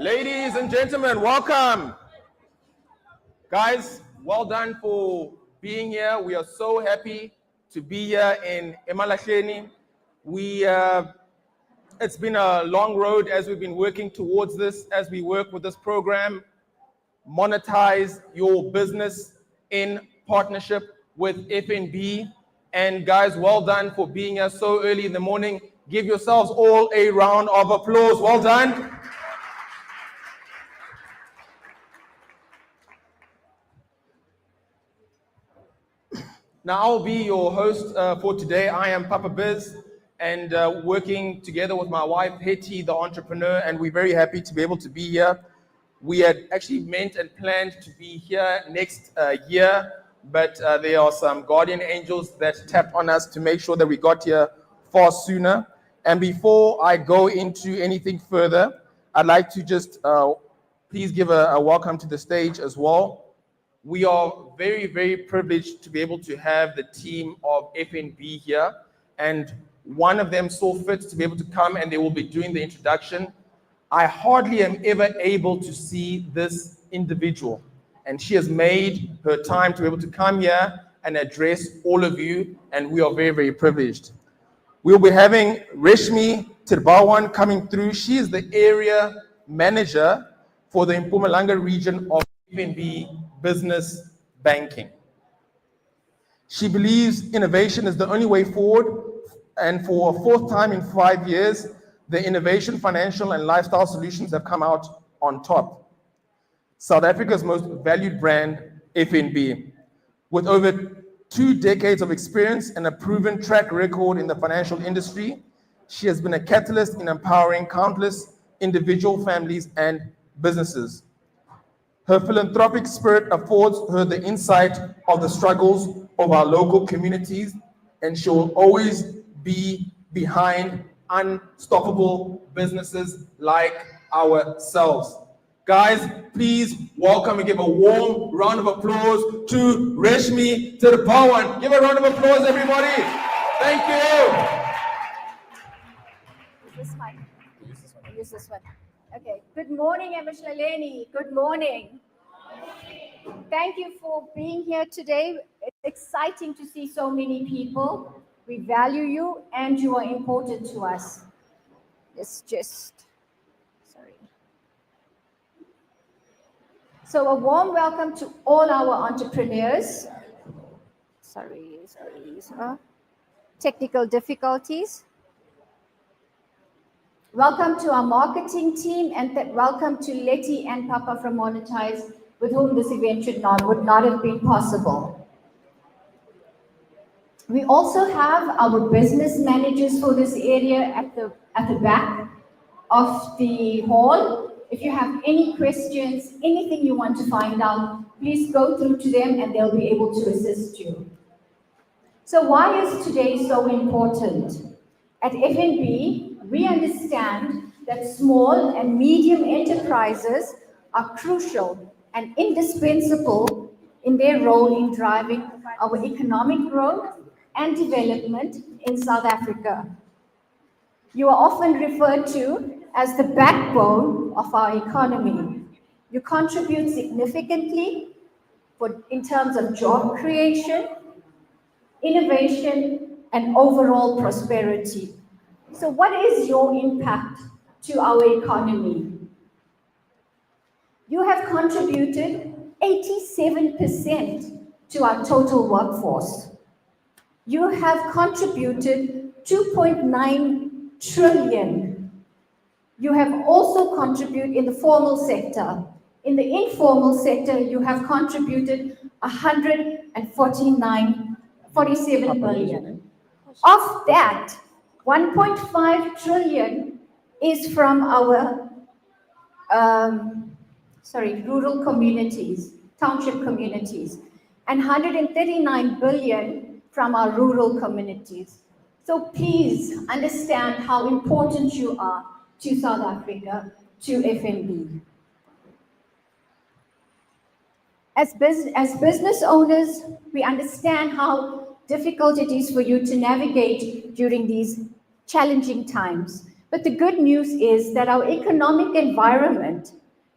Ladies and gentlemen, welcome. Guys, well done for being here. We are so happy to be here in Emalahleni. It's been a long road as we've been working towards this, as we work with this program, Monetize Your Business in partnership with FNB. And guys, well done for being here so early in the morning. Give yourselves all a round of applause. Well done. Now, I'll be your host for today. I am Papa Biz, and working together with my wife, Hetty, the entrepreneur, and we're very happy to be able to be here. We had actually meant and planned to be here next year, but there are some guardian angels that tapped on us to make sure that we got here far sooner. And before I go into anything further, I'd like to just please give a welcome to the stage as well. We are very, very privileged to be able to have the team of FNB here, and one of them saw fit to be able to come, and they will be doing the introduction. I hardly am ever able to see this individual, and she has made her time to be able to come here and address all of you, and we are very, very privileged. We'll be having Reshmi Tirbawan coming through. She is the area manager for the Mpumalanga region of FNB Business Banking. She believes innovation is the only way forward, and for a fourth time in 5 years, the innovation, financial, and lifestyle solutions have come out on top. South Africa's most valued brand, FNB. With over 2 decades of experience and a proven track record in the financial industry, she has been a catalyst in empowering countless individual families and businesses. Her philanthropic spirit affords her the insight of the struggles of our local communities, and she will always be behind unstoppable businesses like ourselves. Guys, please welcome and give a warm round of applause to Reshmi Tirbawan. Give a round of applause, everybody. Thank you. Use this mic. Use this one. Okay. Good morning, Emalahleni. Good morning. Thank you for being here today. It's exciting to see so many people. We value you and you are important to us. Sorry. So a warm welcome to all our entrepreneurs. Sorry. Technical difficulties. Welcome to our marketing team, and welcome to Letty and Papa from Monetise, with whom this event would not have been possible. We also have our business managers for this area at the back of the hall. If you have any questions, anything you want to find out, please go through to them and they'll be able to assist you. So why is today so important? At FNB, we understand that small and medium enterprises are crucial and indispensable in their role in driving our economic growth and development in South Africa. You are often referred to as the backbone of our economy. You contribute significantly in terms of job creation, innovation, and overall prosperity. So what is your impact to our economy? You have contributed 87% to our total workforce. You have contributed 2.9 trillion. You have also contributed in the formal sector. In the informal sector, you have contributed 47 billion. Of that, 1.5 trillion is from our rural communities, township communities, and 139 billion from our rural communities. So please understand how important you are to South Africa, to FNB. As business owners, we understand how difficult it is for you to navigate during these challenging times. But the good news is that our economic environment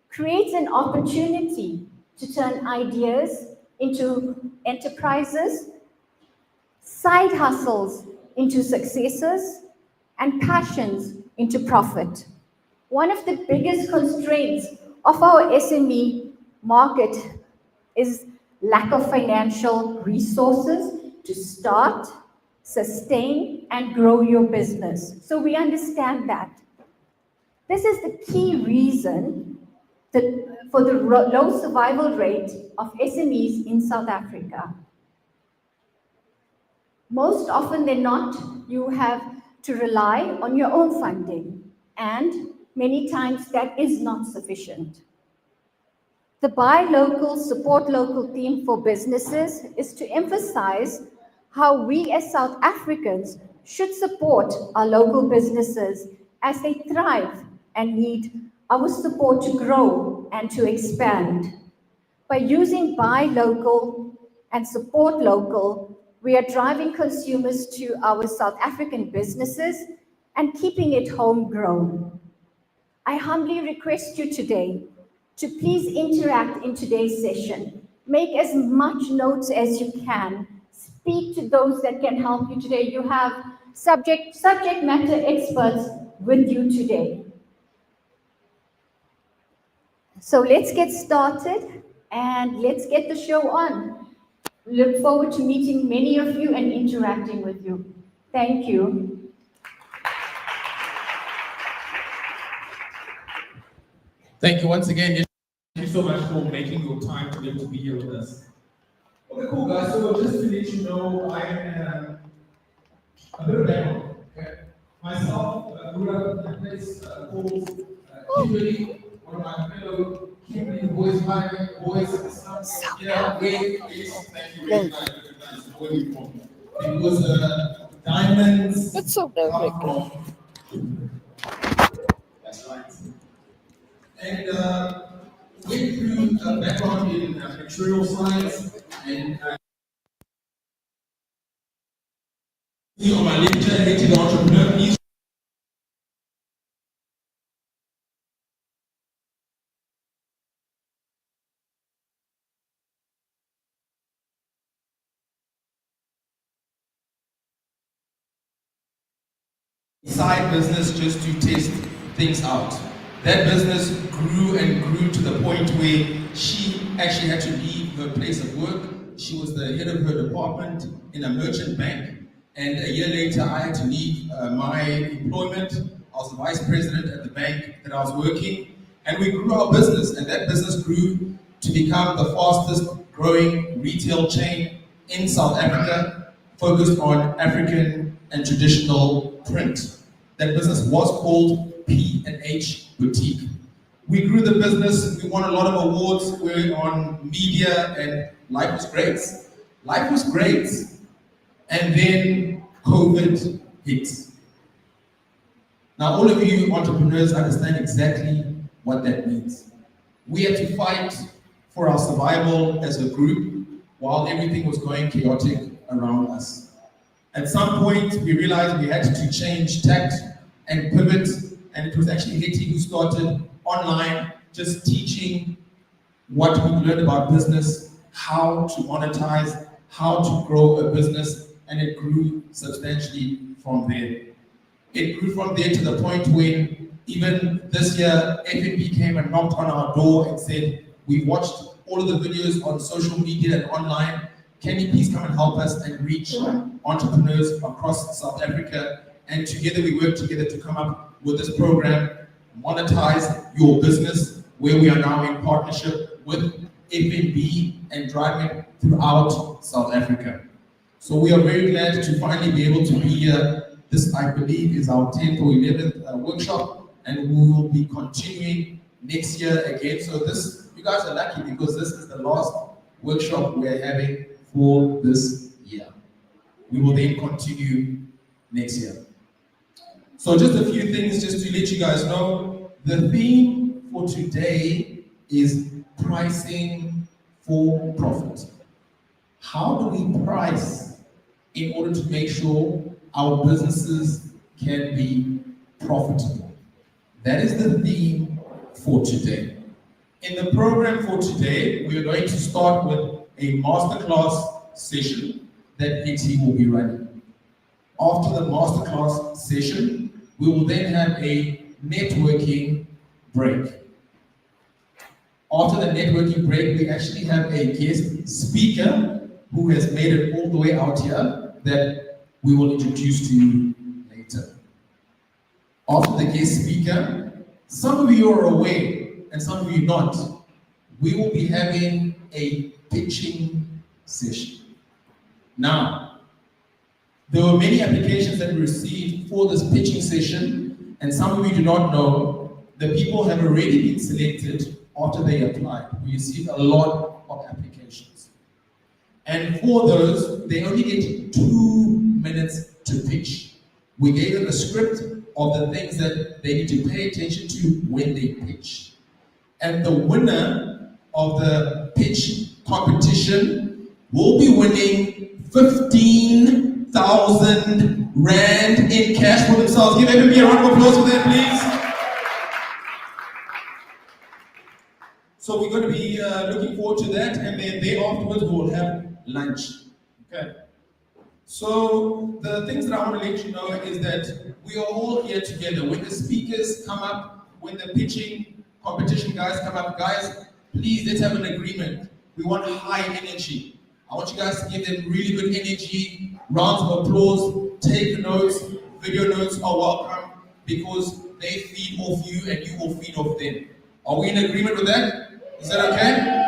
creates an opportunity to turn ideas into enterprises, side hustles into successes, and passions into profit. One of the biggest constraints of our SME market is lack of financial resources to start, sustain, and grow your business. So we understand that. This is the key reason for the low survival rate of SMEs in South Africa. Most often than not, you have to rely on your own funding, and many times that is not sufficient. The Buy Local, Support Local theme for businesses is to emphasize how we as South Africans should support our local businesses as they thrive and need our support to grow and to expand. By using Buy Local and Support Local, we are driving consumers to our South African businesses and keeping it homegrown. I humbly request you today to please interact in today's session. Make as much notes as you can. Speak to those that can help you today. You have subject matter experts with you today. So let's get started and let's get the show on. Look forward to meeting many of you and interacting with you. Thank you. Thank you once again. Thank you so much for making your time to be able to be here with us. Okay, cool guys. So just to let you know, I am a bit of background. Okay, myself grew up in a place called Kimberley. One of my fellow Kimberley boys, yeah, wave. Thank you very much. Where we from? It was diamonds. That's so perfect. That's right. And went through a background in material science and on my lecture, Hated the Entrepreneur, please. Side business just to test things out. That business grew and grew to the point where she actually had to leave her place of work. She was the head of her department in a merchant bank, and a year later I had to leave my employment. I was the vice president at the bank that I was working, and we grew our business, and that business grew to become the fastest growing retail chain in South Africa, focused on African and traditional print. That business was called P&H Boutique. We grew the business, we won a lot of awards, we were on media, and life was great. Life was great, and then COVID hit. Now all of you entrepreneurs understand exactly what that means. We had to fight for our survival as a group while everything was going chaotic around us. At some point, we realized we had to change tact and pivot, and it was actually Hetty who started online, just teaching what we learned about business, how to monetize, how to grow a business, and it grew substantially from there. It grew from there to the point when even this year, FNB came and knocked on our door and said, "We've watched all of the videos on social media and online. Can you please come and help us and reach entrepreneurs across South Africa?" And together we worked together to come up with this program, Monetize Your Business, where we are now in partnership with FNB and driving it throughout South Africa. So we are very glad to finally be able to be here. This, I believe, is our 10th or 11th workshop, and we will be continuing next year again. So this, you guys are lucky because this is the last workshop we're having for this year. We will then continue next year. So just a few things just to let you guys know. The theme for today is pricing for profit. How do we price in order to make sure our businesses can be profitable. That is the theme for today. In the program for today, we are going to start with a masterclass session that Hetty will be running. After the masterclass session, we will then have a networking break. After the networking break, we actually have a guest speaker who has made it all the way out here that we will introduce to you later. After the guest speaker, some of you are aware and some of you not, we will be having a pitching session. Now, there were many applications that we received for this pitching session, and some of you do not know, the people have already been selected after they applied. We received a lot of applications. And for those, they only get 2 minutes to pitch. We gave them a script of the things that they need to pay attention to when they pitch. And the winner of the pitch competition will be winning 15,000 Rand in cash for themselves. Give everybody a round of applause for that, please. So we're going to be looking forward to that, and then afterwards we'll have lunch. Okay. So the things that I want to let you know is that we are all here together. When the speakers come up, when the pitching competition guys come up, guys, please let's have an agreement. We want high energy. I want you guys to give them really good energy, rounds of applause, take notes, video notes are welcome because they feed off you and you will feed off them. Are we in agreement with that? Is that okay?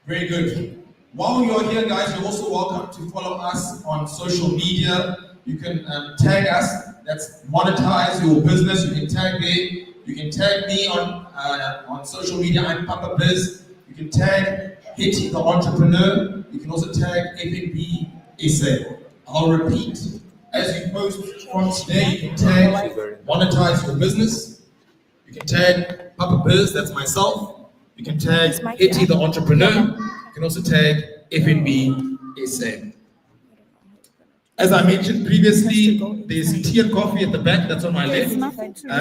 Very good. While you're here, guys, you're also welcome to follow us on social media. You can tag us. That's Monetise Your Business. You can tag me. You can tag me on social media. I'm Papa Biz. You can tag Hetty the Entrepreneur. You can also tag FNB SA. I'll repeat. As you post from today, you can tag Monetise Your Business. You can tag Papa Biz, that's myself. You can tag Hetty the Entrepreneur. You can also tag FNB SA. As I mentioned previously, there's tea and coffee at the back, that's on my left.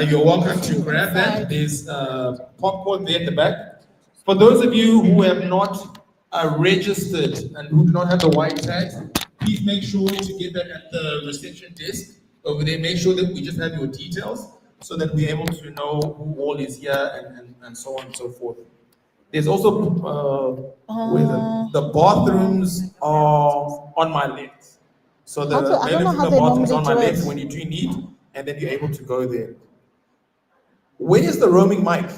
You're welcome to grab that. There's popcorn there at the back. For those of you who have not registered and who do not have the white tags, please make sure to get that at the reception desk over there. Make sure that we just have your details so that we're able to know who all is here and so on and so forth. There's also where the bathrooms are on my left. So the bathrooms on my left when you do need, and then you're able to go there. Where is the roaming mic?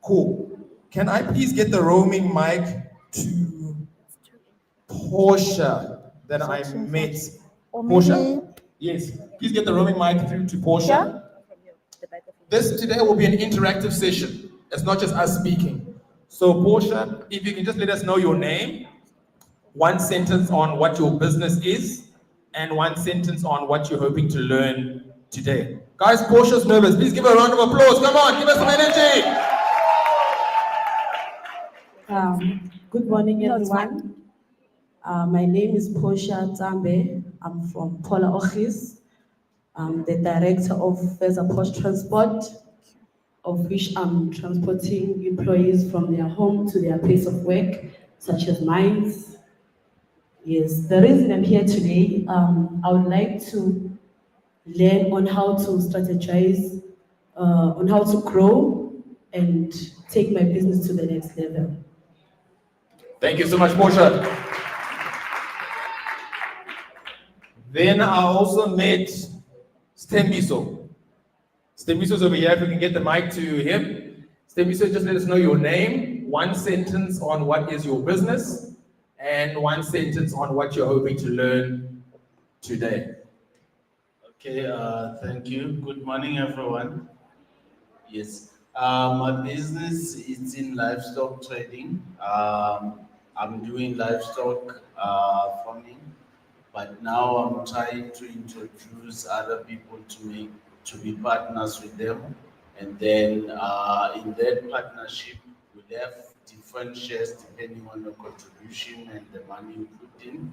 Cool. Can I please get the roaming mic to Portia that I met? Portia? Yes. Please get the roaming mic through to Portia. This today will be an interactive session. It's not just us speaking. So Portia, if you can just let us know your name, 1 sentence on what your business is, and 1 sentence on what you're hoping to learn today. Guys, Portia's nervous. Please give her a round of applause. Come on, give us some energy. Good morning, everyone. My name is Portia Zambe. I'm from Pola Office. I'm the director of Feza Post Transport, of which I'm transporting employees from their home to their place of work, such as mines. Yes, the reason I'm here today, I would like to learn on how to strategize, on how to grow and take my business to the next level. Thank you so much, Portia. Then I also met Stembiso. Stembiso's over here, if we can get the mic to him. Stembiso, just let us know your name, 1 sentence on what is your business, and 1 sentence on what you're hoping to learn today. Okay, thank you. Good morning, everyone. Yes, my business is in livestock trading. I'm doing livestock farming, but now I'm trying to introduce other people to be partners with them, and then in that partnership we'll have different shares depending on the contribution and the money you put in.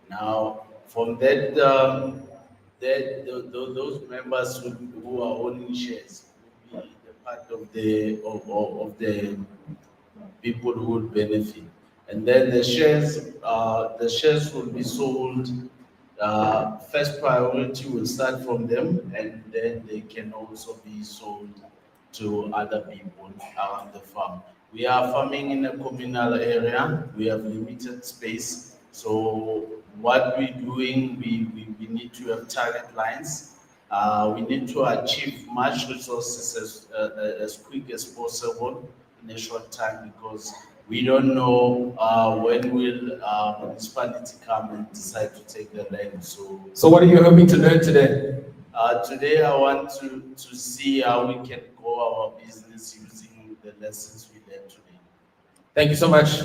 Now from that those members who are owning shares will be the part of the people who will benefit. And then the shares will be sold. First priority will start from them, and then they can also be sold to other people around the farm. We are farming in a communal area. We have limited space. So what we're doing, we need to have target lines. We need to achieve much resources as quick as possible in a short time, because we don't know when will municipality come and decide to take the land. So what are you hoping to learn today? Today I want to see how we can grow our business using the lessons we learned today. Thank you so much.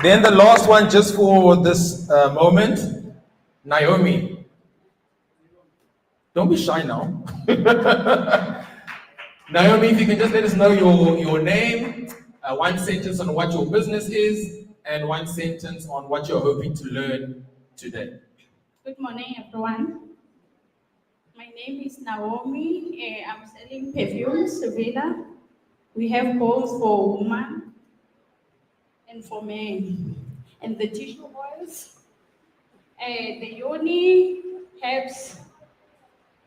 Then the last one, just for this moment, Naomi. Don't be shy now. Naomi, if you can just let us know your name, one sentence on what your business is, and one sentence on what you're hoping to learn today. Good morning, everyone. My name is Naomi. I'm selling perfumes, Veda. We have both for women and for men. And the tissue oils, the yoni, herbs,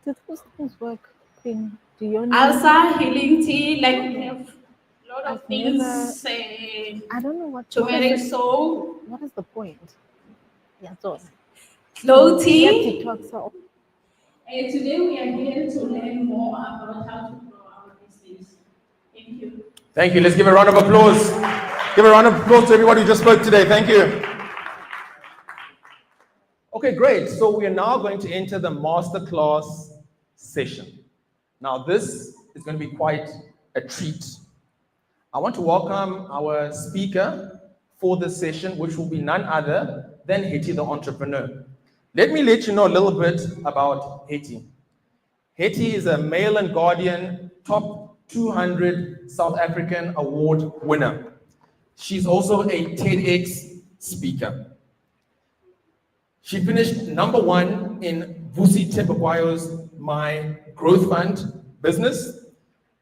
Did those things work, Queen? Do you know? Alsa, healing tea, like we have a lot of I've things, I don't know what. turmeric soap, What is the point? Yeah, so. slow tea. TikTok, Today we are here to learn more about how to grow our business. Thank you. Thank you. Let's give a round of applause. Give a round of applause to everybody who just spoke today. Thank you. Okay, great. So we are now going to enter the masterclass session. Now this is going to be quite a treat. I want to welcome our speaker for this session, which will be none other than Hetty the entrepreneur. Let me let you know a little bit about Hetty. Hetty is a Mail and Guardian top 200 South African award winner. She's also a TEDx speaker. She finished #1 in Vusi Tepekwayo's My Growth Fund business,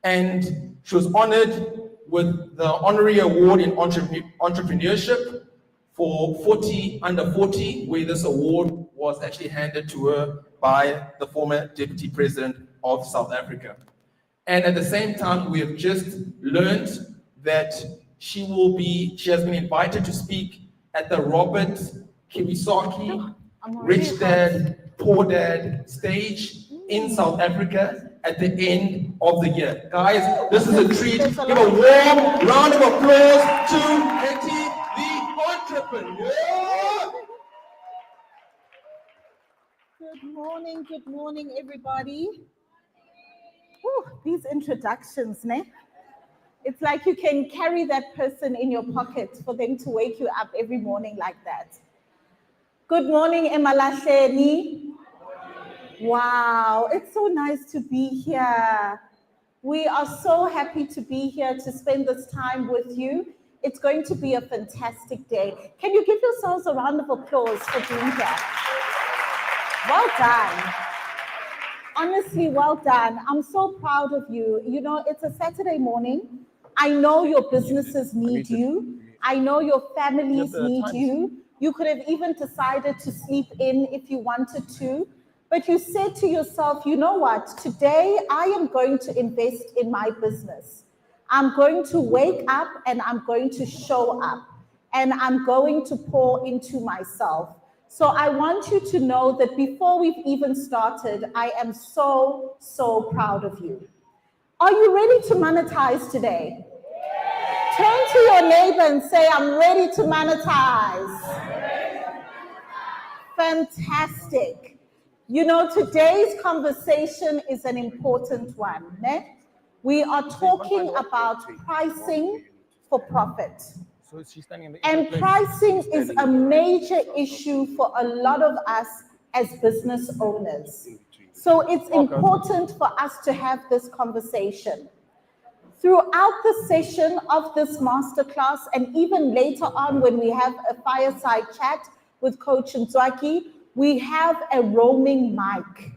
and she was honored with the honorary award in entrepreneurship for 40 under 40, where this award was actually handed to her by the former Deputy President of South Africa. And at the same time, we have just learned that she has been invited to speak at the Robert Kiyosaki Rich Dad, Poor Dad stage in South Africa at the end of the year. Guys, this is a treat. Give a warm round of applause to Hetty, the entrepreneur. Good morning, everybody. Whew, these introductions, ne? It's like you can carry that person in your pocket for them to wake you up every morning like that. Good morning, Emalahleni. Wow, it's so nice to be here. We are so happy to be here to spend this time with you. It's going to be a fantastic day. Can you give yourselves a round of applause for being here? Well done. Honestly, well done. I'm so proud of you. You know, it's a Saturday morning. I know your businesses need you. I know your families need you. You could have even decided to sleep in if you wanted to. But you said to yourself, you know what? Today, I am going to invest in my business. I'm going to wake up and I'm going to show up. And I'm going to pour into myself. So I want you to know that before we've even started, I am so, so proud of you. Are you ready to monetize today? Turn to your neighbor and say, I'm ready to monetize. Fantastic. You know, today's conversation is an important one. Ne? We are talking about pricing for profit. And pricing is a major issue for a lot of us as business owners. So it's important for us to have this conversation. Throughout the session of this masterclass, and even later on when we have a fireside chat with Coach Nzwaki, we have a roaming mic.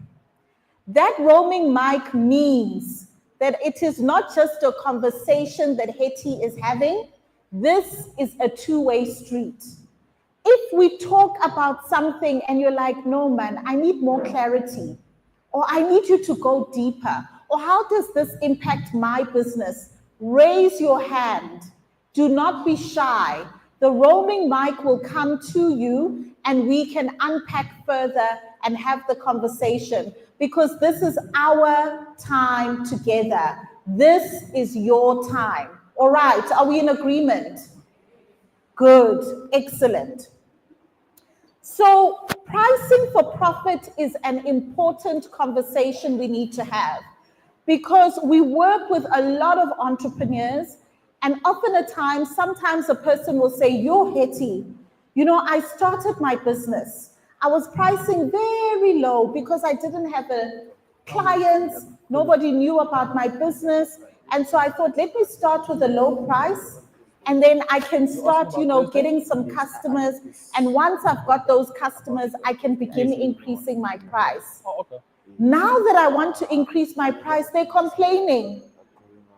That roaming mic means that it is not just a conversation that Hetty is having. This is a two-way street. If we talk about something and you're like, no, man, I need more clarity, or I need you to go deeper, or how does this impact my business? Raise your hand. Do not be shy. The roaming mic will come to you and we can unpack further and have the conversation, because this is our time together. This is your time. All right, are we in agreement? Good, excellent. So pricing for profit is an important conversation we need to have, because we work with a lot of entrepreneurs, and often at times, sometimes a person will say, you're Hetty. You know, I started my business. I was pricing very low because I didn't have clients. Nobody knew about my business. And so I thought, let me start with a low price, and then I can start, you know, getting some customers. And once I've got those customers, I can begin increasing my price. Now that I want to increase my price, they're complaining.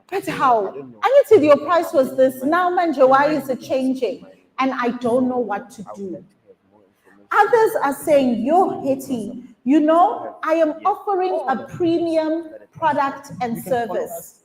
But how? I said your price was this. Now, manje, why is it changing? And I don't know what to do. Others are saying, yo, Hetty, you know, I am offering a premium product and service.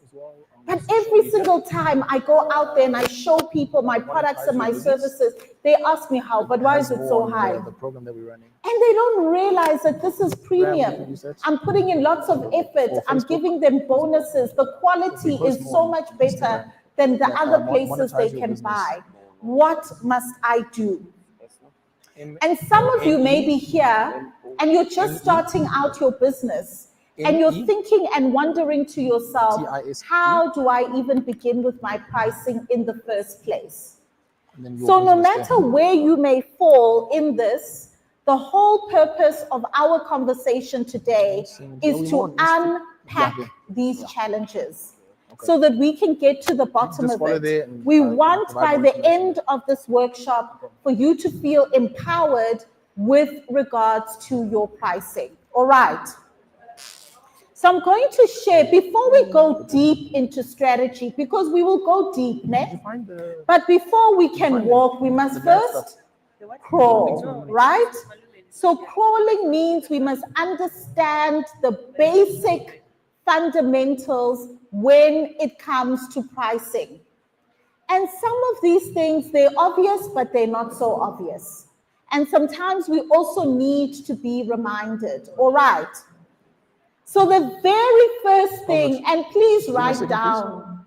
But every single time I go out there and I show people my products and my services, they ask me how, but why is it so high? And they don't realize that this is premium. I'm putting in lots of effort. I'm giving them bonuses. The quality is so much better than the other places they can buy. What must I do? And some of you may be here and you're just starting out your business. And you're thinking and wondering to yourself, how do I even begin with my pricing in the first place? So no matter where you may fall in this, the whole purpose of our conversation today is to unpack these challenges so that we can get to the bottom of it. We want by the end of this workshop for you to feel empowered with regards to your pricing. All right. So I'm going to share, before we go deep into strategy, because we will go deep, but before we can walk, we must first crawl, right? So crawling means we must understand the basic fundamentals when it comes to pricing. And some of these things, they're obvious, but they're not so obvious. And sometimes we also need to be reminded, all right? So the very first thing, and please write down,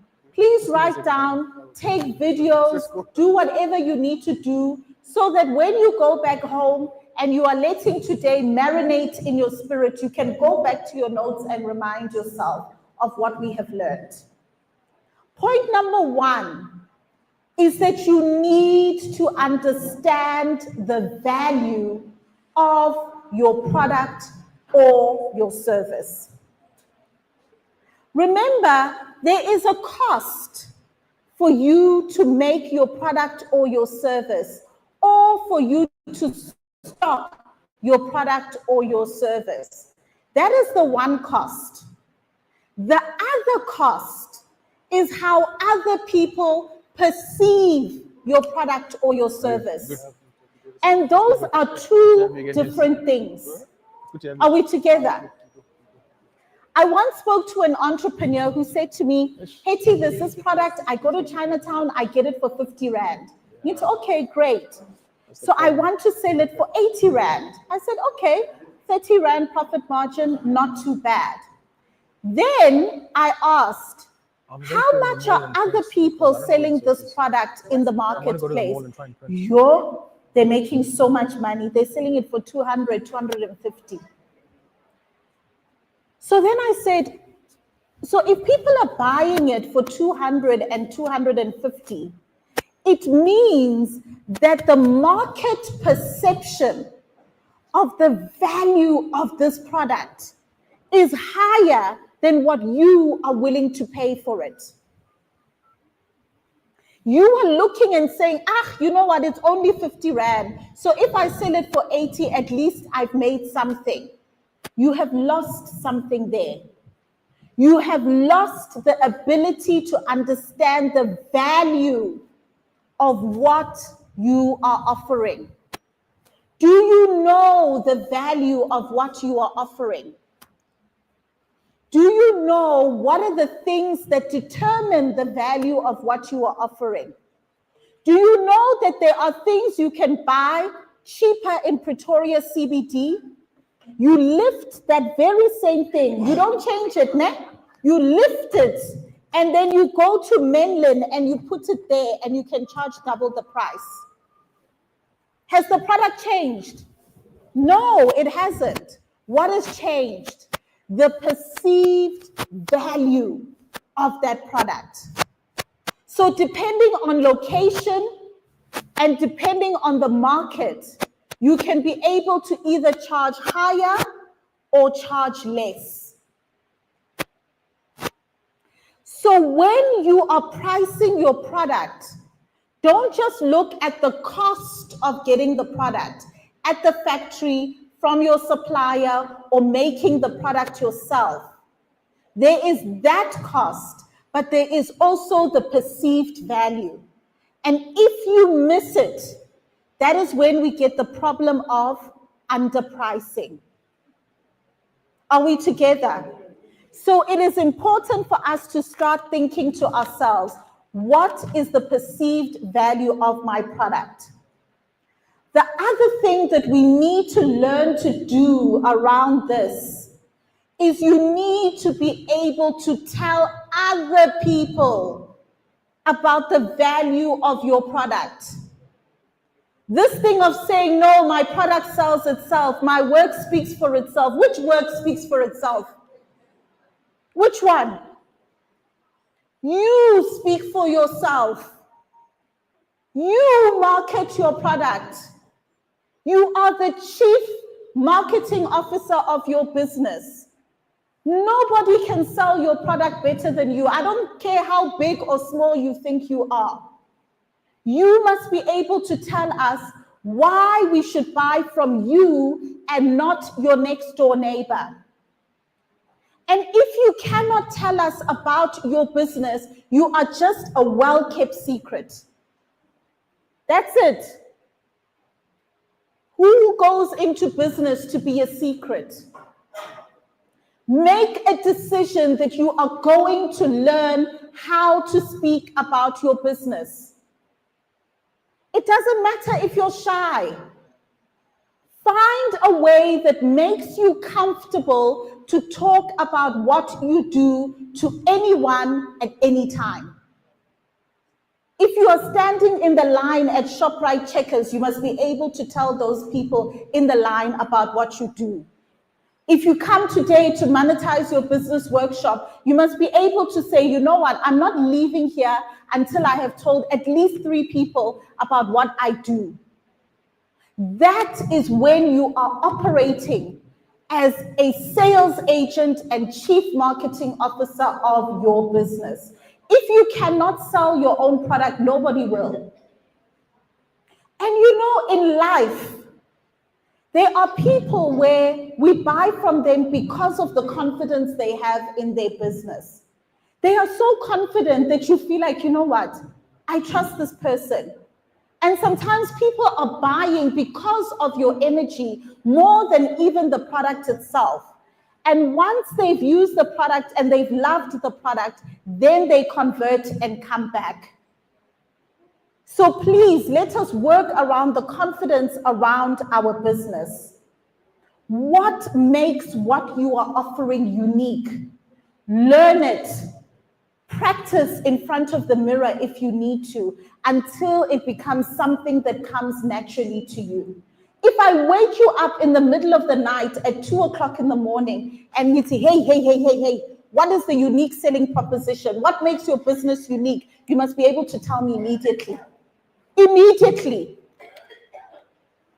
take videos, do whatever you need to do, so that when you go back home and you are letting today marinate in your spirit, you can go back to your notes and remind yourself of what we have learned. Point number one is that you need to understand the value of your product or your service. Remember, there is a cost for you to make your product or your service, or for you to stock your product or your service. That is the one cost. The other cost is how other people perceive your product or your service. And those are two different things. Are we together? I once spoke to an entrepreneur who said to me, Hetty, there's this product, I go to Chinatown, I get it for 50 Rand. It's okay, great. So I want to sell it for 80 Rand. I said, okay, 30 Rand profit margin, not too bad. Then I asked, how much are other people selling this product in the marketplace? They're making so much money. They're selling it for 200, 250. So then I said, so if people are buying it for 200 and 250, it means that the market perception of the value of this product is higher than what you are willing to pay for it. You are looking and saying, you know what, it's only 50 Rand. So if I sell it for 80, at least I've made something. You have lost something there. You have lost the ability to understand the value of what you are offering. Do you know the value of what you are offering? Do you know what are the things that determine the value of what you are offering? Do you know that there are things you can buy cheaper in Pretoria CBD? You lift that very same thing. You don't change it, ne? You lift it, and then you go to Menlyn and you put it there and you can charge double the price. Has the product changed? No, it hasn't. What has changed? The perceived value of that product. So depending on location and depending on the market, you can be able to either charge higher or charge less. So when you are pricing your product, don't just look at the cost of getting the product at the factory from your supplier or making the product yourself. There is that cost, but there is also the perceived value. And if you miss it, that is when we get the problem of underpricing. Are we together? So it is important for us to start thinking to ourselves, what is the perceived value of my product? The other thing that we need to learn to do around this is you need to be able to tell other people about the value of your product. This thing of saying, no, my product sells itself, my work speaks for itself. Which work speaks for itself? Which one? You speak for yourself. You market your product. You are the chief marketing officer of your business. Nobody can sell your product better than you. I don't care how big or small you think you are. You must be able to tell us why we should buy from you and not your next door neighbor. And if you cannot tell us about your business, you are just a well-kept secret. That's it. Who goes into business to be a secret? Make a decision that you are going to learn how to speak about your business. It doesn't matter if you're shy. Find a way that makes you comfortable to talk about what you do to anyone at any time. If you are standing in the line at ShopRite Checkers, you must be able to tell those people in the line about what you do. If you come today to monetize your business workshop, you must be able to say, you know what, I'm not leaving here until I have told at least 3 people about what I do. That is when you are operating as a sales agent and chief marketing officer of your business. If you cannot sell your own product, nobody will. And you know, in life, there are people where we buy from them because of the confidence they have in their business. They are so confident that you feel like, you know what, I trust this person. And sometimes people are buying because of your energy more than even the product itself. And once they've used the product and they've loved the product, then they convert and come back. So please, let us work around the confidence around our business. What makes what you are offering unique? Learn it. Practice in front of the mirror if you need to, until it becomes something that comes naturally to you. If I wake you up in the middle of the night at 2 o'clock in the morning and you say, hey, what is the unique selling proposition? What makes your business unique? You must be able to tell me immediately. Immediately.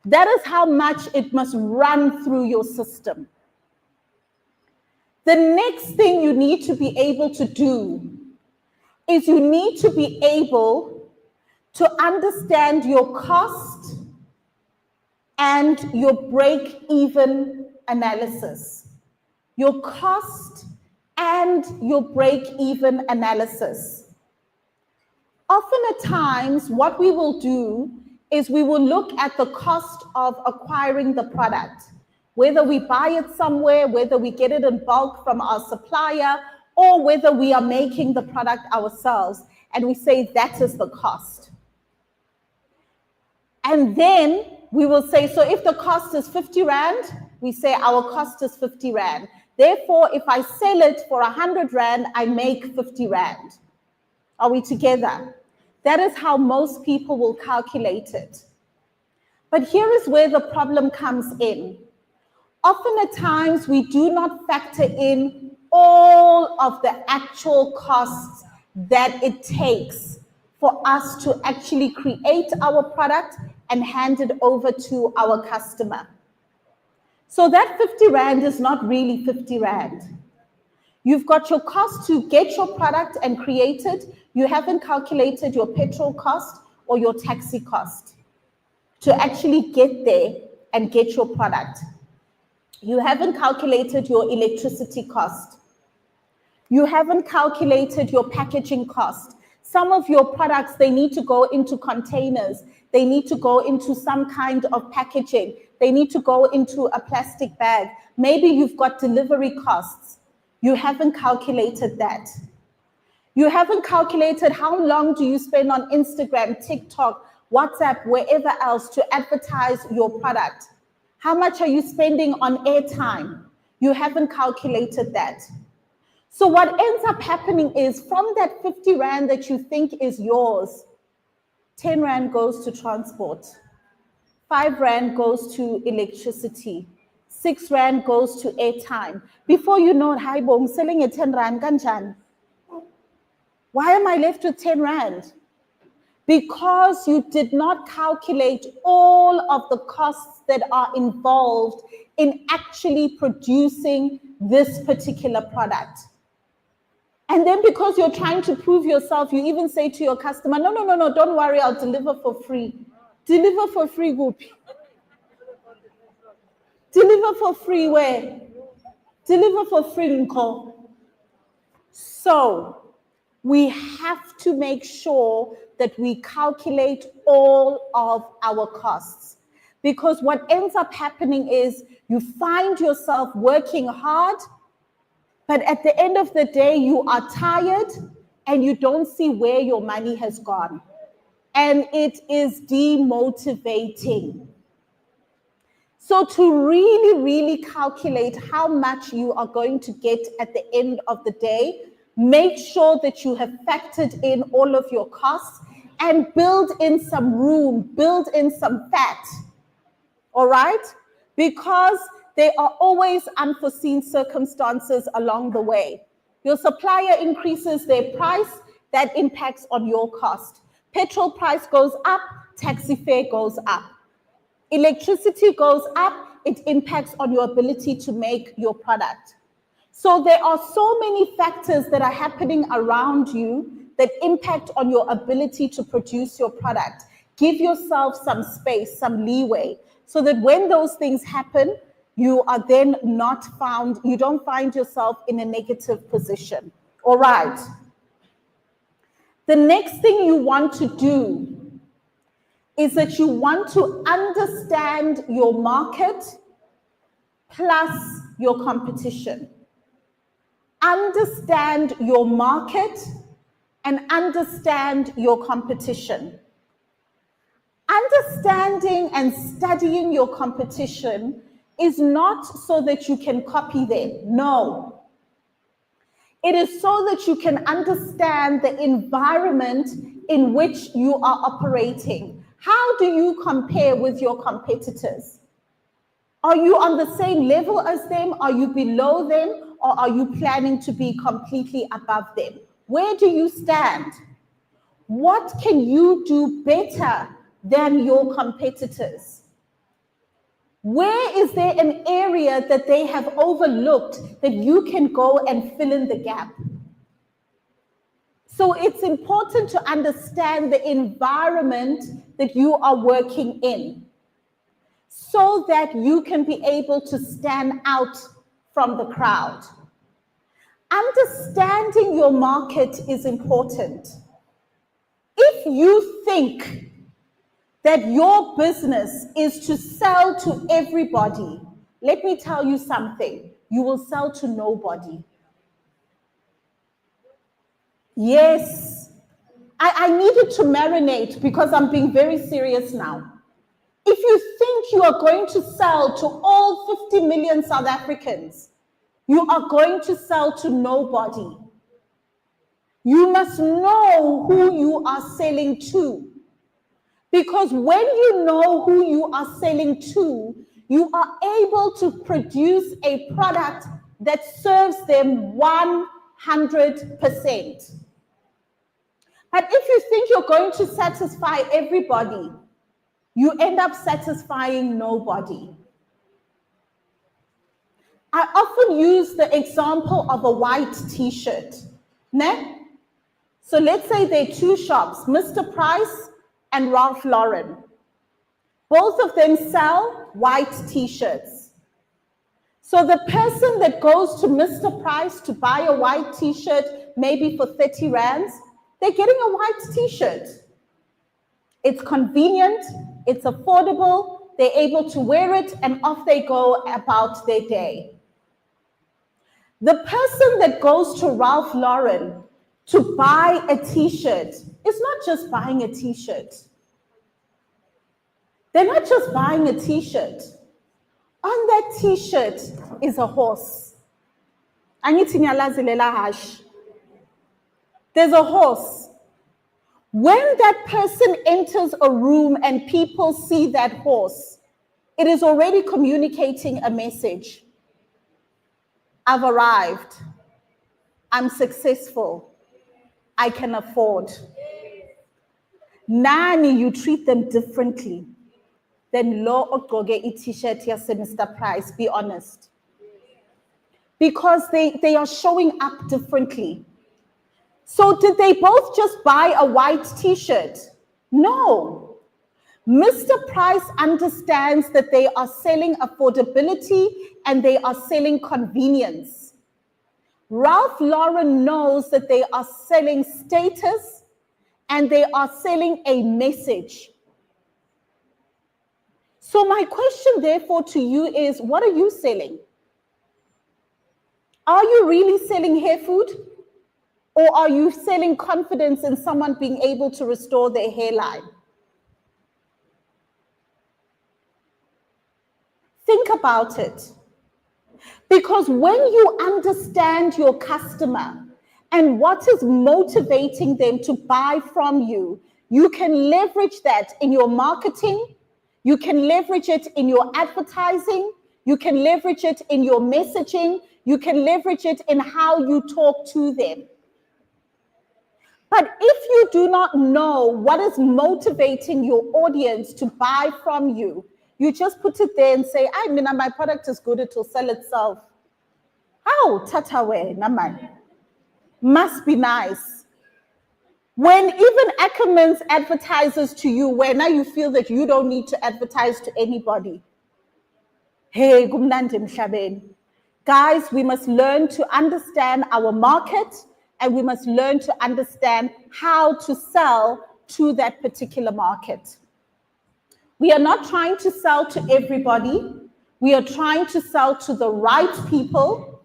That is how much it must run through your system. The next thing you need to be able to do is you need to be able to understand your cost and your break-even analysis. Your cost and your break-even analysis. Often at times, what we will do is we will look at the cost of acquiring the product, whether we buy it somewhere, whether we get it in bulk from our supplier, or whether we are making the product ourselves, and we say that is the cost. And then we will say, so if the cost is 50 Rand, we say our cost is 50 Rand. Therefore, if I sell it for 100 Rand, I make 50 Rand. Are we together? That is how most people will calculate it. But here is where the problem comes in. Often at times, we do not factor in all of the actual costs that it takes for us to actually create our product and hand it over to our customer. So that 50 Rand is not really 50 Rand. You've got your cost to get your product and create it. You haven't calculated your petrol cost or your taxi cost to actually get there and get your product. You haven't calculated your electricity cost. You haven't calculated your packaging cost. Some of your products, they need to go into containers. They need to go into some kind of packaging. They need to go into a plastic bag. Maybe you've got delivery costs. You haven't calculated that. You haven't calculated how long do you spend on Instagram, TikTok, WhatsApp, wherever else to advertise your product. How much are you spending on airtime? You haven't calculated that. So what ends up happening is from that 50 Rand that you think is yours, 10 Rand goes to transport, 5 Rand goes to electricity, 6 Rand goes to airtime. Before you know it, hi bo, I'm selling at 10 Rand, kanjani? Why am I left with 10 Rand? Because you did not calculate all of the costs that are involved in actually producing this particular product. And then because you're trying to prove yourself, you even say to your customer, no, don't worry, I'll deliver for free. Deliver for free, Gupi. Deliver for free where? Deliver for free, Nko. So we have to make sure that we calculate all of our costs. Because what ends up happening is you find yourself working hard, but at the end of the day, you are tired and you don't see where your money has gone. And it is demotivating. So to really, really calculate how much you are going to get at the end of the day, make sure that you have factored in all of your costs and build in some room, build in some fat. All right? Because there are always unforeseen circumstances along the way. Your supplier increases their price, that impacts on your cost. Petrol price goes up, taxi fare goes up. Electricity goes up, it impacts on your ability to make your product. So there are so many factors that are happening around you that impact on your ability to produce your product. Give yourself some space, some leeway, so that when those things happen, you are then you don't find yourself in a negative position. All right. The next thing you want to do is that you want to understand your market plus your competition. Understand your market and understand your competition. Understanding and studying your competition is not so that you can copy them. No. It is so that you can understand the environment in which you are operating. How do you compare with your competitors? Are you on the same level as them? Are you below them? Or are you planning to be completely above them? Where do you stand? What can you do better than your competitors? Where is there an area that they have overlooked that you can go and fill in the gap? So it's important to understand the environment that you are working in so that you can be able to stand out from the crowd. Understanding your market is important. If you think that your business is to sell to everybody, let me tell you something, you will sell to nobody. Yes, I needed to marinate because I'm being very serious now. If you think you are going to sell to all 50 million South Africans, you are going to sell to nobody. You must know who you are selling to. Because when you know who you are selling to, you are able to produce a product that serves them 100%. But if you think you're going to satisfy everybody, you end up satisfying nobody. I often use the example of a white t-shirt. Ne? So let's say there are two shops, Mr. Price and Ralph Lauren. Both of them sell white t-shirts. So the person that goes to Mr. Price to buy a white t-shirt, maybe for 30 rands, they're getting a white t-shirt. It's convenient, it's affordable, they're able to wear it, and off they go about their day. The person that goes to Ralph Lauren to buy a t-shirt is not just buying a t-shirt. They're not just buying a t-shirt. On that t-shirt is a horse. There's a horse. When that person enters a room and people see that horse, it is already communicating a message. I've arrived. I'm successful. I can afford. Nani, you treat them differently than lo ogoge t-shirt yase Mr. Price, be honest. Because they are showing up differently. So did they both just buy a white t-shirt? No. Mr. Price understands that they are selling affordability and they are selling convenience. Ralph Lauren knows that they are selling status and they are selling a message. So my question therefore to you is, what are you selling? Are you really selling hair food? Or are you selling confidence in someone being able to restore their hairline? Think about it. Because when you understand your customer and what is motivating them to buy from you, you can leverage that in your marketing, you can leverage it in your advertising, you can leverage it in your messaging, you can leverage it in how you talk to them. But if you do not know what is motivating your audience to buy from you, you just put it there and say, I mean, my product is good, it will sell itself. How? Tatawe, naman. Must be nice. When even Ackermans advertises to you, where now you feel that you don't need to advertise to anybody. Hey, gumnandi mhlabeni. Guys, we must learn to understand our market and we must learn to understand how to sell to that particular market. We are not trying to sell to everybody. We are trying to sell to the right people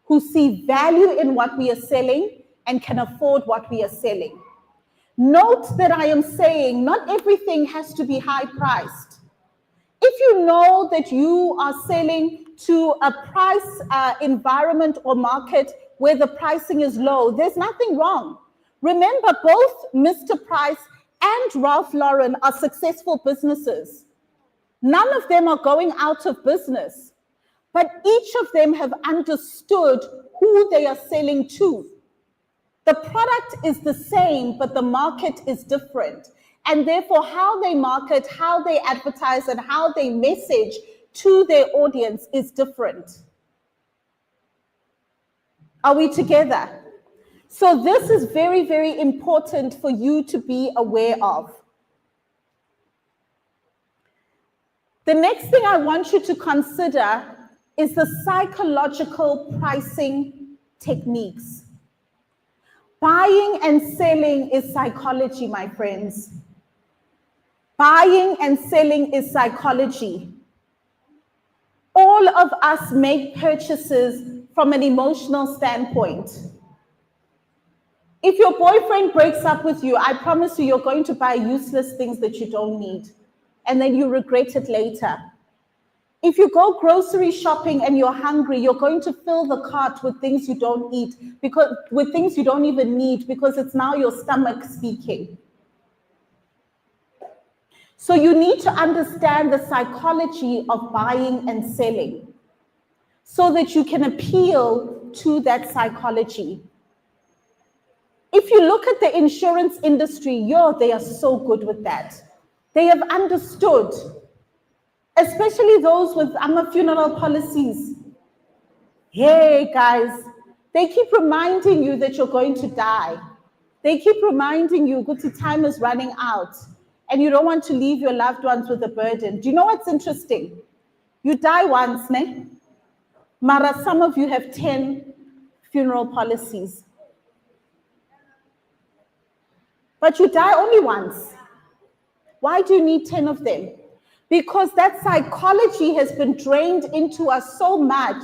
who see value in what we are selling and can afford what we are selling. Note that I am saying not everything has to be high priced. If you know that you are selling to a price environment or market where the pricing is low, there's nothing wrong. Remember, both Mr. Price and Ralph Lauren are successful businesses. None of them are going out of business, but each of them have understood who they are selling to. The product is the same, but the market is different. And therefore, how they market, how they advertise, and how they message to their audience is different. Are we together? So this is very, very important for you to be aware of. The next thing I want you to consider is the psychological pricing techniques. Buying and selling is psychology, my friends. Buying and selling is psychology. All of us make purchases from an emotional standpoint. If your boyfriend breaks up with you, I promise you, you're going to buy useless things that you don't need, and then you regret it later. If you go grocery shopping and you're hungry, you're going to fill the cart with things you don't eat, with things you don't even need, because it's now your stomach speaking. So you need to understand the psychology of buying and selling so that you can appeal to that psychology. If you look at the insurance industry, they are so good with that. They have understood, especially those with funeral policies. Hey guys, they keep reminding you that you're going to die. They keep reminding you that time is running out and you don't want to leave your loved ones with a burden. Do you know what's interesting? You die once, ne? Mara, some of you have 10 funeral policies. But you die only once. Why do you need 10 of them? Because that psychology has been drained into us so much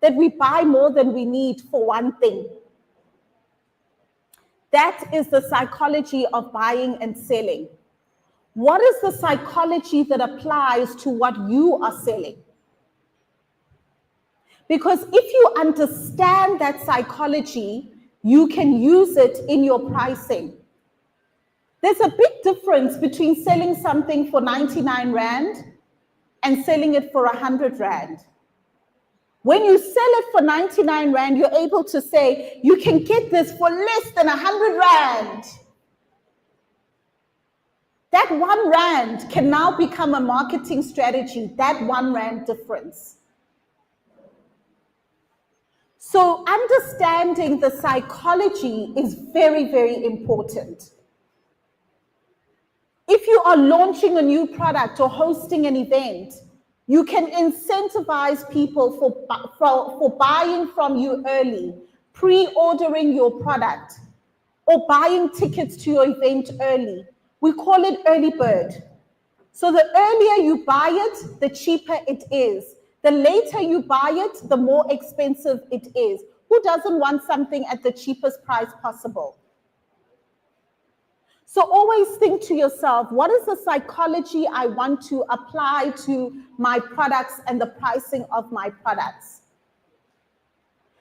that we buy more than we need for one thing. That is the psychology of buying and selling. What is the psychology that applies to what you are selling? Because if you understand that psychology, you can use it in your pricing. There's a big difference between selling something for 99 Rand and selling it for 100 Rand. When you sell it for 99 Rand, you're able to say, you can get this for less than 100 Rand. That 1 Rand can now become a marketing strategy, that 1 Rand difference. So understanding the psychology is very, very important. If you are launching a new product or hosting an event, you can incentivize people for buying from you early, pre-ordering your product, or buying tickets to your event early. We call it early bird. So the earlier you buy it, the cheaper it is. The later you buy it, the more expensive it is. Who doesn't want something at the cheapest price possible? So always think to yourself, what is the psychology I want to apply to my products and the pricing of my products?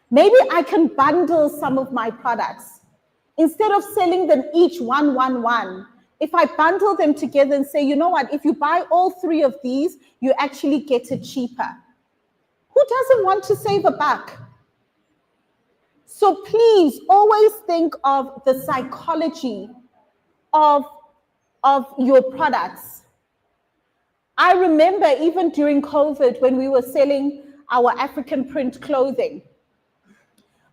Maybe I can bundle some of my products. Instead of selling them each one, if I bundle them together and say, you know what, if you buy all 3 of these, you actually get it cheaper. Who doesn't want to save a buck? So please always think of the psychology of your products. I remember even during COVID when we were selling our African print clothing,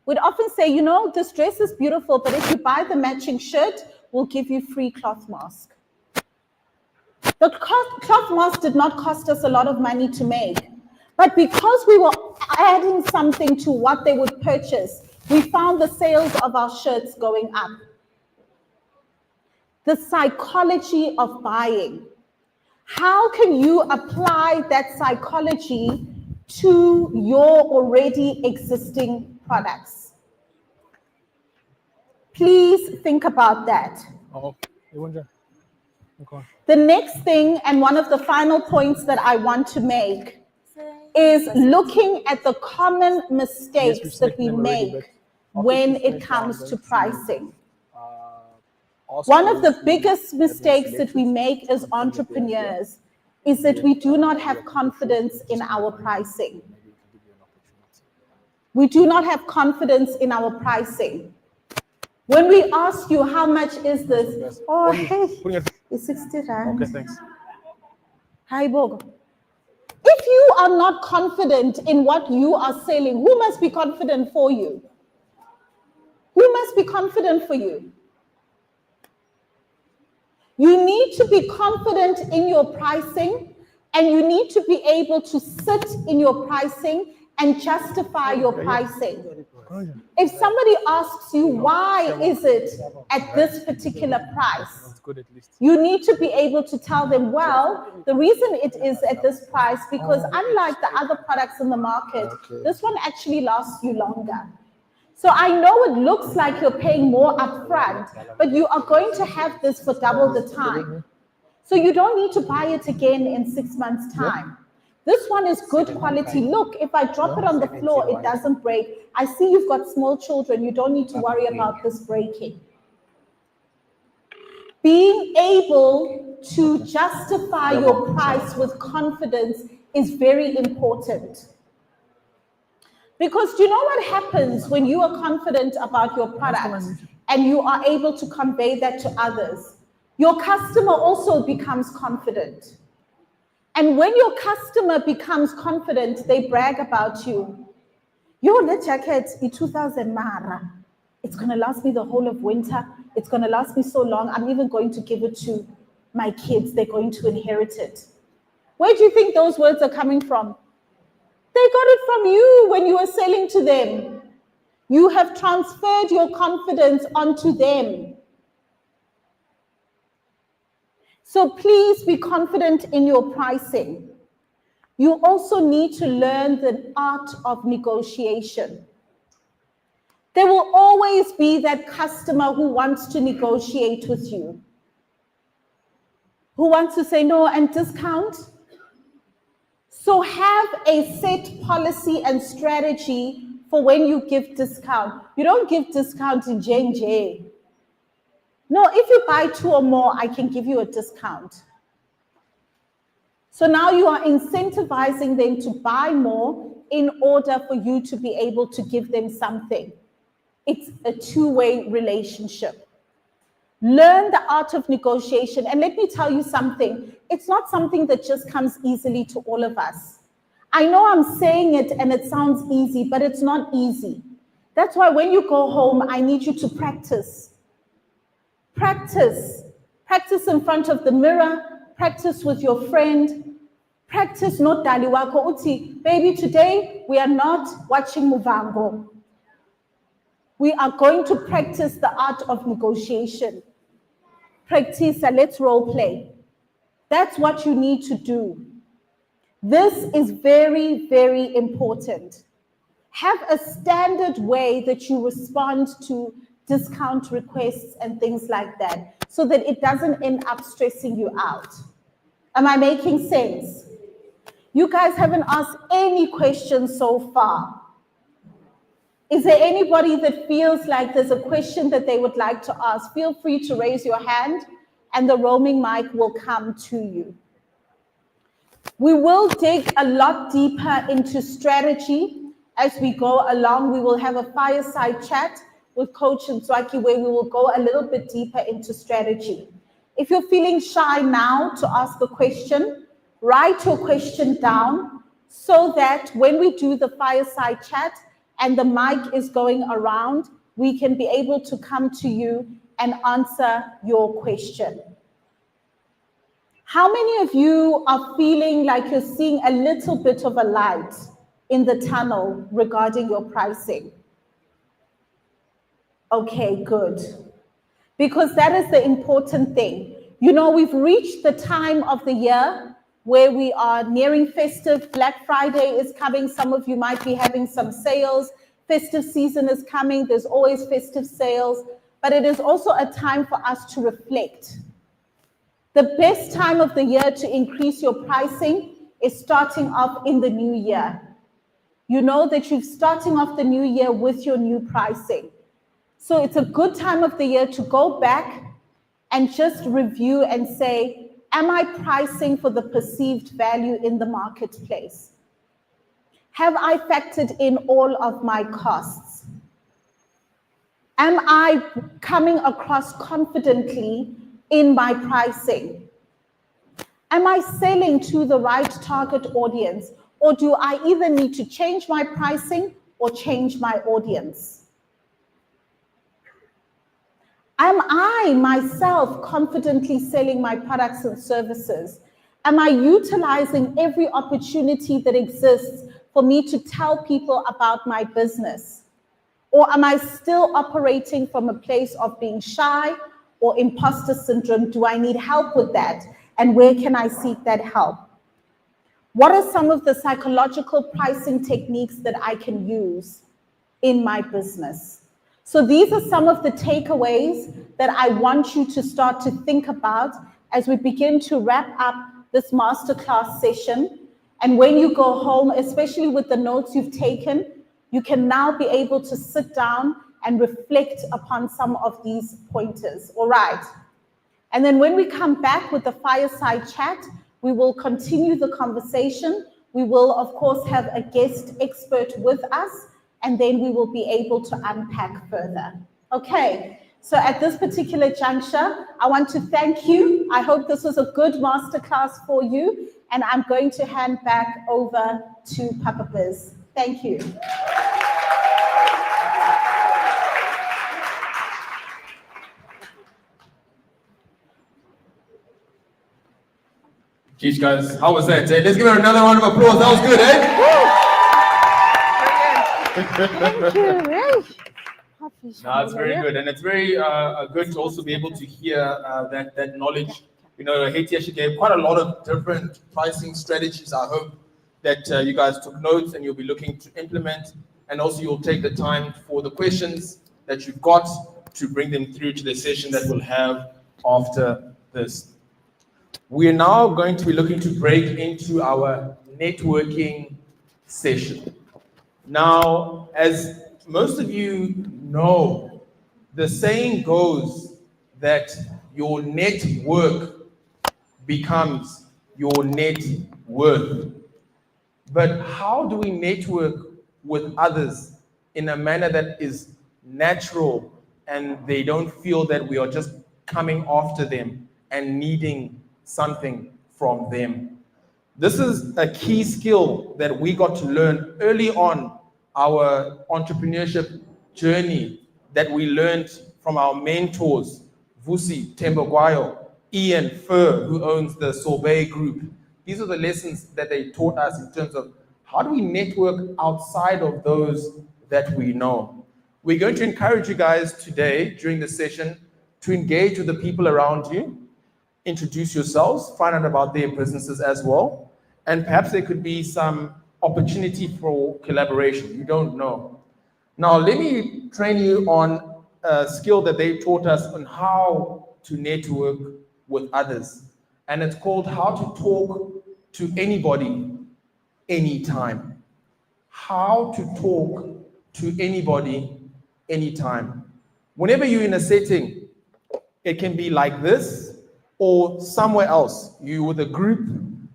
we'd often say, you know, this dress is beautiful, but if you buy the matching shirt, we'll give you free cloth mask. The cloth mask did not cost us a lot of money to make, but because we were adding something to what they would purchase, we found the sales of our shirts going up. The psychology of buying. How can you apply that psychology to your already existing products? Please think about that. The next thing, and one of the final points that I want to make, is looking at the common mistakes that we make when it comes to pricing. One of the biggest mistakes that we make as entrepreneurs is that we do not have confidence in our pricing. We do not have confidence in our pricing. When we ask you, how much is this? Oh, hey, it's 60 Rand. Okay, thanks. Hi, Bog. If you are not confident in what you are selling, who must be confident for you? Who must be confident for you? You need to be confident in your pricing, and you need to be able to sit in your pricing and justify your pricing. If somebody asks you, why is it at this particular price? You need to be able to tell them, well, the reason it is at this price because unlike the other products in the market, this one actually lasts you longer. So I know it looks like you're paying more upfront, but you are going to have this for double the time. So you don't need to buy it again in 6 months' time. This one is good quality. Look, if I drop it on the floor, it doesn't break. I see you've got small children. You don't need to worry about this breaking. Being able to justify your price with confidence is very important. Because do you know what happens when you are confident about your product and you are able to convey that to others? Your customer also becomes confident. And when your customer becomes confident, they brag about you. Yo, that jacket is 2,000 mara. It's going to last me the whole of winter. It's going to last me so long. I'm even going to give it to my kids. They're going to inherit it. Where do you think those words are coming from? They got it from you when you were selling to them. You have transferred your confidence onto them. So please be confident in your pricing. You also need to learn the art of negotiation. There will always be that customer who wants to negotiate with you, who wants to say no and discount. So have a set policy and strategy for when you give discount. You don't give discount in J&J. No, if you buy 2 or more, I can give you a discount. So now you are incentivizing them to buy more in order for you to be able to give them something. It's a two-way relationship. Learn the art of negotiation. And let me tell you something. It's not something that just comes easily to all of us. I know I'm saying it and it sounds easy, but it's not easy. That's why when you go home, I need you to practice. Practice. Practice in front of the mirror. Practice with your friend. Practice not dali wako uti. Baby, today we are not watching Muvango. We are going to practice the art of negotiation. Practice, let's role play. That's what you need to do. This is very, very important. Have a standard way that you respond to discount requests and things like that, so that it doesn't end up stressing you out. Am I making sense? You guys haven't asked any questions so far. Is there anybody that feels like there's a question that they would like to ask? Feel free to raise your hand and the roaming mic will come to you. We will dig a lot deeper into strategy as we go along. We will have a fireside chat with Coach Ntswaki where we will go a little bit deeper into strategy. If you're feeling shy now to ask a question, write your question down so that when we do the fireside chat and the mic is going around, we can be able to come to you and answer your question. How many of you are feeling like you're seeing a little bit of a light in the tunnel regarding your pricing? Okay, good. Because that is the important thing. You know, we've reached the time of the year where we are nearing festive. Black Friday is coming. Some of you might be having some sales. Festive season is coming. There's always festive sales. But it is also a time for us to reflect. The best time of the year to increase your pricing is starting off in the new year. You know that you're starting off the new year with your new pricing. So it's a good time of the year to go back and just review and say, am I pricing for the perceived value in the marketplace? Have I factored in all of my costs? Am I coming across confidently in my pricing? Am I selling to the right target audience? Or do I either need to change my pricing or change my audience? Am I myself confidently selling my products and services? Am I utilizing every opportunity that exists for me to tell people about my business? Or am I still operating from a place of being shy or imposter syndrome? Do I need help with that? And where can I seek that help? What are some of the psychological pricing techniques that I can use in my business? So these are some of the takeaways that I want you to start to think about as we begin to wrap up this masterclass session. And when you go home, especially with the notes you've taken, you can now be able to sit down and reflect upon some of these pointers. All right. And then when we come back with the fireside chat, we will continue the conversation. We will, of course, have a guest expert with us, and then we will be able to unpack further. Okay, so at this particular juncture, I want to thank you. I hope this was a good masterclass for you, and I'm going to hand back over to Papa Biz. Thank you. Jeez, guys, how was that? Let's give her another round of applause. That was good, eh? Thank you. No, it's very good, and it's very good to also be able to hear that knowledge. You know, Haiti actually gave quite a lot of different pricing strategies. I hope that you guys took notes and you'll be looking to implement, and also you'll take the time for the questions that you've got to bring them through to the session that we'll have after this. We are now going to be looking to break into our networking session. Now, as most of you know, the saying goes that your network becomes your net worth. But how do we network with others in a manner that is natural and they don't feel that we are just coming after them and needing something from them? This is a key skill that we got to learn early on our entrepreneurship journey, that we learned from our mentors, Vusi Tembogwayo, Ian Fur, who owns the Sorbet Group. These are the lessons that they taught us in terms of how do we network outside of those that we know. We're going to encourage you guys today during the session to engage with the people around you, introduce yourselves, find out about their businesses as well, and perhaps there could be some opportunity for collaboration. You don't know. Now, let me train you on a skill that they taught us on how to network with others. And it's called how to talk to anybody, anytime. How to talk to anybody, anytime. Whenever you're in a setting, it can be like this or somewhere else. You with a group,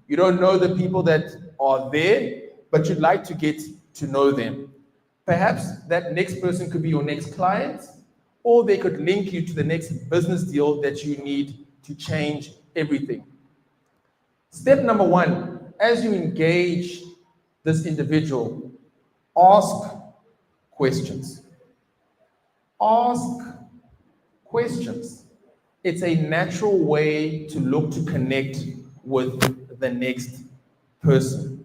you don't know the people that are there, but you'd like to get to know them. Perhaps that next person could be your next client, or they could link you to the next business deal that you need to change everything. Step number one, as you engage this individual, ask questions. Ask questions. It's a natural way to look to connect with the next person.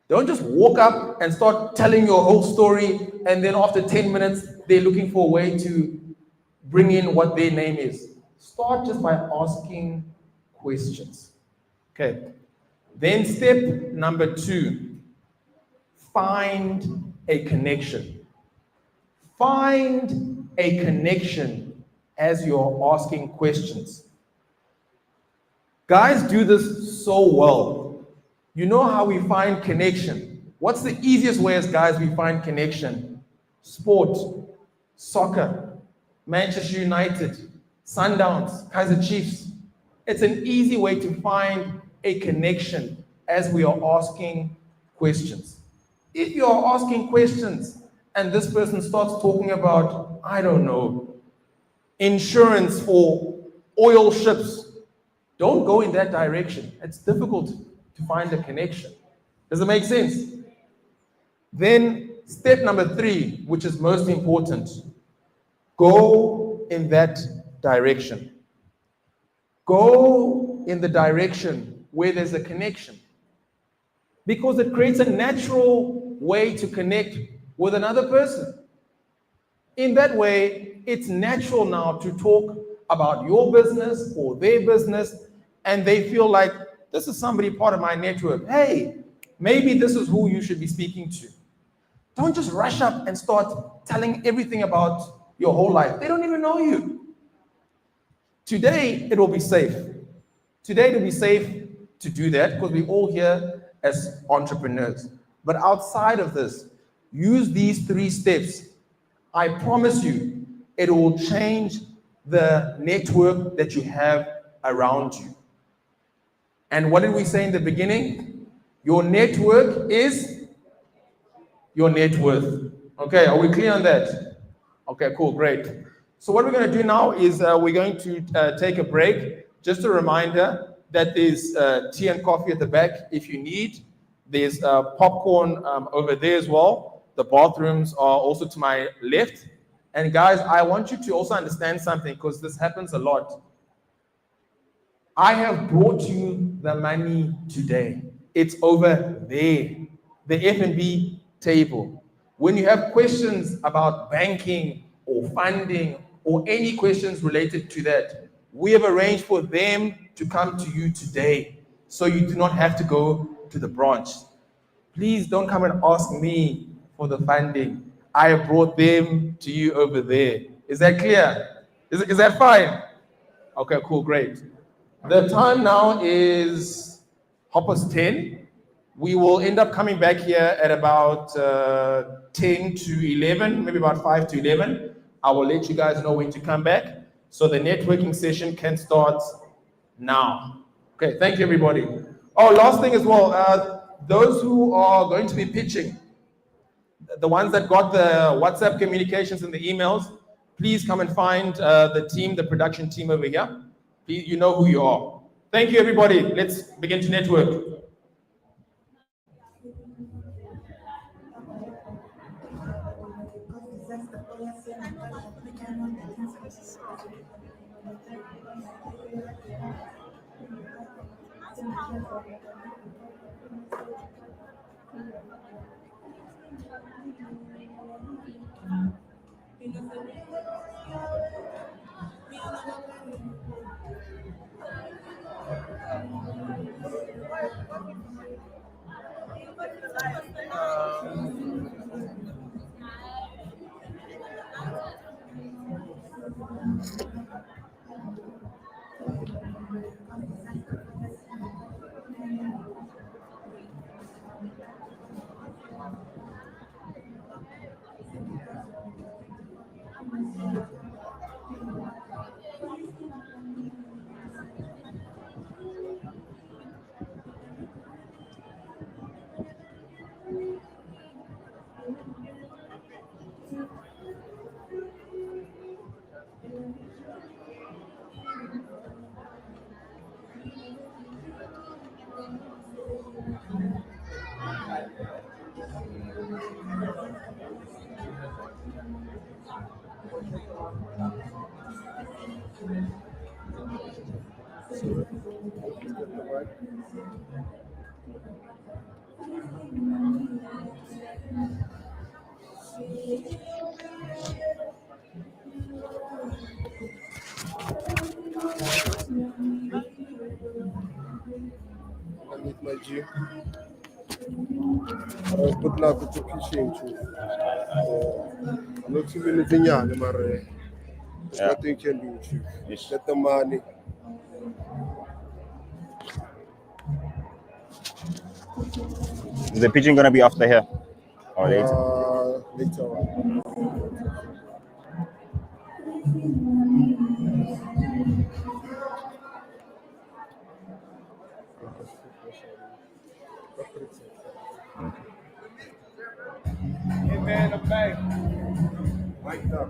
Don't just walk up and start telling your whole story, and then after 10 minutes, they're looking for a way to bring in what their name is. Start just by asking questions. Okay. Then step number 2, find a connection. Find a connection as you're asking questions. Guys do this so well. You know how we find connection. What's the easiest way as guys we find connection? Sport, soccer, Manchester United, Sundowns, Kaizer Chiefs. It's an easy way to find a connection as we are asking questions. If you are asking questions and this person starts talking about, I don't know, insurance for oil ships, don't go in that direction. It's difficult to find a connection. Does it make sense? Then step number 3, which is most important, go in that direction. Go in the direction where there's a connection, because it creates a natural way to connect with another person. In that way, it's natural now to talk about your business or their business, and they feel like this is somebody part of my network. Hey, maybe this is who you should be speaking to. Don't just rush up and start telling everything about your whole life. They don't even know you. Today, it will be safe. Today, it will be safe to do that because we're all here as entrepreneurs. But outside of this, use these 3 steps. I promise you, it will change the network that you have around you. And what did we say in the beginning? Your network is your net worth. Okay, are we clear on that? Okay, cool, great. So what we're going to do now is we're going to take a break. Just a reminder that there's tea and coffee at the back if you need. There's popcorn over there as well. The bathrooms are also to my left. And guys, I want you to also understand something, because this happens a lot. I have brought you the money today. It's over there, the F&B table. When you have questions about banking or funding or any questions related to that, we have arranged for them to come to you today, so you do not have to go to the branch. Please don't come and ask me for the funding. I have brought them to you over there. Is that clear? Is that fine? Okay, cool, great. The time now is 10:30. We will end up coming back here at about 10 to 11, maybe about 5 to 11. I will let you guys know when to come back, so the networking session can start now. Okay, thank you, everybody. Oh, last thing as well, those who are going to be pitching, the ones that got the WhatsApp communications and the emails, please come and find the team, the production team over here. Please, you know who you are. Thank you, everybody. Let's begin to network. With my G. Good luck with your pitching too. I'm not too many things, but there's nothing you can do, chief. Get the money. Is the pitching gonna be after here or later? Later on. Hey man, I'm back. Mic up.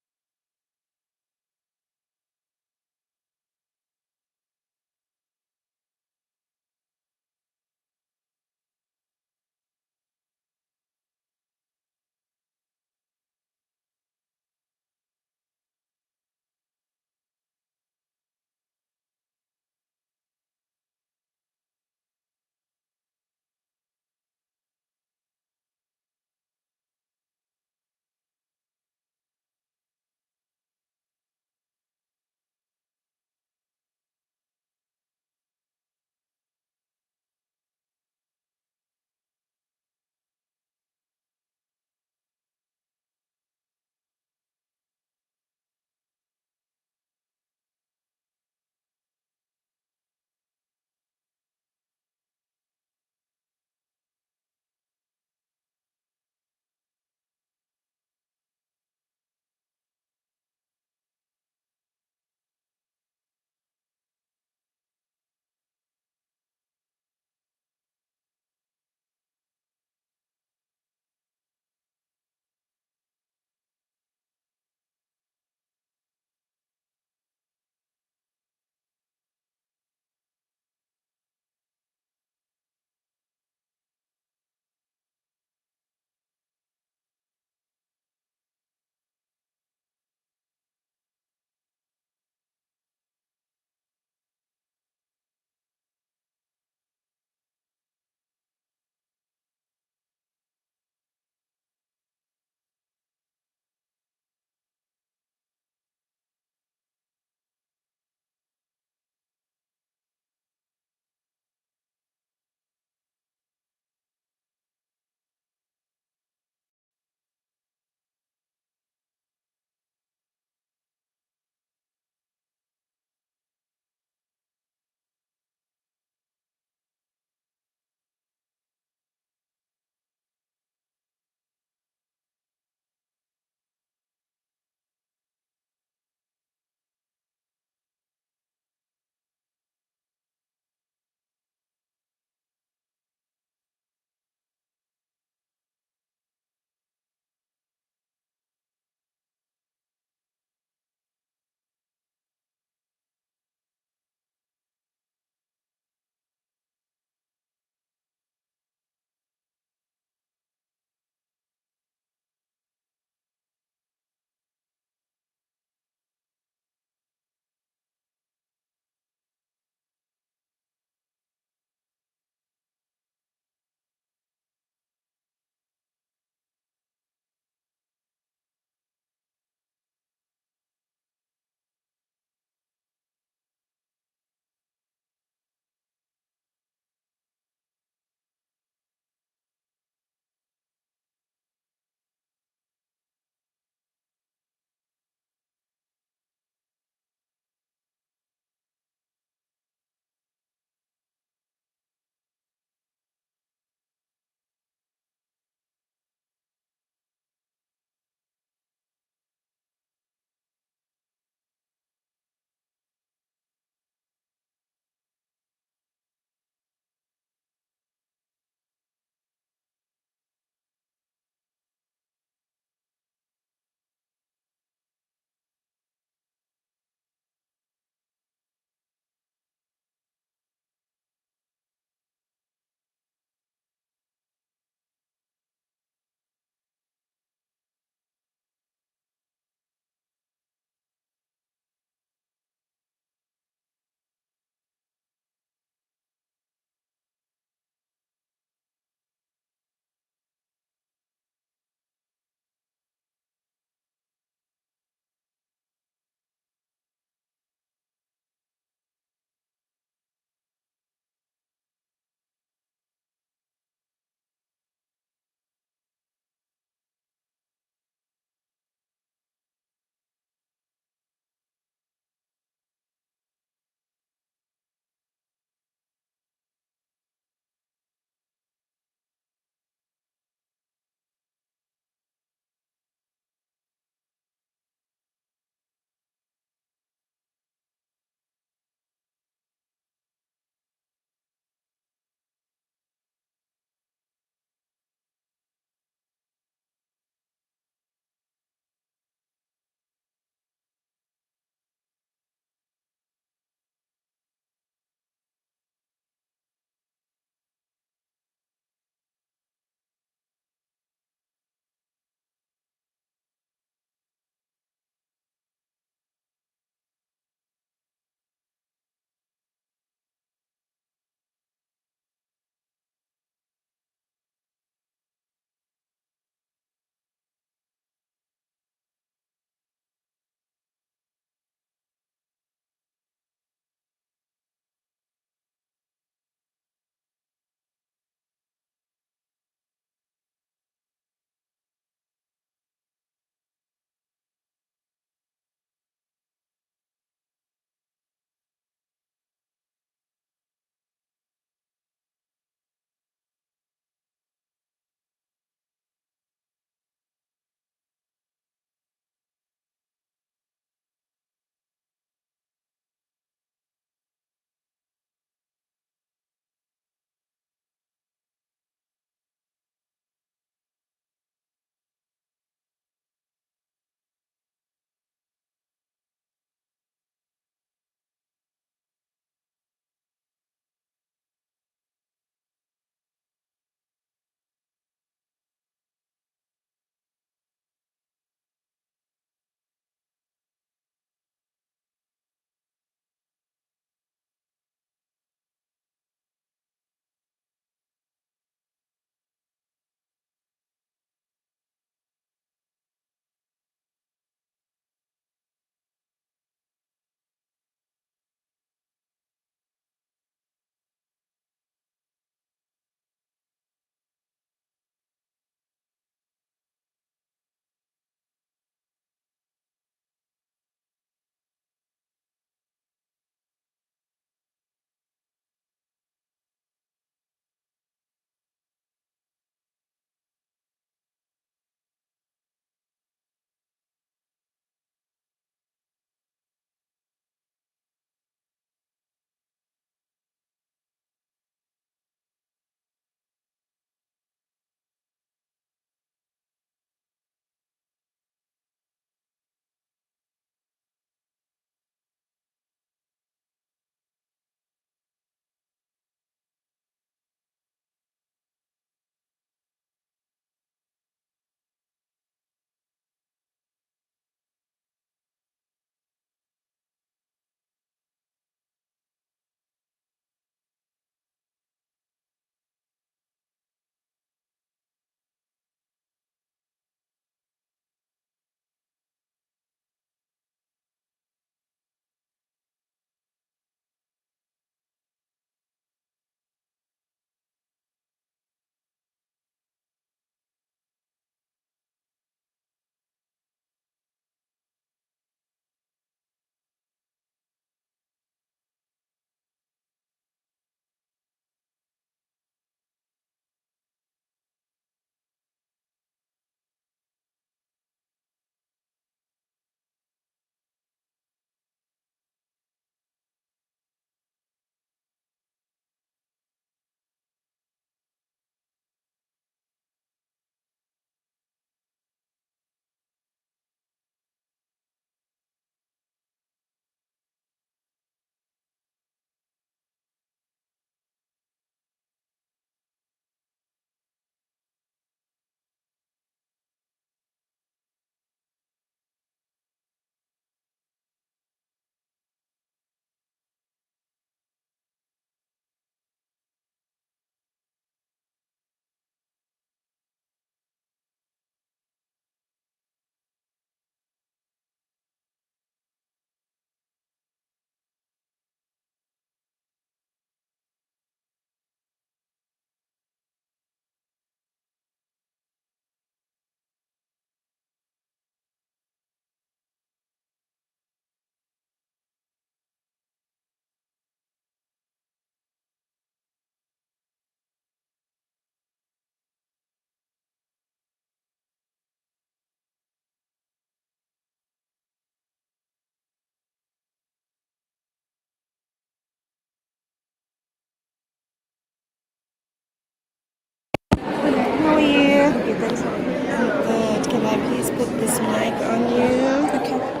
Good. Can I please put this mic on you? Okay.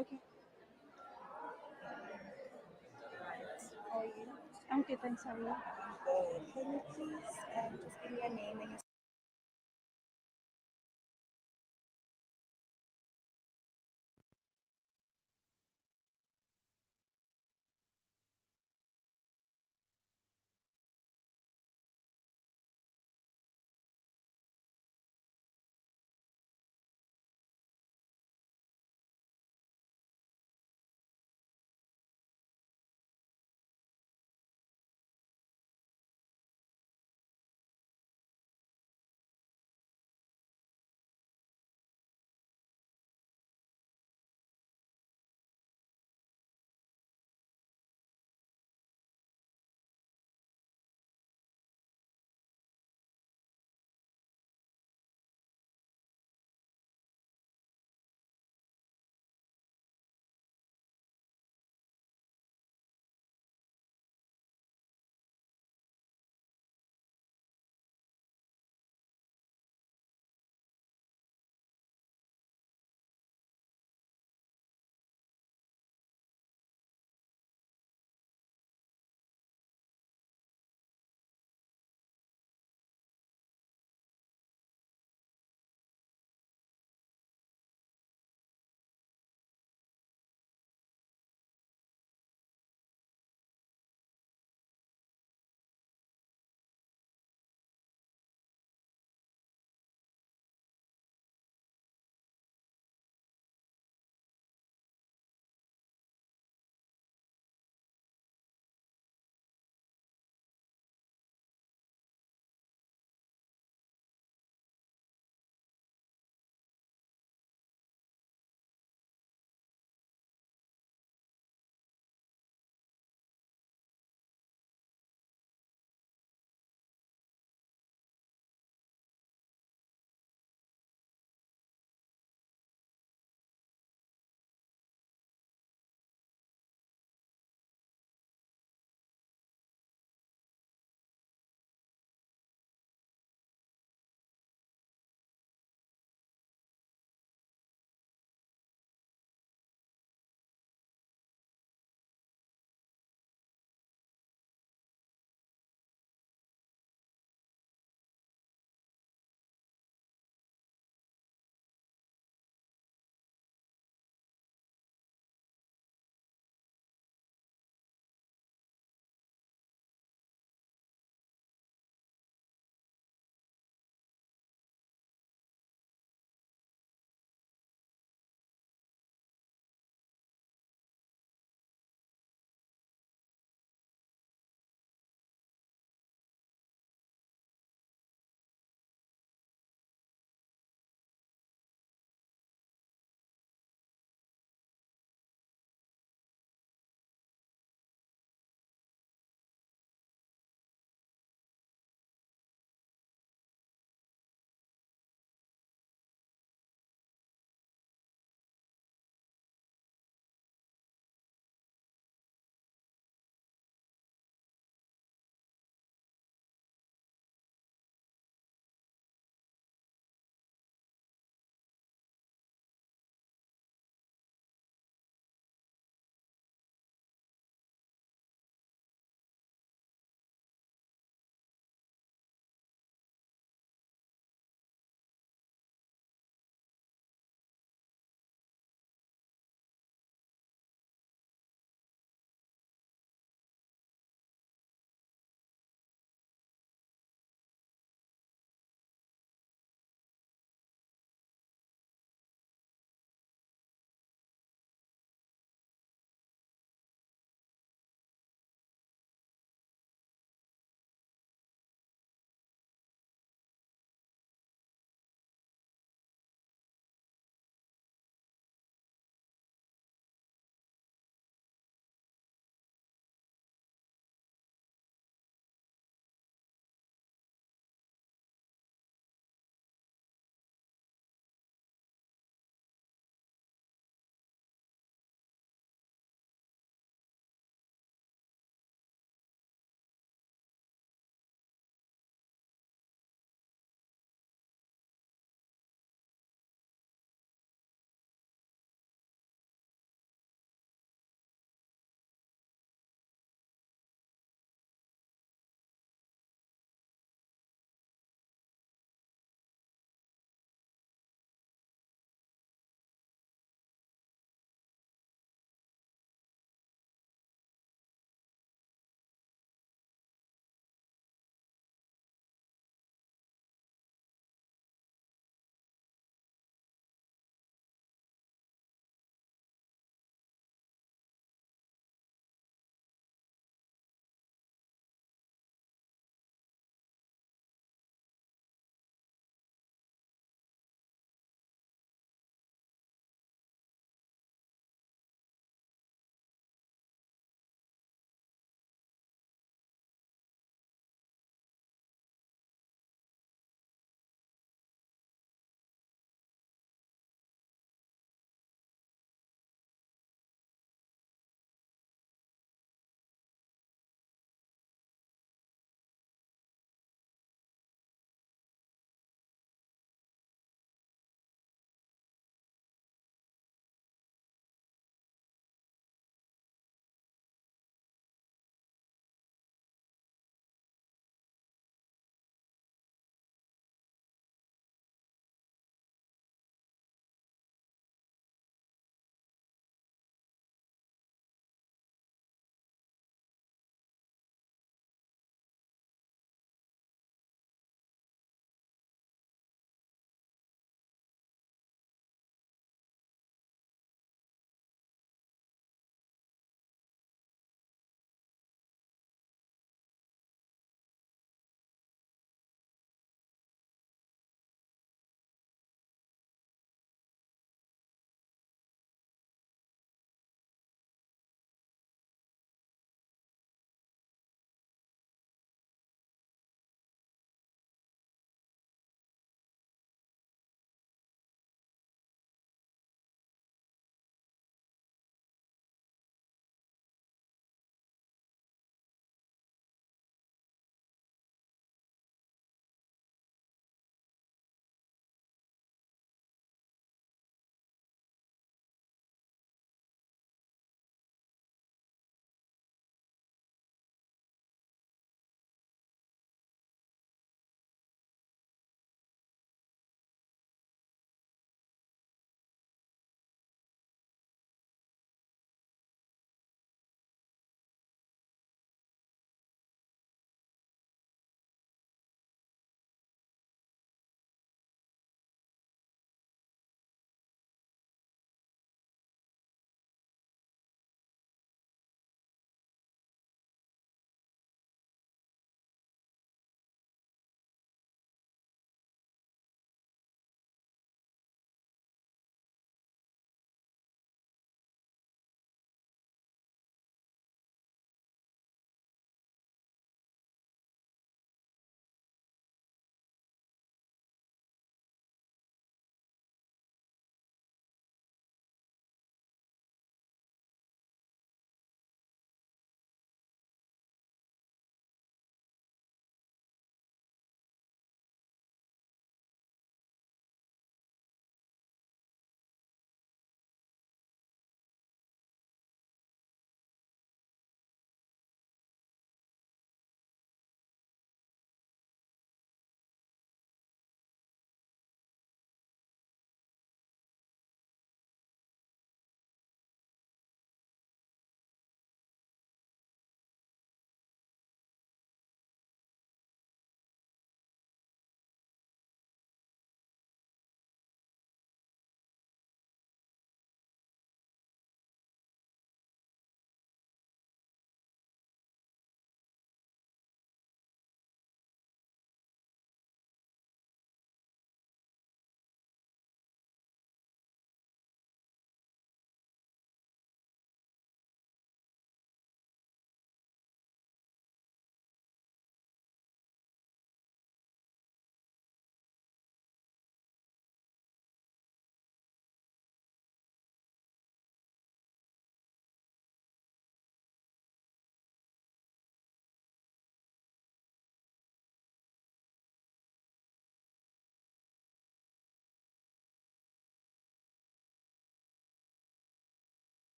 Okay. How are you? I'm good, thanks. How are you? Good. Can you please just give me your name and your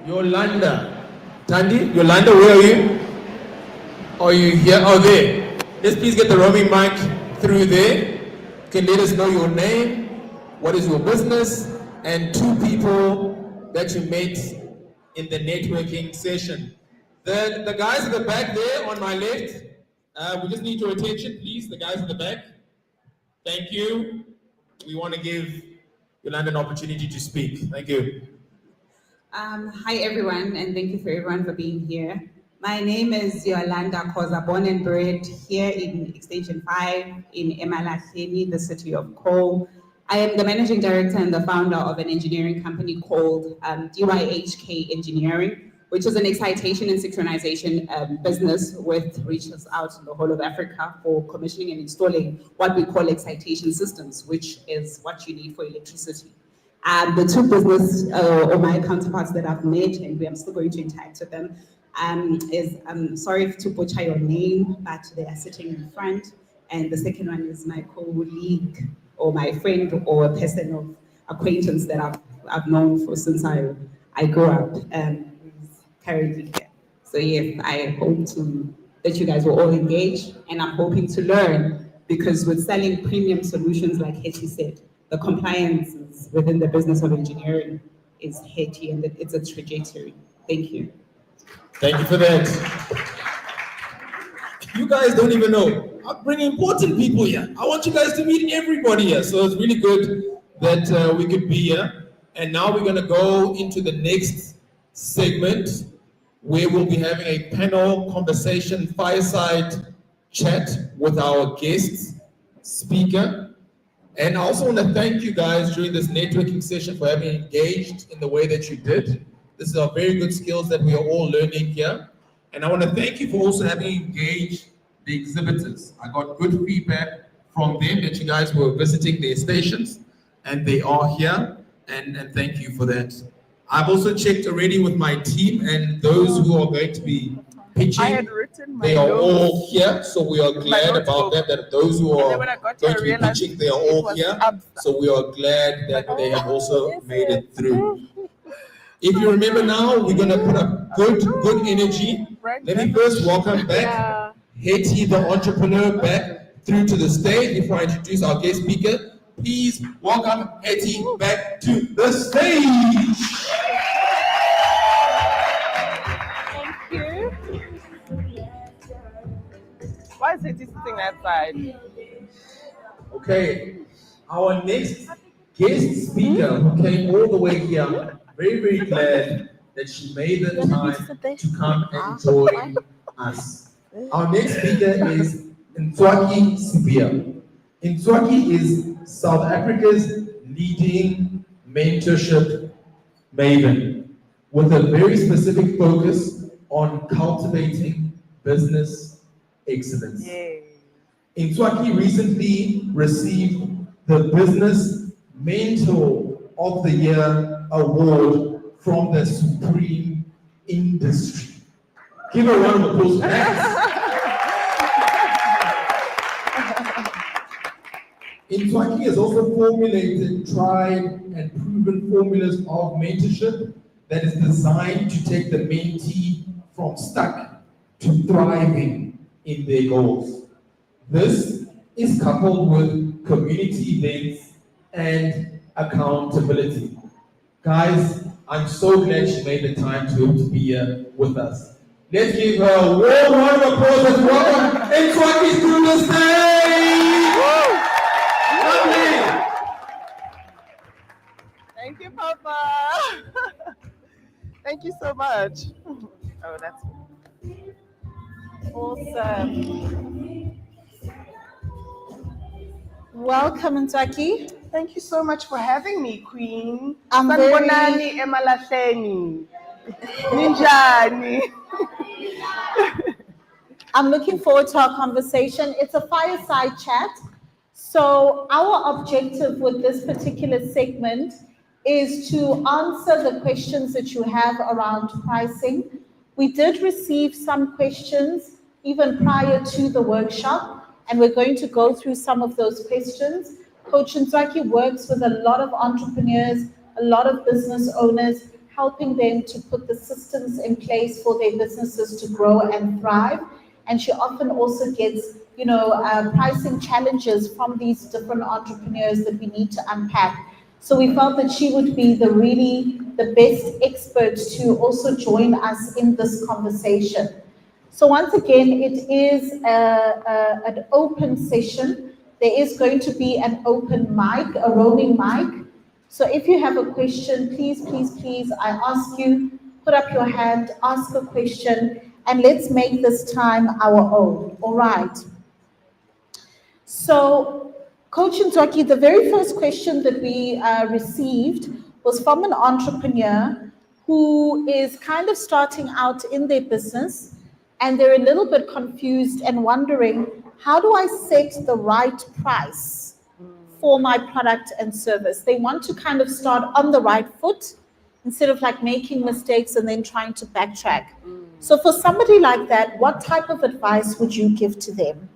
Yolanda. Tandy, Yolanda, where are you? Are you here? Oh, there. Let's please get the roaming mic through there. You can let us know your name, what is your business, and 2 people that you met in the networking session. The guys at the back there on my left, we just need your attention, please. The guys at the back. Thank you. We want to give Yolanda an opportunity to speak. Thank you. Hi everyone, and thank you for everyone for being here. My name is Yolanda Koza, born and bred here in Extension 5 in Emalahleni, the city of coal. I am the managing director and the founder of an engineering company called DYHK Engineering, which is an excitation and synchronization business with reaches out in the whole of Africa for commissioning and installing what we call excitation systems, which is what you need for electricity. The 2 business or my counterparts that I've met, and I'm still going to interact with them, is sorry to butcher your name, but they are sitting in front. And the second one is my colleague or my friend or a person of acquaintance that I've known for since I grew up, who's currently here. So yes, I hope that you guys will all engage, and I'm hoping to learn, because with selling premium solutions, like Hetty said, the compliance within the business of engineering is heady, and it's a trajectory. Thank you. Thank you for that. You guys don't even know. I'm bringing important people here. I want you guys to meet everybody here. So it's really good that we could be here. And now we're going to go into the next segment where we'll be having a panel conversation, fireside chat with our guest speaker. And I also want to thank you guys during this networking session for having engaged in the way that you did. This is our very good skills that we are all learning here. And I want to thank you for also having engaged the exhibitors. I got good feedback from them that you guys were visiting their stations, and they are here, and thank you for that. I've also checked already with my team, and those who are going to be pitching, they are all here, so we are glad about that those who are going to be pitching, they are all here, so we are glad that they have also made it through. If you remember now, we're going to put up good energy. Let me first welcome back Hetty, the entrepreneur, back through to the stage before I introduce our guest speaker. Please welcome Hetty back to the stage. Thank you. Why is Hetty sitting that side? Okay, our next guest speaker who came all the way here, very glad that she made the time to come and join us. Our next speaker is Ntswaki Sibia. Ntswaki is South Africa's leading mentorship maven with a very specific focus on cultivating business excellence. Ntswaki recently received the Business Mentor of the Year award from the Supreme Industry. Give a round of applause for that. Ntswaki has also formulated tried and proven formulas of mentorship that is designed to take the mentee from stuck to thriving in their goals. This is coupled with community events and accountability. Guys, I'm so glad she made the time to be here with us. Let's give her a warm round of applause as welcome Ntswaki to the stage! Lovely! Thank you, Papa. Thank you so much. Oh, that's awesome. Welcome, Ntswaki. Thank you so much for having me, Queen. Sanibonani, Emalahleni. Ninjani. I'm looking forward to our conversation. It's a fireside chat. So our objective with this particular segment is to answer the questions that you have around pricing. We did receive some questions even prior to the workshop, and we're going to go through some of those questions. Coach Ntswaki works with a lot of entrepreneurs, a lot of business owners, helping them to put the systems in place for their businesses to grow and thrive. And she often also gets, pricing challenges from these different entrepreneurs that we need to unpack. So we felt that she would be the best expert to also join us in this conversation. So once again, it is an open session. There is going to be an open mic, a roaming mic. So if you have a question, please, I ask you, put up your hand, ask a question, and let's make this time our own. All right. So, Coach Ntoki, the very first question that we received was from an entrepreneur who is kind of starting out in their business, and they're a little bit confused and wondering, how do I set the right price for my product and service? They want to kind of start on the right foot instead of like making mistakes and then trying to backtrack. So for somebody like that, what type of advice would you give to them?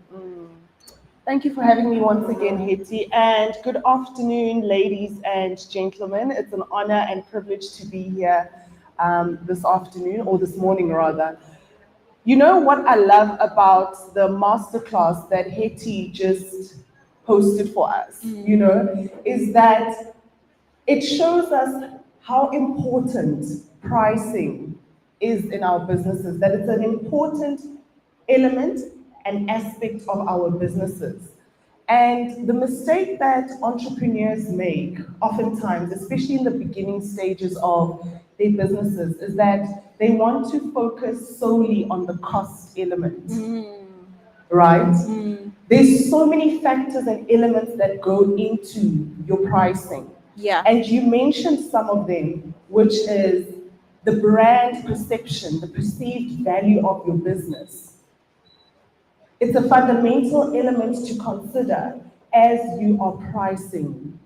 Thank you for having me once again, Hetty, and good afternoon, ladies and gentlemen. It's an honor and privilege to be here this afternoon, or this morning rather. You know what I love about the masterclass that Hetty just hosted for us, is that it shows us how important pricing is in our businesses, that it's an important element and aspect of our businesses. And the mistake that entrepreneurs make oftentimes, especially in the beginning stages of their businesses, is that they want to focus solely on the cost element, right? There's so many factors and elements that go into your pricing. Yeah. And you mentioned some of them, which is the brand perception, the perceived value of your business. It's a fundamental element to consider as you are pricing,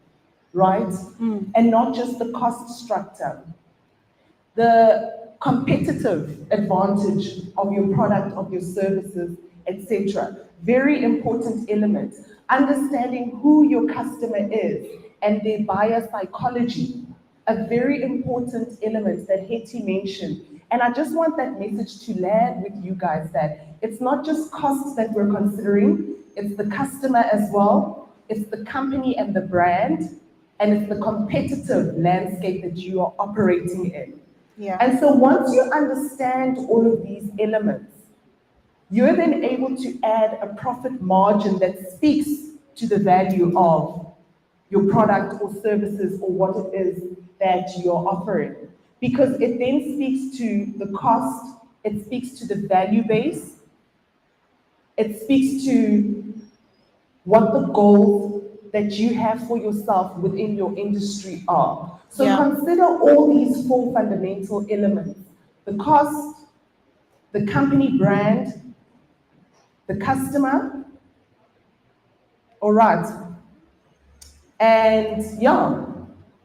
right? And not just the cost structure. The competitive advantage of your product, of your services, etc. Very important element. Understanding who your customer is and their buyer psychology. A very important element that Hetty mentioned. And I just want that message to land with you guys, that it's not just costs that we're considering, it's the customer as well, it's the company and the brand, and it's the competitive landscape that you are operating in. Yeah. And so once you understand all of these elements, you're then able to add a profit margin that speaks to the value of your product or services or what it is that you're offering. Because it then speaks to the cost, it speaks to the value base, it speaks to what the goals that you have for yourself within your industry are. So consider all these four fundamental elements: the cost, the company brand, the customer, all right, and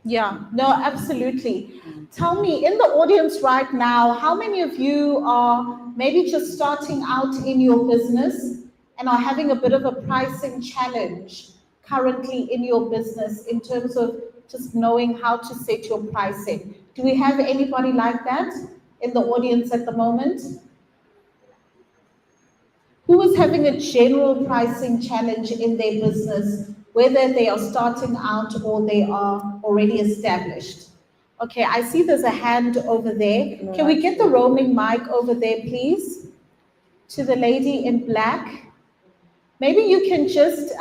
Yeah, no, absolutely. Tell me, in the audience right now, how many of you are maybe just starting out in your business and are having a bit of a pricing challenge currently in your business in terms of just knowing how to set your pricing? Do we have anybody like that in the audience at the moment? Who is having a general pricing challenge in their business, whether they are starting out or they are already established? Okay, I see there's a hand over there. Can we get the roaming mic over there, please? To the lady in black. Maybe you can just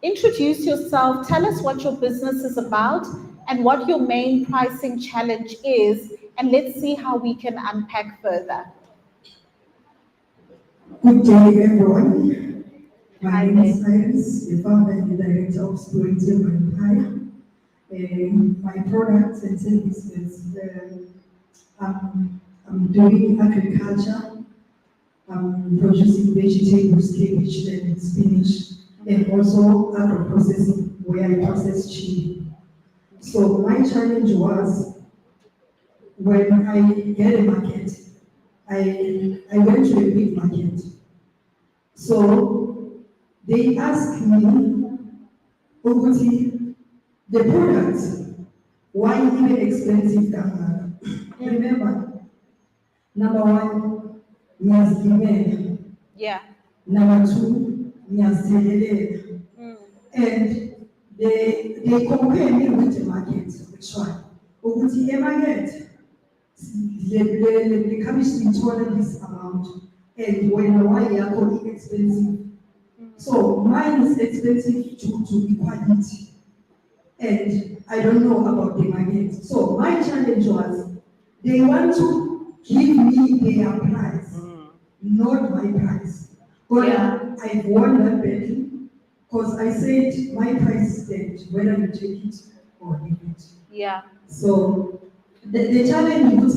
introduce yourself, tell us what your business is about and what your main pricing challenge is, and let's see how we can unpack further. Good day, everyone. My name is Iris, the founder and the director of Spiritual Monetise. My products and services, I'm doing agriculture, I'm producing vegetables, cabbage and spinach, and also agro-processing, where I process chili. So my challenge was, when I get a market, I went to a big market. So they asked me, Oguti, the products Why even expensive kangaka? Remember, number one, niyazigibela. Yeah. Number two, niyazitheleleka. And they compare me with the market, actually. Ukuthi emarket, le cabbage siyithola this amount, and wena why yakho expensive. So mine is expensive to equality. And I don't know about the market. So my challenge was, they want to give me their price, not my price. But I've won that battle because I said my price is dead, whether you take it or leave it. Yeah. So the challenge is,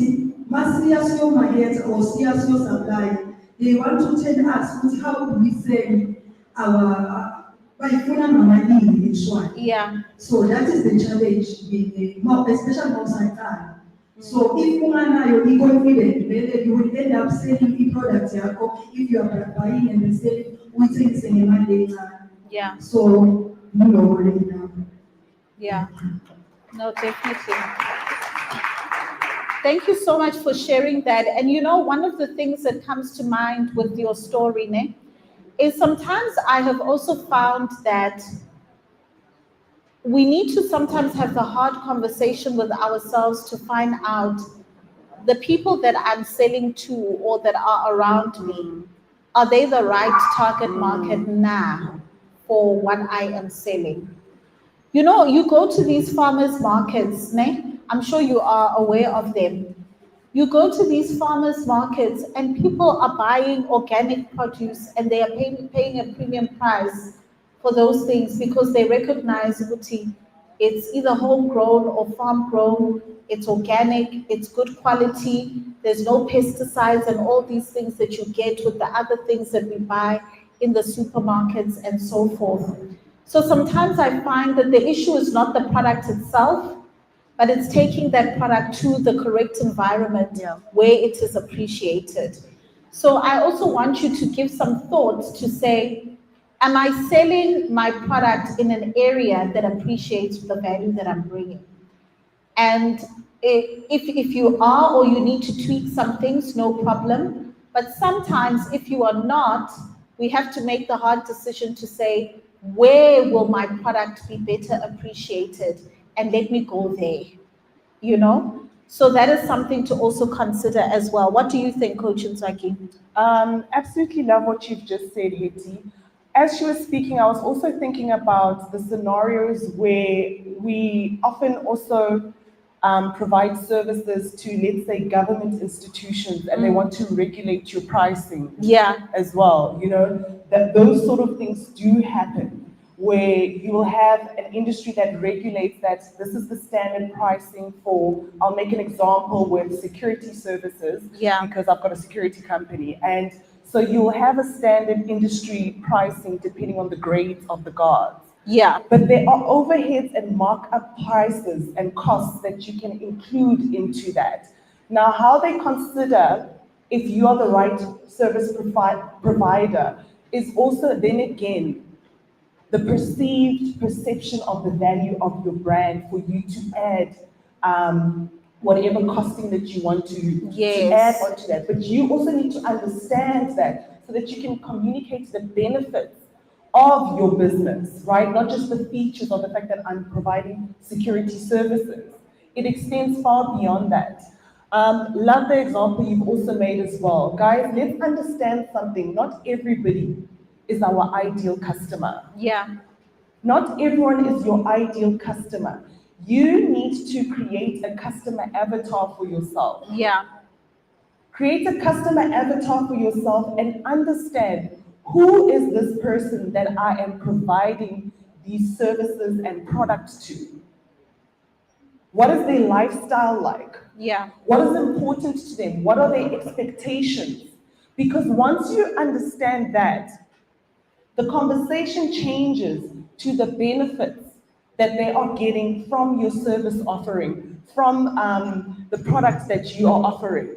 Masias your market or Sias your supply, they want to tell us how we sell our by money in one. Yeah. So that is the challenge in more, especially outside time. So if you confident, then you will end up selling the products if you are buying and selling within the money. Yeah. So you know already now. Yeah. No, definitely. Thank you so much for sharing that. And you know, one of the things that comes to mind with your story, Ne, is sometimes I have also found that we need to sometimes have the hard conversation with ourselves to find out the people that I'm selling to or that are around me, are they the right target market now for what I am selling? You know, you go to these farmers markets, ne? I'm sure you are aware of them. You go to these farmers markets and people are buying organic produce and they are paying a premium price for those things because they recognize Uti, it's either homegrown or farm grown, it's organic, it's good quality, there's no pesticides and all these things that you get with the other things that we buy in the supermarkets and so forth. So sometimes I find that the issue is not the product itself, but it's taking that product to the correct environment where it is appreciated. So I also want you to give some thought to say, am I selling my product in an area that appreciates the value that I'm bringing? And if you are or you need to tweak some things, no problem. But sometimes if you are not, we have to make the hard decision to say, where will my product be better appreciated? And let me go there, you know? So that is something to also consider as well. What do you think, Coach Ntsaki? Absolutely love what you've just said, Hetty. As she was speaking, I was also thinking about the scenarios where we often also provide services to, let's say, government institutions, and they want to regulate your pricing as well. You know, that those sort of things do happen, where you will have an industry that regulates that this is the standard pricing for, I'll make an example with security services, because I've got a security company. And so you'll have a standard industry pricing depending on the grades of the guards. Yeah. But there are overheads and markup prices and costs that you can include into that. Now, how they consider if you are the right service provider is also then again the perceived perception of the value of your brand for you to add whatever costing that you want to add onto that. But you also need to understand that so that you can communicate the benefits of your business, right? Not just the features or the fact that I'm providing security services. It extends far beyond that. Love the example you've also made as well. Guys, let's understand something. Not everybody is our ideal customer. Yeah. Not everyone is your ideal customer. You need to create a customer avatar for yourself. Yeah. Create a customer avatar for yourself and understand who is this person that I am providing these services and products to. What is their lifestyle like? Yeah. What is important to them? What are their expectations? Because once you understand that, the conversation changes to the benefits that they are getting from your service offering, from the products that you are offering.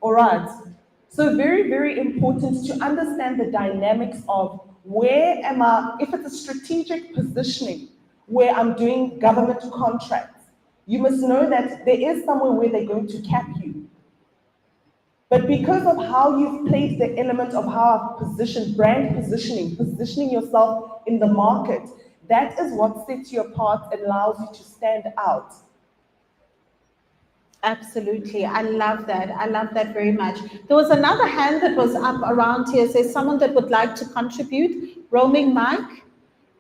All right. So very, very important to understand the dynamics of where am I, if it's a strategic positioning, where I'm doing government contracts, you must know that there is somewhere where they're going to cap you. But because of how you've played the element of how I've positioned, brand positioning, positioning yourself in the market, that is what sets you apart and allows you to stand out. Absolutely. I love that. I love that very much. There was another hand that was up around here. Says someone that would like to contribute. Roaming mic.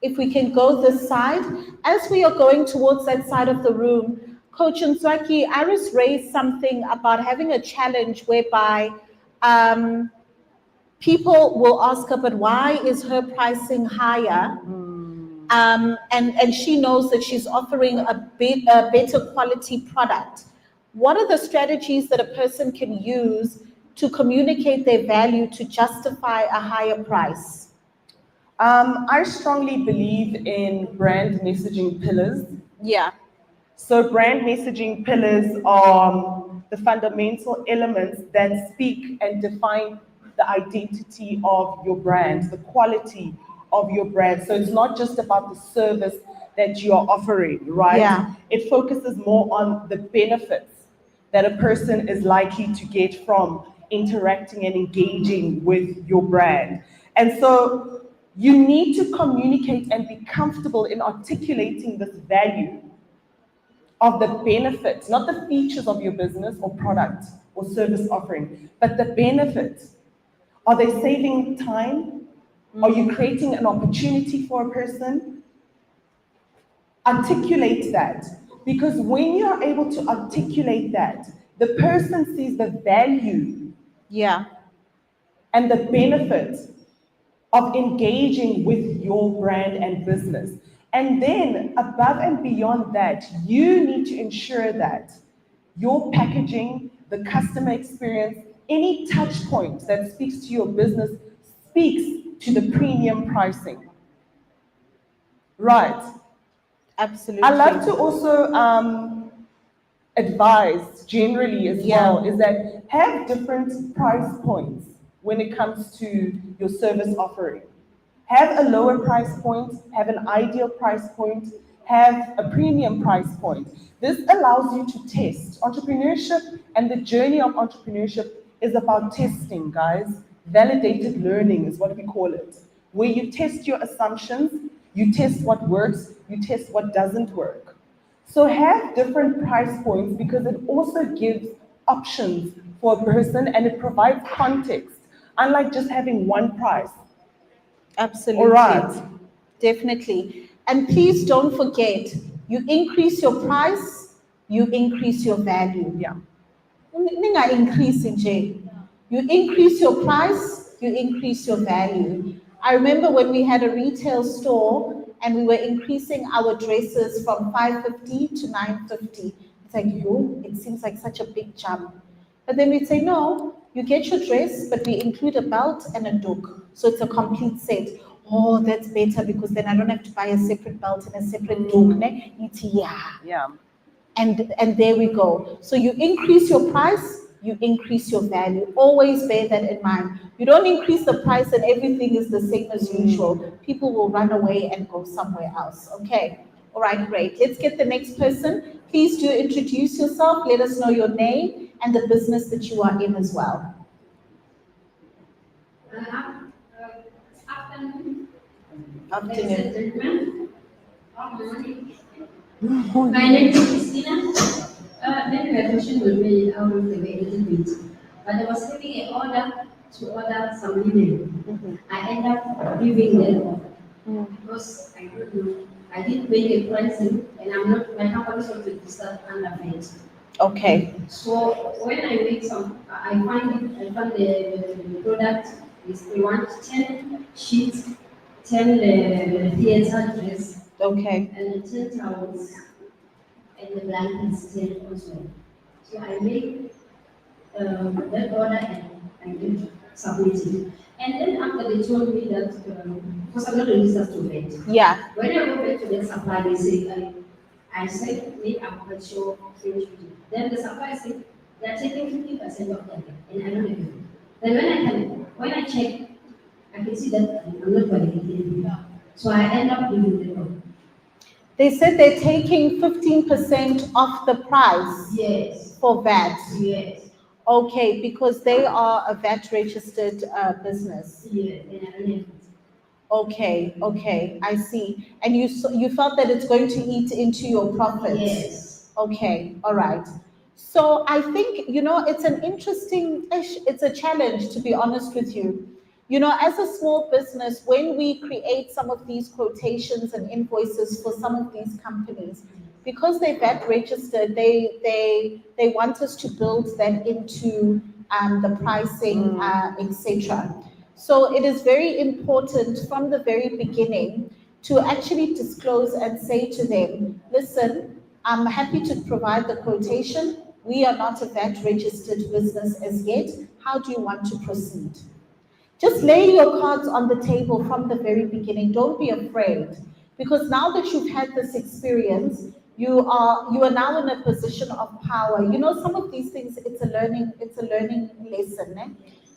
If we can go this side. As we are going towards that side of the room, Coach Nzwaki, Iris raised something about having a challenge whereby people will ask her, but why is her pricing higher? And she knows that she's offering a better quality product. What are the strategies that a person can use to communicate their value to justify a higher price? I strongly believe in brand messaging pillars. Yeah. So brand messaging pillars are the fundamental elements that speak and define the identity of your brand, the quality of your brand. So it's not just about the service that you are offering, right? Yeah. It focuses more on the benefits that a person is likely to get from interacting and engaging with your brand. And so you need to communicate and be comfortable in articulating this value of the benefits, not the features of your business or product or service offering, but the benefits. Are they saving time? Are you creating an opportunity for a person? Articulate that. Because when you are able to articulate that, the person sees the value, yeah, and the benefit of engaging with your brand and business. And then above and beyond that, you need to ensure that your packaging, the customer experience, any touch point that speaks to your business speaks to the premium pricing. Right. Absolutely. I love to also advise generally as well is that have different price points when it comes to your service offering. Have a lower price point, have an ideal price point, have a premium price point. This allows you to test. Entrepreneurship and the journey of entrepreneurship is about testing, guys. Validated learning is what we call it, where you test your assumptions, you test what works, you test what doesn't work. So have different price points because it also gives options for a person and it provides context, unlike just having one price. Absolutely. All right. Definitely. And please don't forget, you increase your price, you increase your value. Yeah. Ninga increase in J. You increase your price, you increase your value. I remember when we had a retail store and we were increasing our dresses from 550 to 950. It's like, yo, it seems like such a big jump. But then we'd say, no, you get your dress, but we include a belt and a doek. So it's a complete set. Oh, that's better because then I don't have to buy a separate belt and a separate doek. Ne? It's Yeah. And there we go. So you increase your price, you increase your value. Always bear that in mind. You don't increase the price and everything is the same as usual. People will run away and go somewhere else. Okay. All right, great. Let's get the next person. Please do introduce yourself. Let us know your name and the business that you are in as well. Afternoon. Afternoon. My name is Christina. Maybe my question will be out of the way a little bit. But I was having an order to order some linen. I end up giving them because I don't know. I didn't make a pricing and I'm not, my company is not registered under VAT. Okay. So when I make some, I find the product is they want 10 sheets, 10 theater dress. Okay. And 10 towels. And the blankets 10 also. So I make that order and I did submit it. And then after they told me that, because I'm not registered to VAT. Yeah. When I go back to the supply, they say, I said, me, I'm quite sure finish with it. Then the supplier said, they're taking 50% of that, and I don't have it. Then when I check, I can see that I'm not validated. So I end up giving the order. They said they're taking 15% off the price. Yes. For VAT. Yes. Okay, because they are a VAT registered business. Yes. Okay, okay, I see. And you felt that it's going to eat into your profits? Yes. Okay, all right. So I think, it's an interesting, it's a challenge, to be honest with you. As a small business, when we create some of these quotations and invoices for some of these companies, because they're VAT registered, they want us to build that into the pricing, etc. So it is very important from the very beginning to actually disclose and say to them, listen, I'm happy to provide the quotation. We are not a VAT registered business as yet. How do you want to proceed? Just lay your cards on the table from the very beginning. Don't be afraid. Because now that you've had this experience, you are now in a position of power. Some of these things, it's a learning lesson. Eh?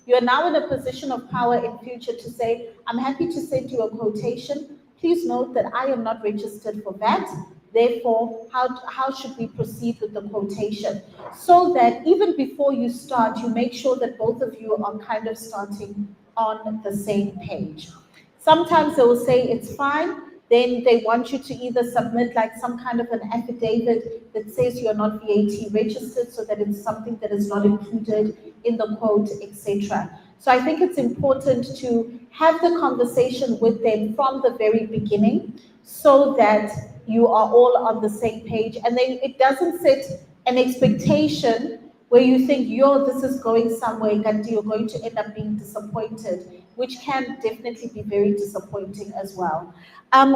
You are now in a position of power in future to say, I'm happy to send you a quotation. Please note that I am not registered for VAT. Therefore, how should we proceed with the quotation? So that even before you start, you make sure that both of you are kind of starting on the same page. Sometimes they will say it's fine, then they want you to either submit like some kind of an affidavit that says you're not VAT registered, so that it's something that is not included in the quote, etc. So I think it's important to have the conversation with them from the very beginning so that you are all on the same page, and then it doesn't set an expectation where you think, this is going somewhere, and you're going to end up being disappointed, which can definitely be very disappointing as well.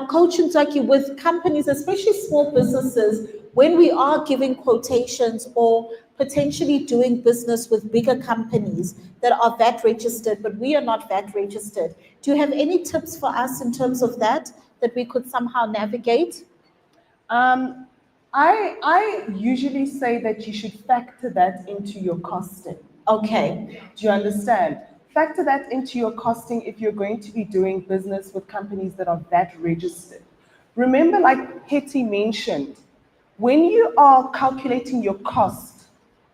Coach Nzaki, with companies, especially small businesses, when we are giving quotations or potentially doing business with bigger companies that are VAT registered, but we are not VAT registered, do you have any tips for us in terms of that we could somehow navigate? I usually say that you should factor that into your costing. Okay. Do you understand? Factor that into your costing if you're going to be doing business with companies that are VAT registered. Remember, like Hetty mentioned, when you are calculating your cost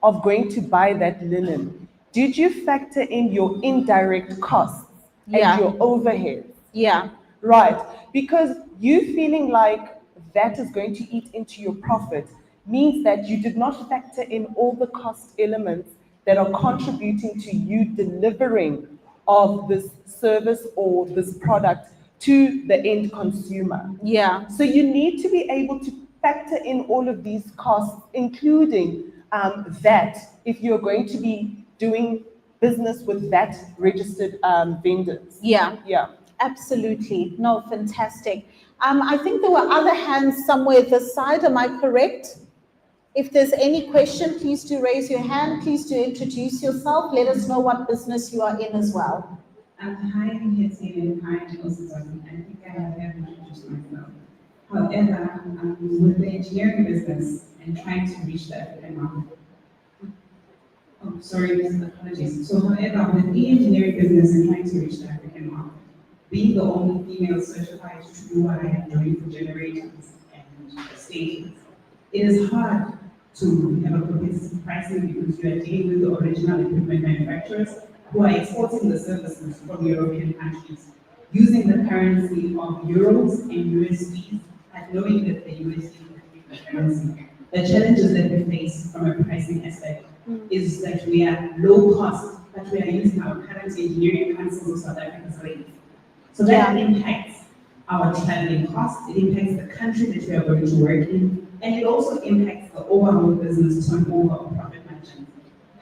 of going to buy that linen, did you factor in your indirect costs and your overheads? Yeah. Right, because you feeling like that is going to eat into your profit means that you did not factor in all the cost elements that are contributing to you delivering of this service or this product to the end consumer. Yeah. So you need to be able to factor in all of these costs, including that if you're going to be doing business with VAT registered vendors. Yeah. Yeah. Absolutely. No, fantastic. I think there were other hands somewhere this side. Am I correct? If there's any question, please do raise your hand. Please do introduce yourself. Let us know what business you are in as well. Hi, I'm Hetty, and hi, also I think I have introduced myself. However, with the engineering business and trying to reach the African market. Oh, sorry, apologies. So, however, with the engineering business and trying to reach the African market, being the only female certified to do what I am doing for generators and stations, it is hard to have a competitive pricing because you are dealing with the original equipment manufacturers who are exporting the services from European countries using the currency of euros and USD, and knowing that the USD is the currency. The challenges that we face from a pricing aspect is that we are low cost, but we are using our current engineering councils of South Africa's rates. So that impacts our traveling costs, it impacts the country that we are going to work in, and it also impacts the overall business turnover or profit margin.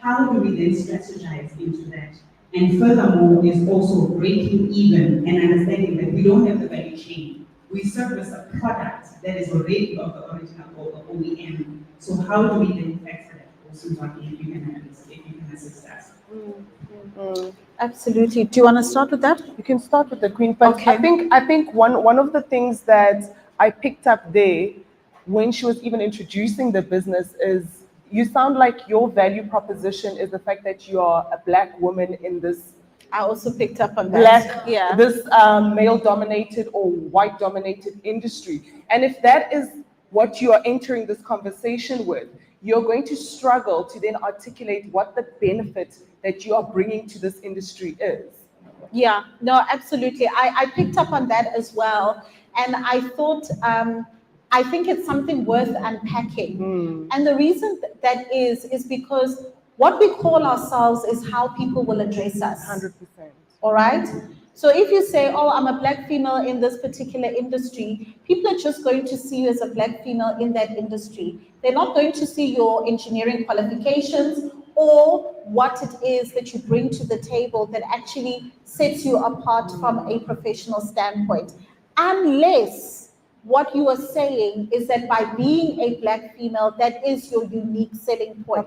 How do we then strategize into that? And furthermore, is also breaking even and understanding that we don't have the value chain. We service a product that is already of the original OEM. So how do we then factor that? Also, if you can assist us. Absolutely. Do you want to start with that? You can start with the Queen, but I think one of the things that I picked up there when she was even introducing the business is you sound like your value proposition is the fact that you are a Black woman in this I also picked up on that. Black, Yeah. this male-dominated or white-dominated industry. And if that is what you are entering this conversation with, you're going to struggle to then articulate what the benefit that you are bringing to this industry is. Yeah, no, absolutely. I picked up on that as well. And I thought, I think it's something worth unpacking. And the reason that is because what we call ourselves is how people will address us. 100%. All right? So if you say, oh, I'm a black female in this particular industry, people are just going to see you as a black female in that industry. They're not going to see your engineering qualifications or what it is that you bring to the table that actually sets you apart from a professional standpoint. Unless what you are saying is that by being a black female, that is your unique selling point.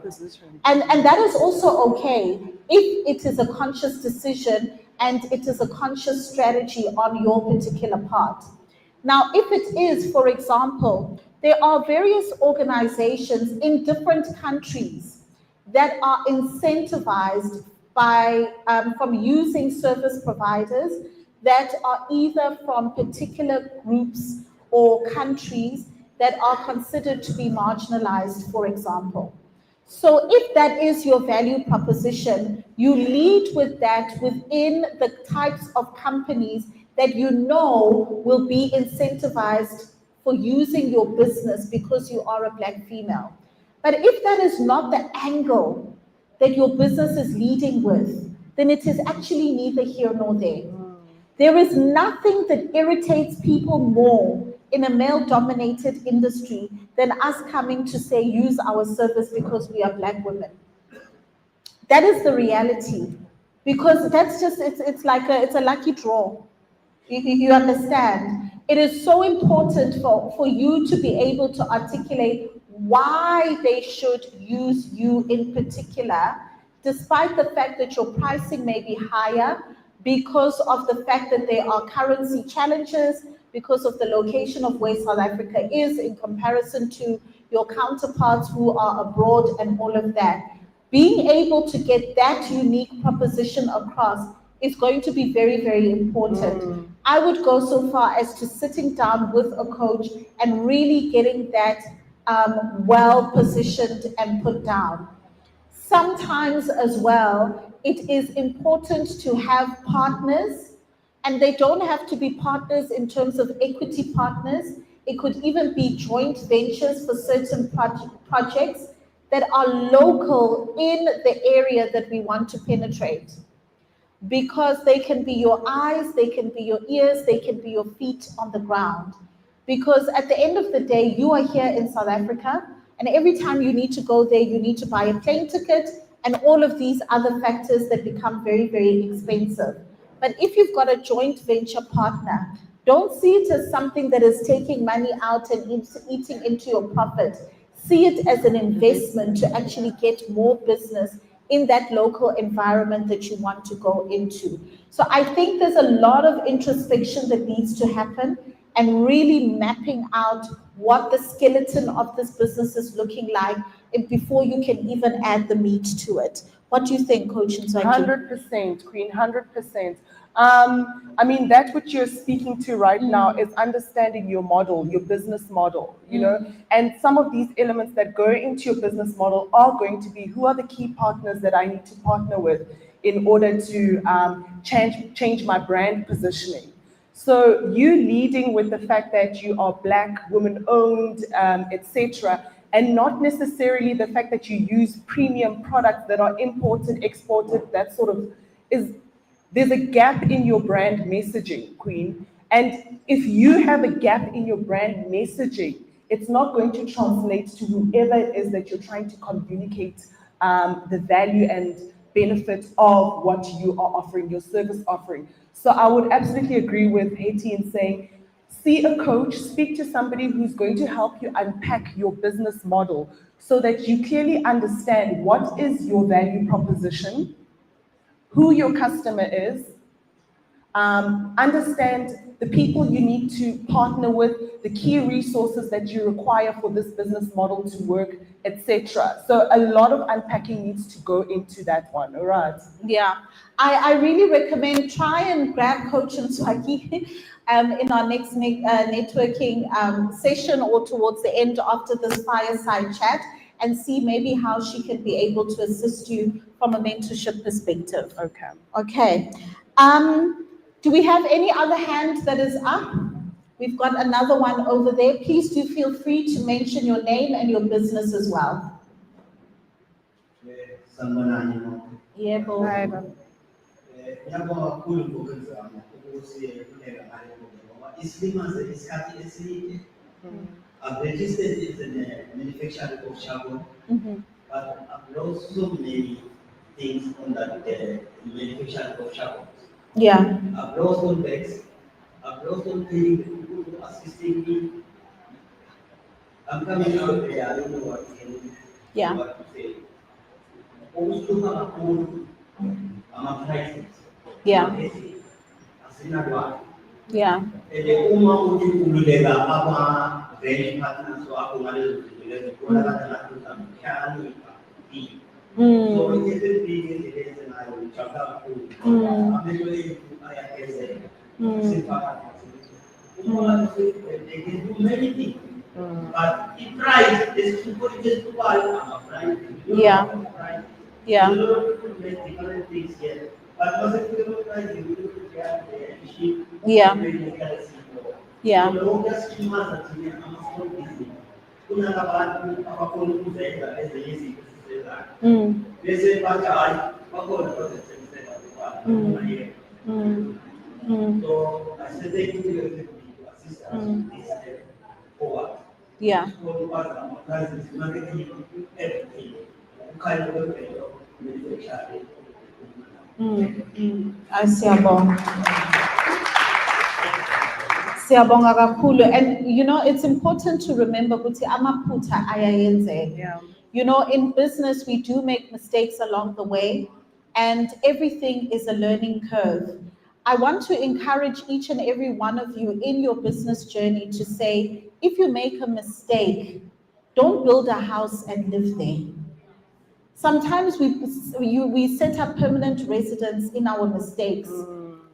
And that is also okay if it is a conscious decision and it is a conscious strategy on your particular part. Now, if it is, for example, there are various organizations in different countries that are incentivized by from using service providers that are either from particular groups or countries that are considered to be marginalized, for example. So if that is your value proposition, you lead with that within the types of companies that you know will be incentivized for using your business because you are a black female. But if that is not the angle that your business is leading with, then it is actually neither here nor there. There is nothing that irritates people more in a male-dominated industry than us coming to say, use our service because we are black women. That is the reality. Because that's just, it's a lucky draw. You understand? It is so important for you to be able to articulate why they should use you in particular, despite the fact that your pricing may be higher, because of the fact that there are currency challenges, because of the location of where South Africa is in comparison to your counterparts who are abroad and all of that. Being able to get that unique proposition across is going to be very, very important. I would go so far as to sitting down with a coach and really getting that well positioned and put down. Sometimes as well, it is important to have partners, and they don't have to be partners in terms of equity partners. It could even be joint ventures for certain projects that are local in the area that we want to penetrate. Because they can be your eyes, they can be your ears, they can be your feet on the ground. Because at the end of the day, you are here in South Africa, and every time you need to go there, you need to buy a plane ticket and all of these other factors that become very, very expensive. But if you've got a joint venture partner, don't see it as something that is taking money out and eating into your profit. See it as an investment to actually get more business in that local environment that you want to go into. So I think there's a lot of introspection that needs to happen and really mapping out what the skeleton of this business is looking like before you can even add the meat to it. What do you think, Coach Ntswaki? 100%, Queen, 100%. I mean, that what you're speaking to right now is understanding your model, your business model, you know, and some of these elements that go into your business model are going to be, who are the key partners that I need to partner with in order to change my brand positioning. So you leading with the fact that you are black, women-owned, etc., and not necessarily the fact that you use premium products that are imported, exported, that sort of is, there's a gap in your brand messaging, Queen. And if you have a gap in your brand messaging, it's not going to translate to whoever it is that you're trying to communicate the value and benefit of what you are offering, your service offering. So I would absolutely agree with Hetty in saying, see a coach, speak to somebody who's going to help you unpack your business model so that you clearly understand what is your value proposition, who your customer is, understand the people you need to partner with, the key resources that you require for this business model to work, etc. So a lot of unpacking needs to go into that one, all right? Yeah, I really recommend try and grab Coach Nswaki in our next networking session or towards the end after this fireside chat and see maybe how she can be able to assist you from a mentorship perspective. Okay. Okay. Do we have any other hand that is up? We've got another one over there. Please do feel free to mention your name and your business as well. Yebo. Ngiyabonga kakhulu ngokuzama ukuthi kuleka ngale ngoba isilimaze isikhathi eside. I've registered as a manufacturer of shampoo, but I've lost so many things on that manufacturer of shampoo. Yeah. I've lost on bags. I've lost on paying the people who are assisting me. I'm coming out there. I don't know what to say. Also, I'm a crisis. Yeah. Yeah. Uma ukululeka aba range partners wakho ngalezo zinto khona kana mkhani so into ezenze nayo ngijabula kakhulu amehlo ethu ayagezeka sifaka uma they can do many things but the price is too good just to buy a price. Yeah. Yeah. A lot of people make different things here. But was it good price you look at the issue? Yeah. Yeah. The longest 2 months I'm a small business. Kuna abantu abafuna ukuvela ezinye izinto bese bathi bakhona so I said they could do assist us in this forward. Yeah. So marketing everything. Kind of manufacturing. Siyabonga. Siyabonga kakhulu. And you know, it's important to remember ukuthi amaphutha ayayenzeka. Yeah. You know, in business we do make mistakes along the way and everything is a learning curve. I want to encourage each and every one of you in your business journey to say, if you make a mistake, don't build a house and live there. Sometimes we set up permanent residence in our mistakes.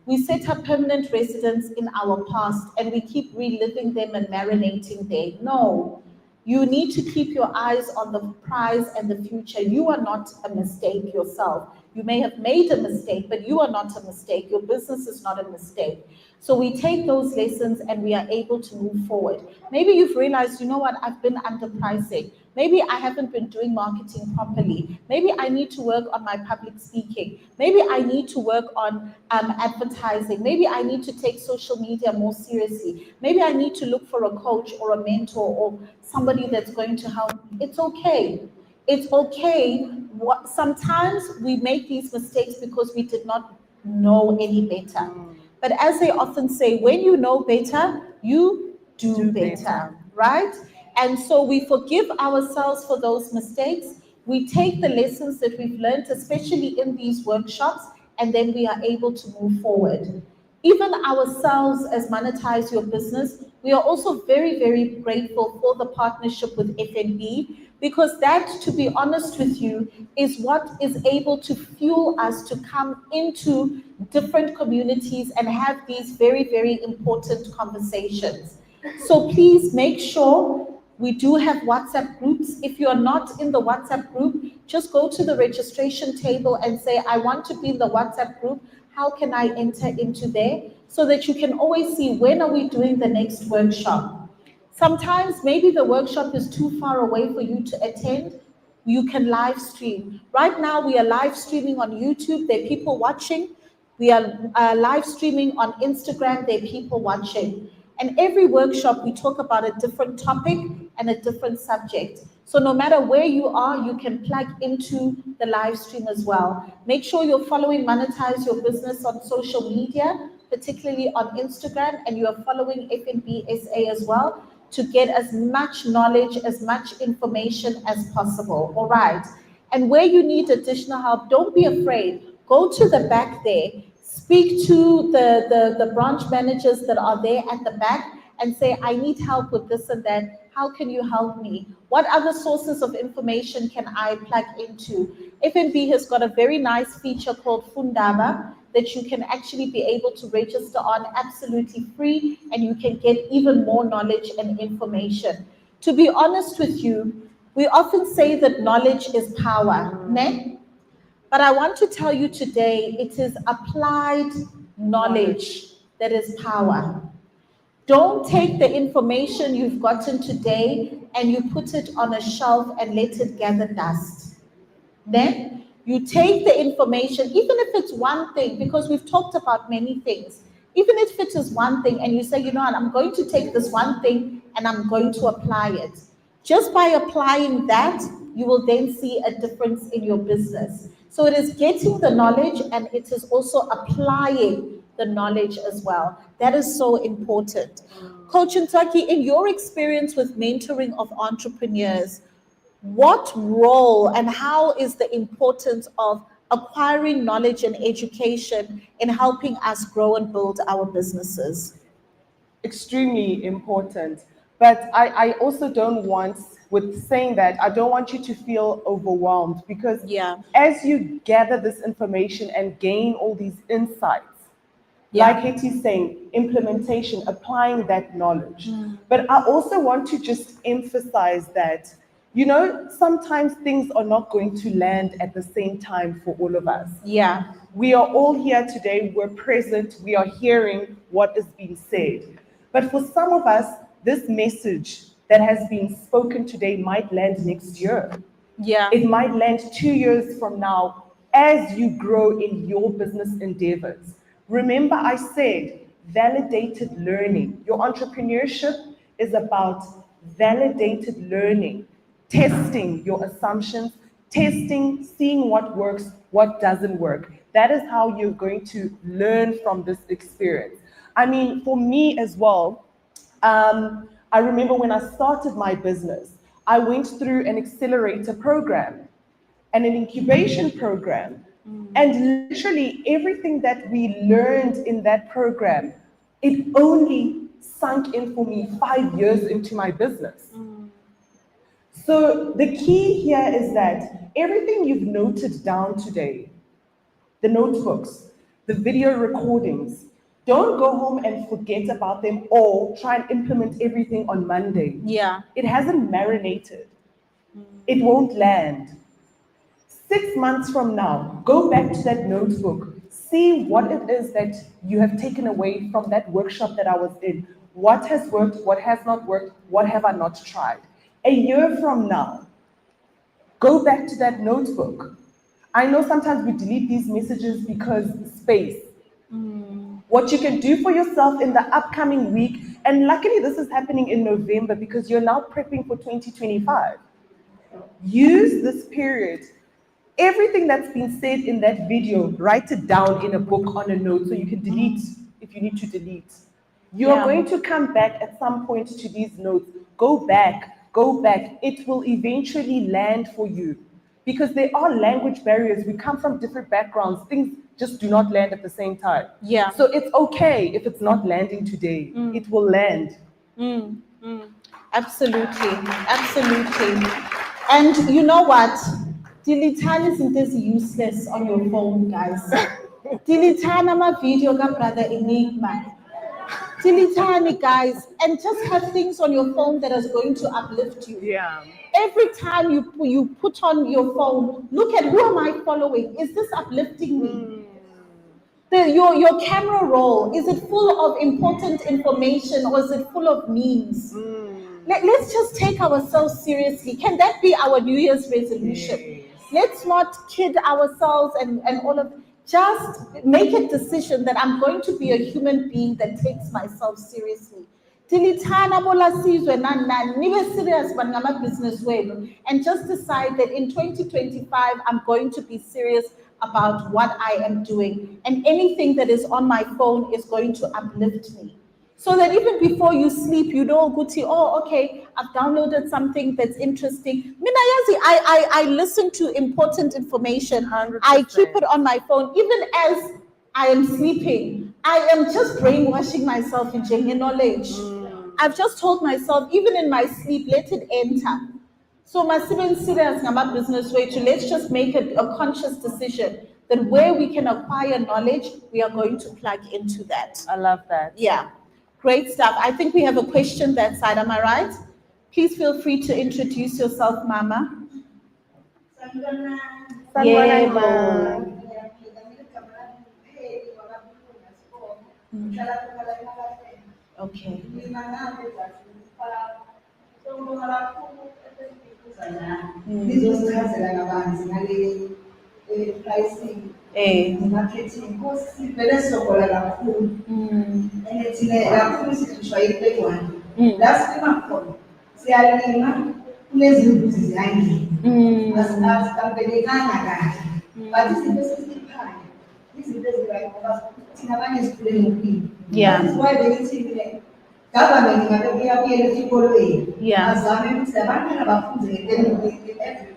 We set up permanent residence in our past and we keep reliving them and marinating there. No, you need to keep your eyes on the prize and the future. You are not a mistake yourself. You may have made a mistake, but you are not a mistake. Your business is not a mistake. So we take those lessons and we are able to move forward. Maybe you've realized, you know what, I've been underpricing. Maybe I haven't been doing marketing properly. Maybe I need to work on my public speaking. Maybe I need to work on advertising. Maybe I need to take social media more seriously. Maybe I need to look for a coach or a mentor or somebody that's going to help. It's okay. It's okay. Sometimes we make these mistakes because we did not know any better. But as they often say, when you know better, you do better, right? And so we forgive ourselves for those mistakes. We take the lessons that we've learned, especially in these workshops, and then we are able to move forward. Even ourselves as Monetize Your Business, we are also very, very grateful for the partnership with FNB, because that, to be honest with you, is what is able to fuel us to come into different communities and have these very, very important conversations. So please make sure we do have WhatsApp groups. If you're not in the WhatsApp group, just go to the registration table and say, I want to be in the WhatsApp group. How can I enter into there? So that you can always see, when are we doing the next workshop? Sometimes maybe the workshop is too far away for you to attend. You can live stream. Right now we are live streaming on YouTube. There are people watching. We are live streaming on Instagram. There are people watching. And every workshop we talk about a different topic and a different subject. So no matter where you are, you can plug into the live stream as well. Make sure you're following Monetize Your Business on social media, particularly on Instagram, and you are following FNB SA as well, to get as much knowledge, as much information as possible, all right? And where you need additional help, don't be afraid. Go to the back there, Speak to the branch managers that are there at the back and say, I need help with this and that. How can you help me? What other sources of information can I plug into? FNB has got a very nice feature called Fundaba that you can actually be able to register on absolutely free, and you can get even more knowledge and information. To be honest with you, we often say that knowledge is power, ne? But I want to tell you today, it is applied knowledge that is power. Don't take the information you've gotten today and you put it on a shelf and let it gather dust. Then you take the information, even if it's one thing, because we've talked about many things, even if it is one thing, and you say, you know what, I'm going to take this one thing and I'm going to apply it. Just by applying that, you will then see a difference in your business. So it is getting the knowledge and it is also applying the knowledge as well. That is so important. Coach Ntaki, in your experience with mentoring of entrepreneurs, what role and how is the importance of acquiring knowledge and education in helping us grow and build our businesses? Extremely important. But I also don't want, with saying that, I don't want you to feel overwhelmed, because as you gather this information and gain all these insights, like Hetty's saying, implementation, applying that knowledge. But I also want to just emphasize that, you know, sometimes things are not going to land at the same time for all of us. Yeah. We are all here today, we're present, we are hearing what is being said. But for some of us, this message that has been spoken today might land next year. Yeah. It might land 2 years from now as you grow in your business endeavors. Remember, I said validated learning. Your entrepreneurship is about validated learning, testing your assumptions, testing, seeing what works, what doesn't work. That is how you're going to learn from this experience. I mean, for me as well, I remember when I started my business, I went through an accelerator program and an incubation program. And literally everything that we learned in that program, it only sunk in for me 5 years into my business. So the key here is that everything you've noted down today, the notebooks, the video recordings, don't go home and forget about them or try and implement everything on Monday. Yeah. It hasn't marinated. It won't land. 6 months from now, go back to that notebook, see what it is that you have taken away from that workshop that I was in. What has worked, what has not worked, what have I not tried? A year from now, go back to that notebook. I know sometimes we delete these messages because space. What you can do for yourself in the upcoming week, and luckily this is happening in November because you're now prepping for 2025. Use this period. Everything that's been said in that video, write it down in a book on a note so you can delete if you need to delete. You're going to come back at some point to these notes. Go back, go back. It will eventually land for you because there are language barriers. We come from different backgrounds. Things just do not land at the same time. Yeah. So it's okay if it's not landing today. It will land. Absolutely, absolutely. And you know what? Delitani is useless on your phone, guys. Delitani my video ka brother Enigma. Delitani, guys, and just have things on your phone that is going to uplift you. Yeah. Every time you put on your phone, look at who am I following? Is this uplifting me? Your camera roll, is it full of important information or is it full of memes? Let's just take ourselves seriously. Can that be our New Year's resolution? Yes. Let's not kid ourselves and all of. Just make a decision that I'm going to be a human being that takes myself seriously. Tilithana bola sizwe nani nibe serious ngama business wenu, and just decide that in 2025 I'm going to be serious about what I am doing, and anything that is on my phone is going to uplift me. So that even before you sleep, you know, Guti, oh, okay, I've downloaded something that's interesting. Minayazi, I listen to important information. 100%. I keep it on my phone, even as I am sleeping. I am just brainwashing myself in general knowledge. I've just told myself, even in my sleep, let it enter. So Masiben serious about business way to let's just make a conscious decision that where we can acquire knowledge, we are going to plug into that. I love that. Yeah, great stuff. I think we have a question that side, am I right? Please feel free to introduce yourself, Mama. Sanibonani. Okay. Ngizozichazela kabanzi ngale pricing marketing because sivele sokola kakhulu and thina kakhulu sihlutshwa yibhekwane la silima khona siyalima kunezimbuzi ziyangena asikampelekanga kahle but izinto esiziphayo izinto ezirayo ngoba thina abanye sikhule ngokuphi why beyithi government ngabe kuyabuyela esikolweni azame ukuthi abantwana bafunde nge-agriculture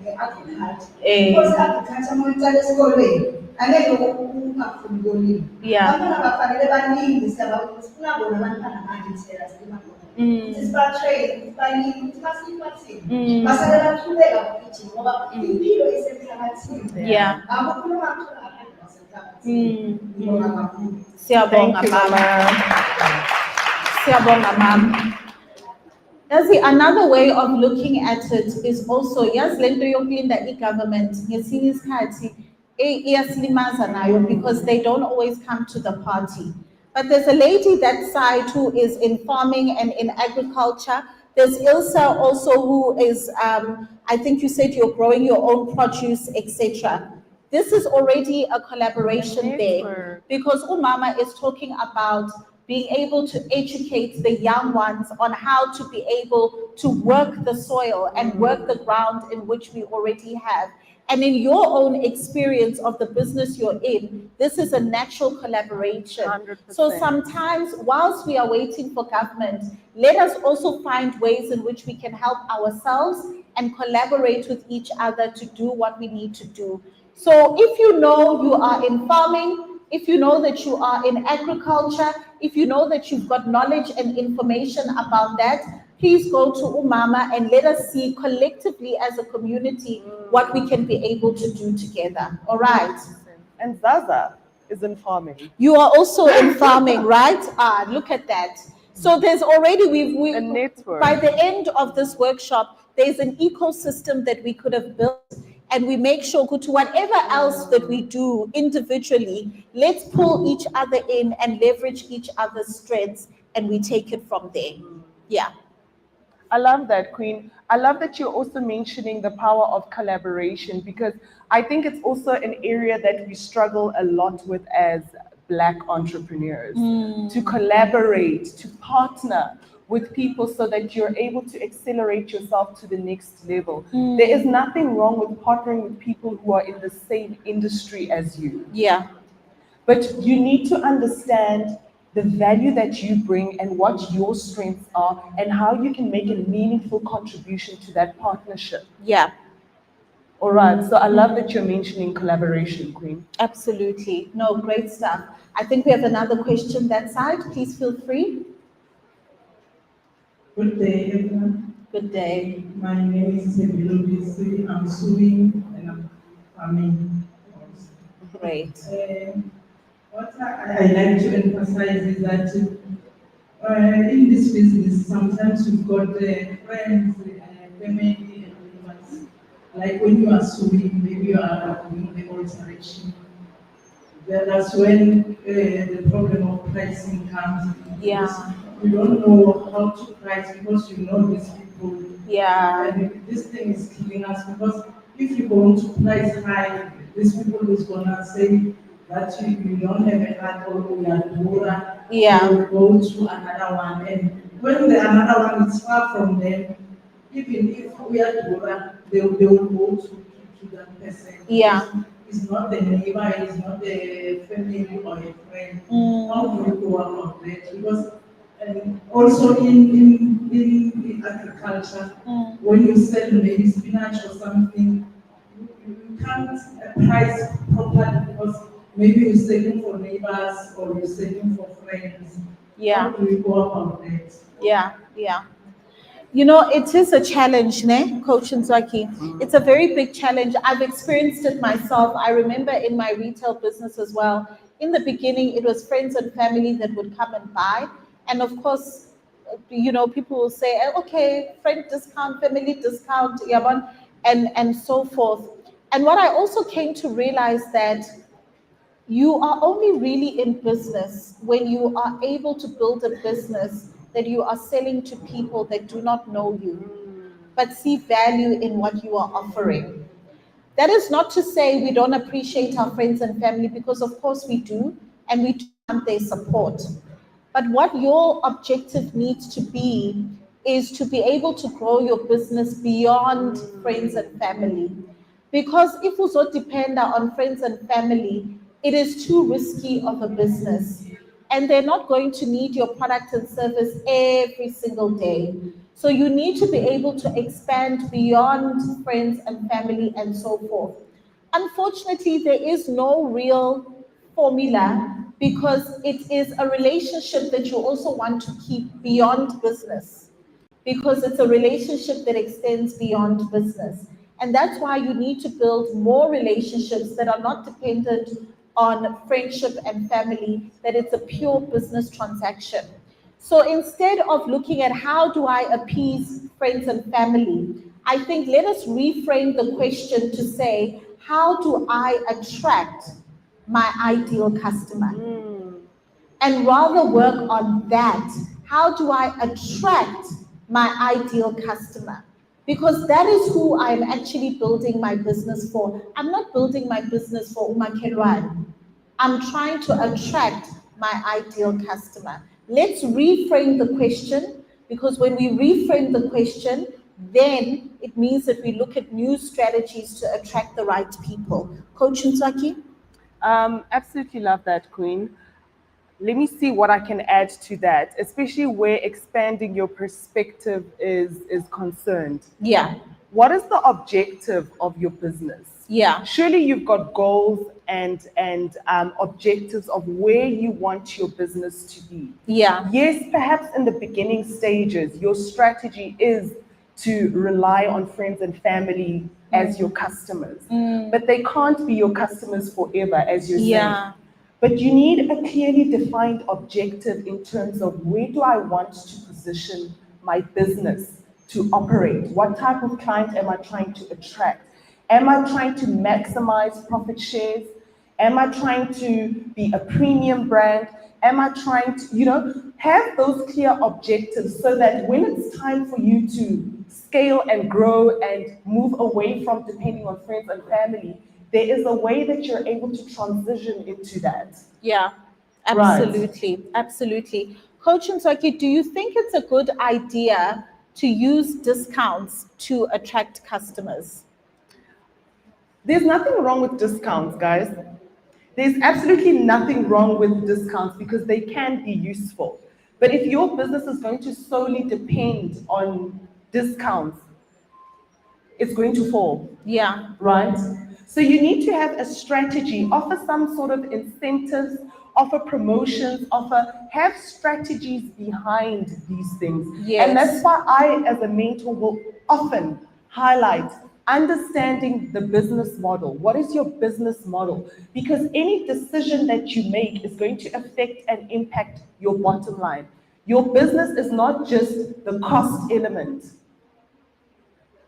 because agriculture uma uyiqala esikolweni angeke ungafuni kolimi abantwana bafanele baningi sifuna bona abantwana manje thina silima khona ukuthi sibatrain sibanike ukuthi basiphathini basale baqhubeka ukugijima ngoba impilo isemhlabathini akukhuluma kakhulu abantu basemhlabathini ngibonga kakhulu. Siyabonga mama. Siyabonga mama. Another way of looking at it is also, yes, lento yokulinda i-government ngesinye isikhathi iyasilimaza nayo because they don't always come to the party. But there's a lady that side who is in farming and in agriculture. There's Ilsa also who is, I think you said you're growing your own produce, etc. This is already a collaboration there because Umama is talking about being able to educate the young ones on how to be able to work the soil and work the ground in which we already have. And in your own experience of the business you're in, this is a natural collaboration. 100%. So sometimes whilst we are waiting for government, let us also find ways in which we can help ourselves and collaborate with each other to do what we need to do. So if you know you are in farming, if you know that you are in agriculture, if you know that you've got knowledge and information about that, please go to Umama and let us see collectively as a community what we can be able to do together. All right. And Zaza is in farming. You are also in farming, right? Look at that. So there's already, a network. By the end of this workshop, there's an ecosystem that we could have built. And we make sure to whatever else that we do individually, let's pull each other in and leverage each other's strengths, and we take it from there. Yeah. I love that, Queen. I love that you're also mentioning the power of collaboration because I think it's also an area that we struggle a lot with as Black entrepreneurs, to collaborate, to partner with people so that you're able to accelerate yourself to the next level. There is nothing wrong with partnering with people who are in the same industry as you. Yeah. But you need to understand the value that you bring and what your strengths are and how you can make a meaningful contribution to that partnership. Yeah. All right, so I love that you're mentioning collaboration, Queen. Absolutely. No, great stuff. I think we have another question that side. Please feel free. Good day, everyone. Good day. My name is Emalahleni. I'm sewing and I'm farming. Great. What I like to emphasize is that in this business, sometimes you've got friends, family, and neighbors. Like when you are sewing, maybe you are doing the alteration. That's when the problem of pricing comes. Yeah. You don't know how to price because you know these people. Yeah. And this thing is killing us because if you go to price high, these people is gonna say that you don't have a heart or you are poor. Yeah. You go to another one, and when the another one is far from them, even if we are poor, they will go to that person. Yeah. It's not the neighbor, it's not the family or a friend. How do you go about that? Because also in agriculture, when you sell maybe spinach or something, you can't price properly because maybe you're selling for neighbors or you're selling for friends. Yeah. How do we go about that? Yeah, yeah. You know, it is a challenge, ne, Coach Nzwaki. It's a very big challenge. I've experienced it myself. I remember in my retail business as well. In the beginning, it was friends and family that would come and buy. And of course, you know, people will say, okay, friend discount, family discount, yabon, and so forth. And what I also came to realize that you are only really in business when you are able to build a business that you are selling to people that do not know you, but see value in what you are offering. That is not to say we don't appreciate our friends and family, because of course we do, and we do want their support. But what your objective needs to be is to be able to grow your business beyond friends and family. Because if we so depend on friends and family, it is too risky of a business. And they're not going to need your product and service every single day. So you need to be able to expand beyond friends and family and so forth. Unfortunately, there is no real formula because it is a relationship that you also want to keep beyond business, because it's a relationship that extends beyond business. And that's why you need to build more relationships that are not dependent on friendship and family, that it's a pure business transaction. So instead of looking at how do I appease friends and family, I think let us reframe the question to say, how do I attract my ideal customer? And rather work on that. How do I attract my ideal customer? Because that is who I'm actually building my business for. I'm not building my business for umakhelwane. I'm trying to attract my ideal customer. Let's reframe the question, because when we reframe the question, then it means that we look at new strategies to attract the right people. Coach Nzwaki? Absolutely love that, Queen. Let me see what I can add to that, especially where expanding your perspective is concerned. Yeah. What is the objective of your business? Yeah. Surely you've got goals and objectives of where you want your business to be. Yeah. Yes, perhaps in the beginning stages, your strategy is to rely on friends and family as your customers. But they can't be your customers forever, as you're saying. But you need a clearly defined objective in terms of where do I want to position my business to operate? What type of client am I trying to attract? Am I trying to maximize profit shares? Am I trying to be a premium brand? Am I trying to, have those clear objectives so that when it's time for you to scale and grow and move away from depending on friends and family, there is a way that you're able to transition into that. Yeah, absolutely, absolutely. Coach Nzwaki, do you think it's a good idea to use discounts to attract customers? There's nothing wrong with discounts, guys. There's absolutely nothing wrong with discounts because they can be useful. But if your business is going to solely depend on discounts, it's going to fall. Yeah. Right? So you need to have a strategy, offer some sort of incentives, offer promotions, have strategies behind these things. Yes. And that's why I, as a mentor, will often highlight understanding the business model. What is your business model? Because any decision that you make is going to affect and impact your bottom line. Your business is not just the cost element.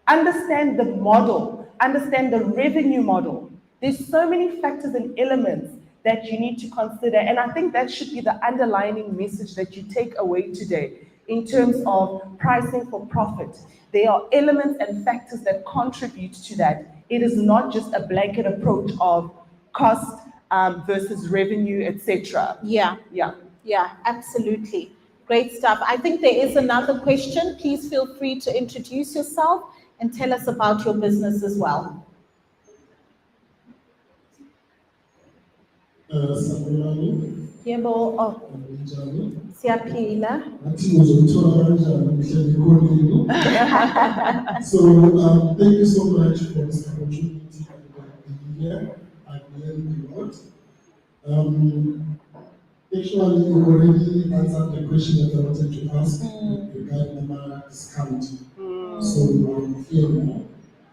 Understand the model, understand the revenue model. There's so many factors and elements that you need to consider. And I think that should be the underlining message that you take away today in terms of pricing for profit. There are elements and factors that contribute to that. It is not just a blanket approach of cost versus revenue, etc. Yeah. Yeah. Yeah, absolutely. Great stuff. I think there is another question. Please feel free to introduce yourself and tell us about your business as well. Yebo, siyaphila. So thank you so much for this opportunity and being here. I've learned a lot. Actually, you already answered the question that I wanted to ask regarding the discount. So I'm clear now.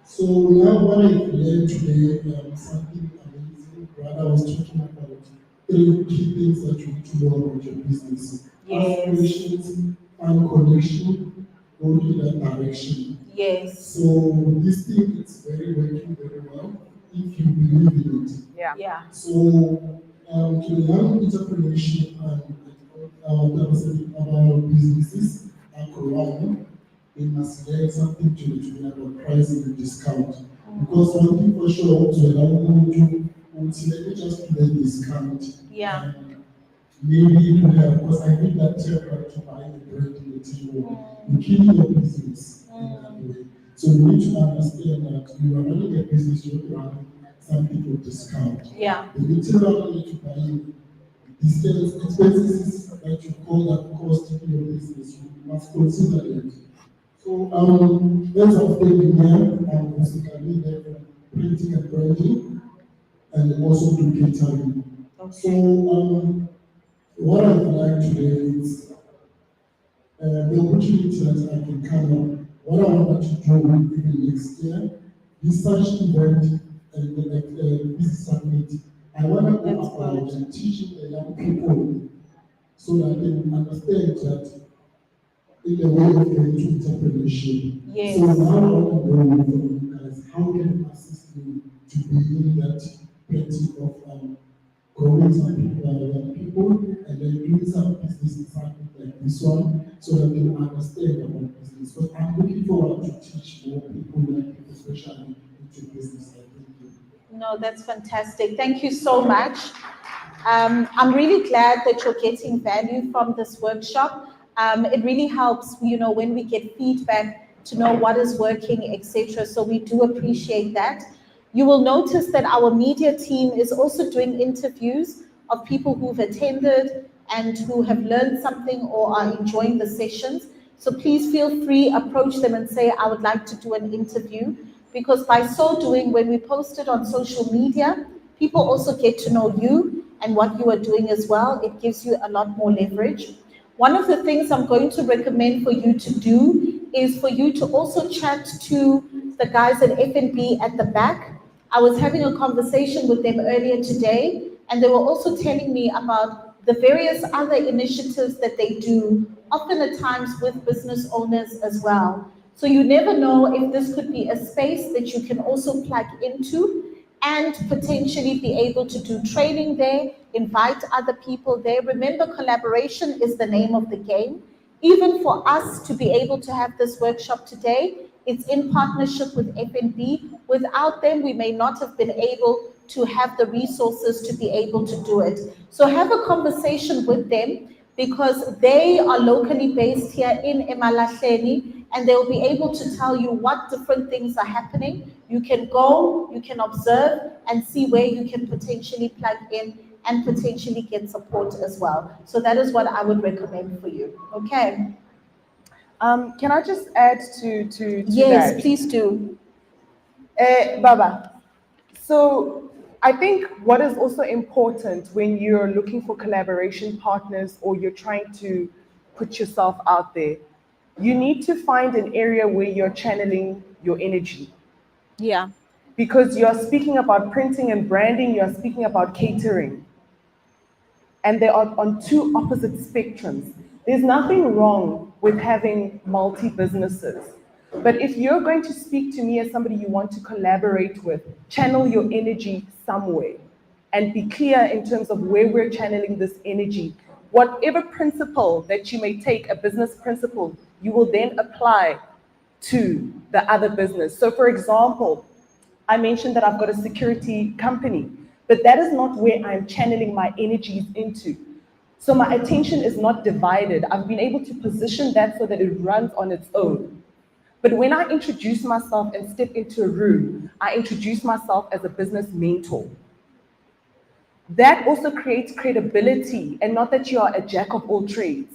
So now what I learned today, something amazing. Brother was talking about three key things that you need to know about your business. Aspirations, find connection, go in that direction. Yes. So this thing is working very well if you believe in it. Yeah. So to the young entrepreneurship and about businesses are growing, they must learn something to about pricing and discount. Because one thing for sure, so I want to let me just do the discount. Yeah. Maybe to have, because I think that temporary to buy the bread in the table, you kill your business in that way. So you need to understand that you are running a business, you're running something for discount. Yeah. The material you need to buy in, the expenses that you call that cost in your business, you must consider it. So as of taking here, I'm basically there for printing and branding and also do catering. So what I would like today is the opportunity that I can come up. What I want to do even next year, this such event and this summit, I want to go about and teaching the young people so that they will understand that in the way of getting to entrepreneurship. Yes. So now I want to know from you guys, how can you assist me to be in that plenty of growing some people and then doing some business something like this one so that they will understand about business. But I'm looking forward to teach more people, young people, especially into business. No, that's fantastic. Thank you so much. I'm really glad that you're getting value from this workshop. It really helps, when we get feedback to know what is working, etc. So we do appreciate that. You will notice that our media team is also doing interviews of people who've attended and who have learned something or are enjoying the sessions. So please feel free, approach them and say, I would like to do an interview. Because by so doing, when we post it on social media, people also get to know you and what you are doing as well. It gives you a lot more leverage. One of the things I'm going to recommend for you to do is for you to also chat to the guys at F&B at the back. I was having a conversation with them earlier today, and they were also telling me about the various other initiatives that they do, often at times with business owners as well. So you never know if this could be a space that you can also plug into and potentially be able to do training there, invite other people there. Remember, collaboration is the name of the game. Even for us to be able to have this workshop today, it's in partnership with FNB. Without them, we may not have been able to have the resources to be able to do it. So have a conversation with them because they are locally based here in Emalahleni, and they'll be able to tell you what different things are happening. You can go, you can observe, and see where you can potentially plug in and potentially get support as well. So that is what I would recommend for you. Okay. Can I just add to Yes, that? please do. Baba, so I think what is also important when you're looking for collaboration partners or you're trying to put yourself out there, you need to find an area where you're channeling your energy. Yeah. Because you're speaking about printing and branding, you're speaking about catering. And they are on two opposite spectrums. There's nothing wrong with having multi-businesses. But if you're going to speak to me as somebody you want to collaborate with, channel your energy somewhere and be clear in terms of where we're channeling this energy. Whatever principle that you may take, a business principle, you will then apply to the other business. So for example, I mentioned that I've got a security company, but that is not where I'm channeling my energies into. So my attention is not divided. I've been able to position that so that it runs on its own. But when I introduce myself and step into a room, I introduce myself as a business mentor. That also creates credibility, and not that you are a jack of all trades.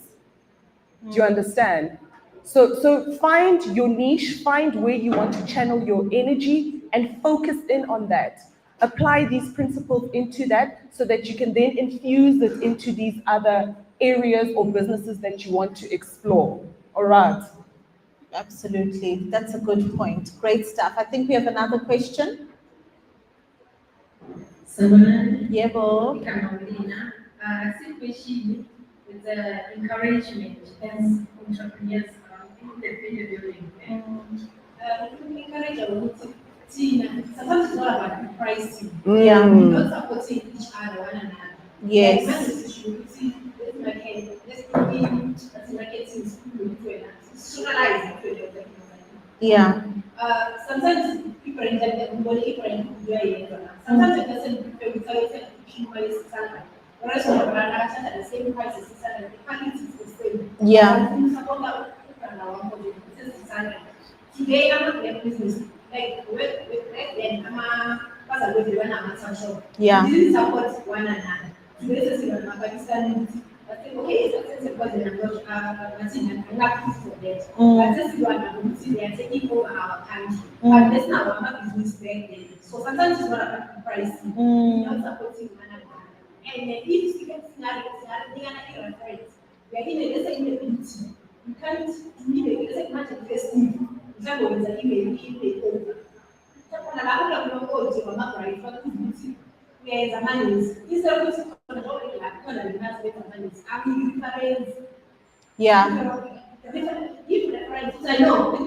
Do you understand? So find your niche, find where you want to channel your energy and focus in on that. apply these principles into that so that you can then infuse it into these other areas or businesses that you want to explore. All right. Absolutely. That's a good point. Great stuff. I think we have another question. Yebo. Question with the encouragement as entrepreneurs in the field building. We encourage our team. Sometimes it's not about pricing. Yeah. We're not supporting each other, one another. Yes. Let's marketing socialize it. Yeah. Sometimes people in the sometimes a person without whereas when you're at the same price as the quality is the same. Yeah. Today I'm not in business. Like back then I'm a with one shop. Yeah. We didn't support one another. Today it's in Pakistan. I think okay, it's a person I'm not for that. But just you are not they are taking over our country. But that's not our business back then. So sometimes it's not about pricing. We're not supporting one another. And if you get scenario, they are not your friends. We are in a lesser inability. You can't do it. It's like much of festive. Example, it's like you over. When I don't know what you're not right, but where the money is. Instead of putting control in like, well, it has better money. I mean, parents. Yeah. If the friends say no, if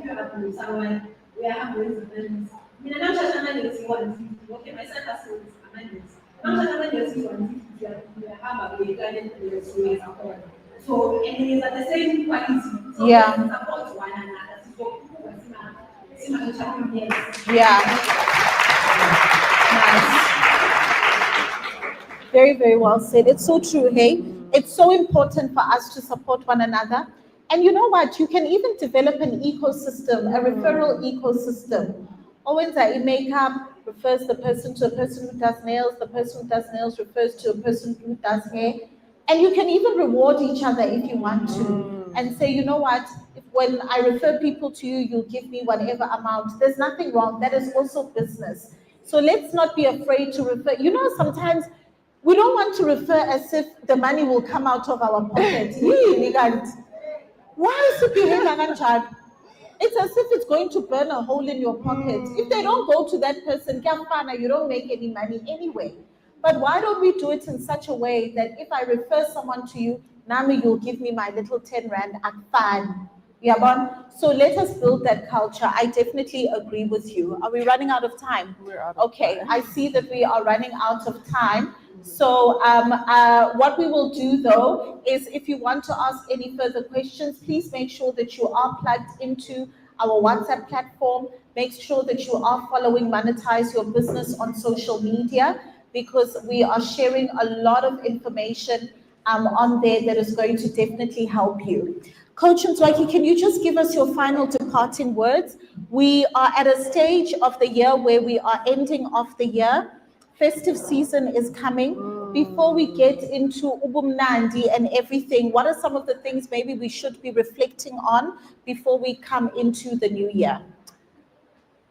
you have to someone, we are having friends. I mean, I'm not sure money is 150. Okay, my son has money. I'm sure money is 150. We have a big garden so, and it is at the same quality. So Yeah. we support one another. So, yeah. Nice. Very, very well said. It's so true, hey? It's so important for us to support one another. And you know what? You can even develop an ecosystem, a referral ecosystem. Always in makeup refers the person to a person who does nails, the person who does nails refers to a person who does hair. And you can even reward each other if you want to and say, you know what, if when I refer people to you, you'll give me whatever amount. There's nothing wrong. That is also business. So let's not be afraid to refer. You know, sometimes we don't want to refer as if the money will come out of our pocket. Why is it behaving like that? It's as if it's going to burn a hole in your pocket. If they don't go to that person, you don't make any money anyway. But why don't we do it in such a way that if I refer someone to you, Nami, you'll give me my little 10 Rand at fan. So let us build that culture. I definitely agree with you. Are we running out of time? We're out of time. I see that we are running out of time. So what we will do though is if you want to ask any further questions, please make sure that you are plugged into our WhatsApp platform. Make sure that you are following Monetize Your Business on social media because we are sharing a lot of information on there that is going to definitely help you. Coach Mzwaki, can you just give us your final departing words? We are at a stage of the year where we are ending off the year. Festive season is coming. Before we get into Ubumnandi and everything, what are some of the things maybe we should be reflecting on before we come into the new year?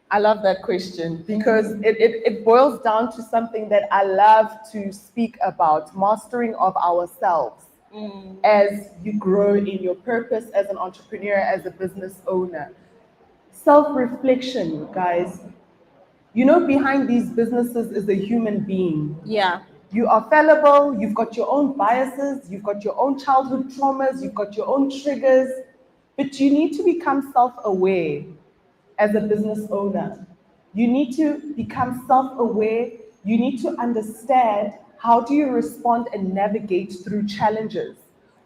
I love that question because it boils down to something that I love to speak about, mastering of ourselves as you grow in your purpose as an entrepreneur, as a business owner. Self-reflection, guys. You know, behind these businesses is a human being. Yeah. You are fallible, you've got your own biases, you've got your own childhood traumas, you've got your own triggers, but you need to become self-aware as a business owner. You need to become self-aware, you need to understand how do you respond and navigate through challenges.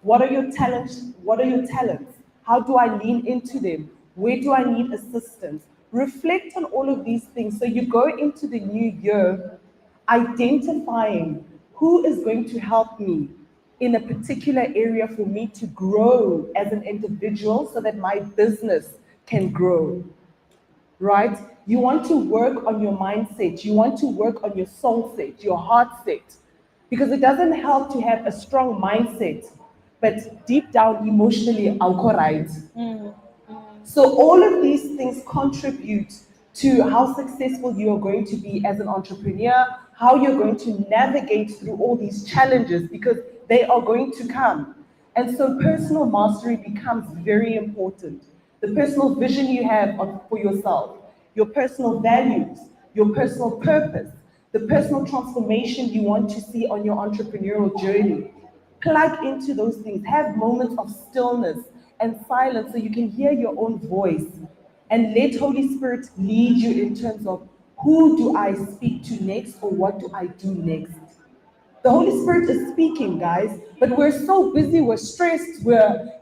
What are your talents? What are your talents? How do I lean into them? Where do I need assistance? Reflect on all of these things so you go into the new year identifying who is going to help me in a particular area for me to grow as an individual so that my business can grow, right? You want to work on your mindset. You want to work on your soul set, your heart set, because it doesn't help to have a strong mindset, but deep down emotionally, I'll right. So all of these things contribute to how successful you are going to be as an entrepreneur, how you're going to navigate through all these challenges, because they are going to come. And so personal mastery becomes very important. The personal vision you have for yourself, your personal values, your personal purpose, the personal transformation you want to see on your entrepreneurial journey. Plug into those things. Have moments of stillness and silence so you can hear your own voice. And let Holy Spirit lead you in terms of who do I speak to next or what do I do next. The Holy Spirit is speaking, guys, but we're so busy, we're stressed,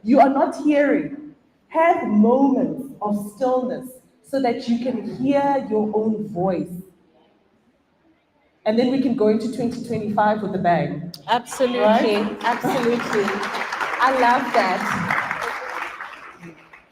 you are not hearing. Have moments of stillness so that you can hear your own voice. And then we can go into 2025 with a bang. Absolutely, Right? absolutely. I love that.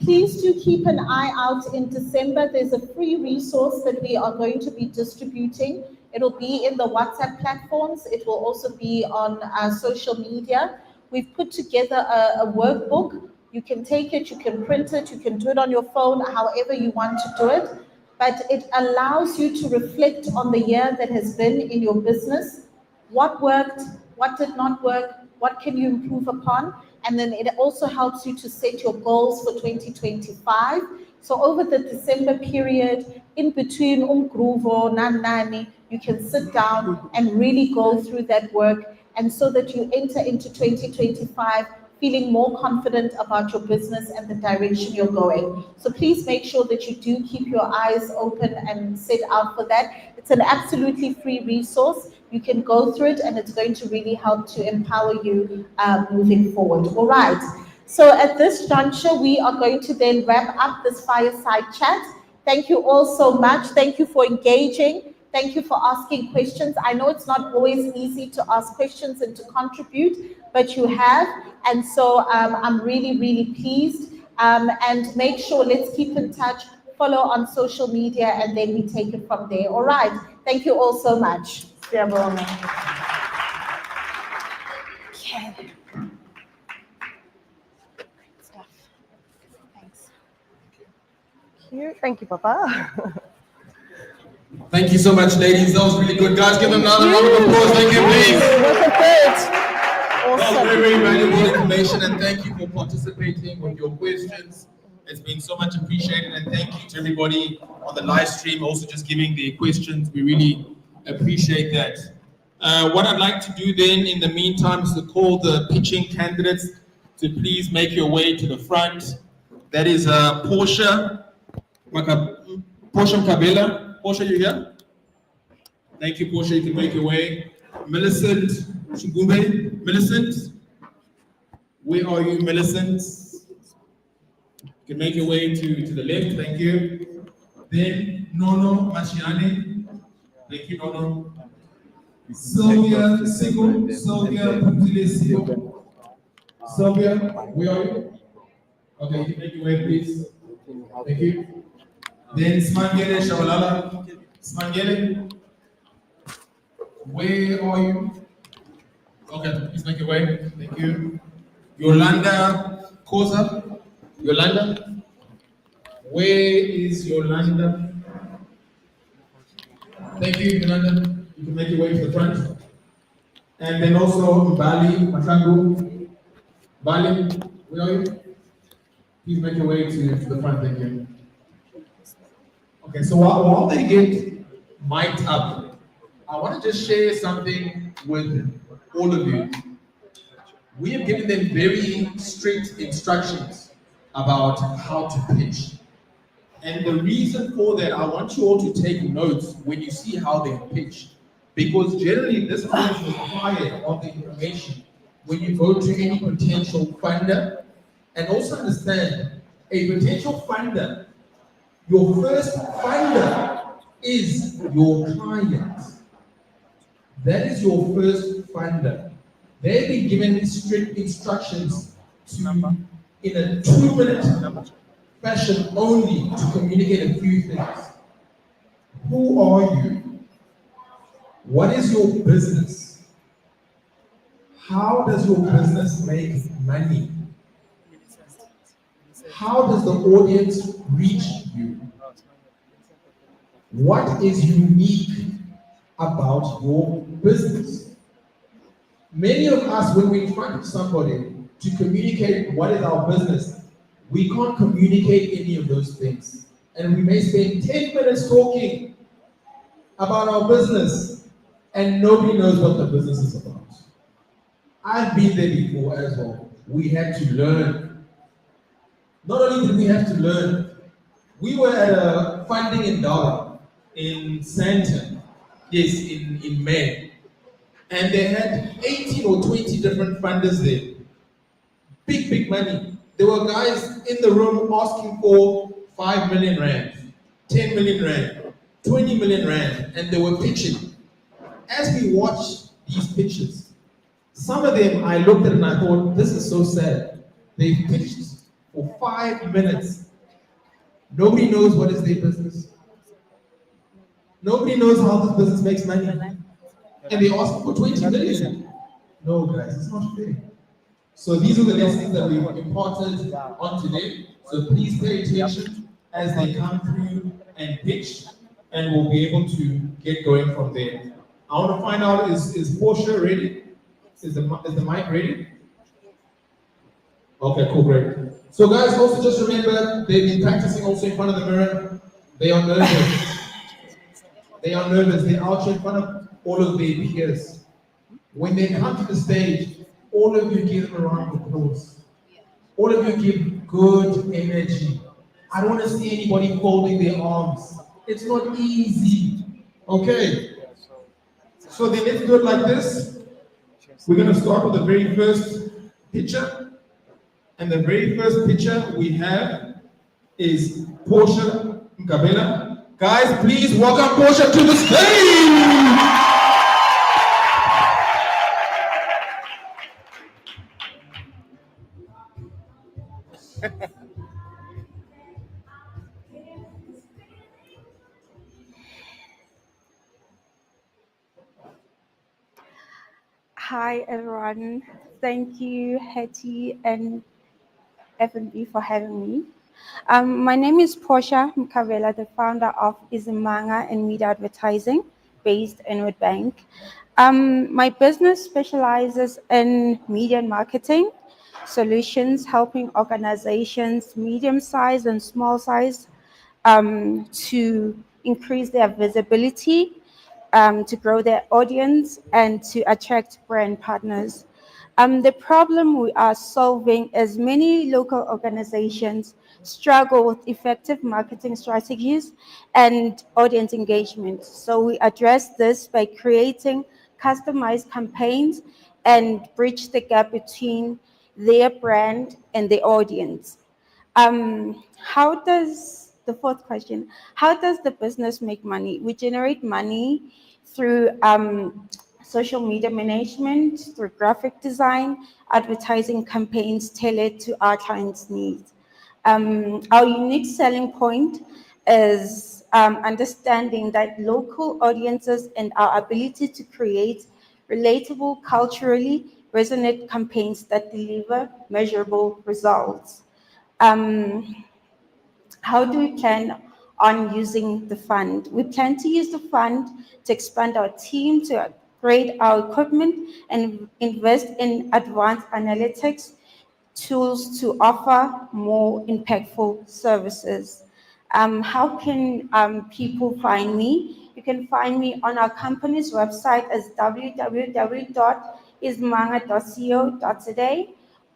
Please do keep an eye out in December. There's a free resource that we are going to be distributing. It'll be in the WhatsApp platforms. It will also be on our social media. We've put together a workbook. You can take it, you can print it, you can do it on your phone, however you want to do it. But it allows you to reflect on the year that has been in your business. What worked, what did not work, what can you improve upon? And then it also helps you to set your goals for 2025. So over the December period, in between Umgruvo, Nanani, you can sit down and really go through that work, and so that you enter into 2025 feeling more confident about your business and the direction you're going. So please make sure that you do keep your eyes open and set out for that. It's an absolutely free resource. You can go through it and it's going to really help to empower you moving forward. All right. So at this juncture, we are going to then wrap up this fireside chat. Thank you all so much. Thank you for engaging. Thank you for asking questions. I know it's not always easy to ask questions and to contribute, but you have. And so I'm really, really pleased. And make sure, let's keep in touch, follow on social media, and then we take it from there. All right. Thank you all so much. Yeah, okay. Stuff. Thanks. Thank you, Papa. Thank you so much, ladies. That was really good. Guys, give them another round of applause. Thank you, please. That was very, very valuable information, and thank you for participating with your questions. It's been so much appreciated, and thank you to everybody on the live stream also just giving their questions. We really appreciate that. What I'd like to do then in the meantime is to call the pitching candidates to please make your way to the front. That is Portia Mkabela. Portia, you here? Thank you, Portia. You can make your way. Millicent Shugube. Millicent? Where are you, Millicent? You can make your way to the left. Thank you. Then Nono Machiane. Thank you, Nono. Sylvia Sigo. Sylvia Putile Sigo. Sylvia, where are you? Okay, you can make your way, please. Thank you. Then Smangele Shabalala. Smangele, where are you? Okay, please make your way. Thank you. Yolanda Kosa. Yolanda, where is Yolanda? Thank you, Yolanda. You can make your way to the front. And then also Bali Matangu. Bali, where are you? Please make your way to the front. Thank you. Okay, so while they get mic'd up, I want to just share something with all of you. We have given them very strict instructions about how to pitch. And the reason for that, I want you all to take notes when you see how they pitch. Because generally, this is required of the information when you go to any potential funder. And also understand, a potential funder, your first funder is your client. That is your first funder. They've been given strict instructions to, in a 2-minute fashion only, to communicate a few things. Who are you? What is your business? How does your business make money? How does the audience reach you? What is unique about your business? Many of us, when we're in front of somebody to communicate what is our business, we can't communicate any of those things. And we may spend 10 minutes talking about our business, and nobody knows what the business is about. I've been there before as well. We had to learn. Not only did we have to learn, we were at a funding in Durban, in Sandton, yes, in May. And they had 18 or 20 different funders there. Big money. There were guys in the room asking for 5 million rand, 10 million rand, 20 million rand, and they were pitching. As we watched these pitches, some of them I looked at and I thought, this is so sad. They pitched for 5 minutes. Nobody knows what is their business. Nobody knows how this business makes money. And they ask for 20 million. No, guys, it's not fair. So these are the lessons that we've imparted on today. So please pay attention as they come through and pitch, and we'll be able to get going from there. I want to find out, is Portia ready? Is the mic ready? Okay, cool, great. So guys, also just remember, they've been practicing also in front of the mirror. They are nervous. They are nervous. They're out in front of all of their peers. When they come to the stage, all of you give them a round of applause. All of you give good energy. I don't want to see anybody folding their arms. It's not easy. Okay? So then let's do it like this. We're going to start with the very first picture. And the very first picture we have is Portia Nkabela. Guys, please welcome Portia to the stage! Hi everyone, thank you Hetty and F&B for having me. My name is Portia Mkavela, the founder of Izimanga and Media Advertising based in Witbank. My business specializes in media and marketing solutions, helping organizations, medium size and small size, to increase their visibility, to grow their audience, and to attract brand partners. The problem we are solving is many local organizations struggle with effective marketing strategies and audience engagement. So we address this by creating customized campaigns and bridge the gap between their brand and the audience. The fourth question, how does the business make money? We generate money through social media management, through graphic design, advertising campaigns tailored to our clients' needs. Our unique selling point is understanding that local audiences and our ability to create relatable, culturally resonant campaigns that deliver measurable results. How do we plan on using the fund? We plan to use the fund to expand our team, to upgrade our equipment, and invest in advanced analytics tools to offer more impactful services. How can people find me? You can find me on our company's website as www.ismanga.co.za,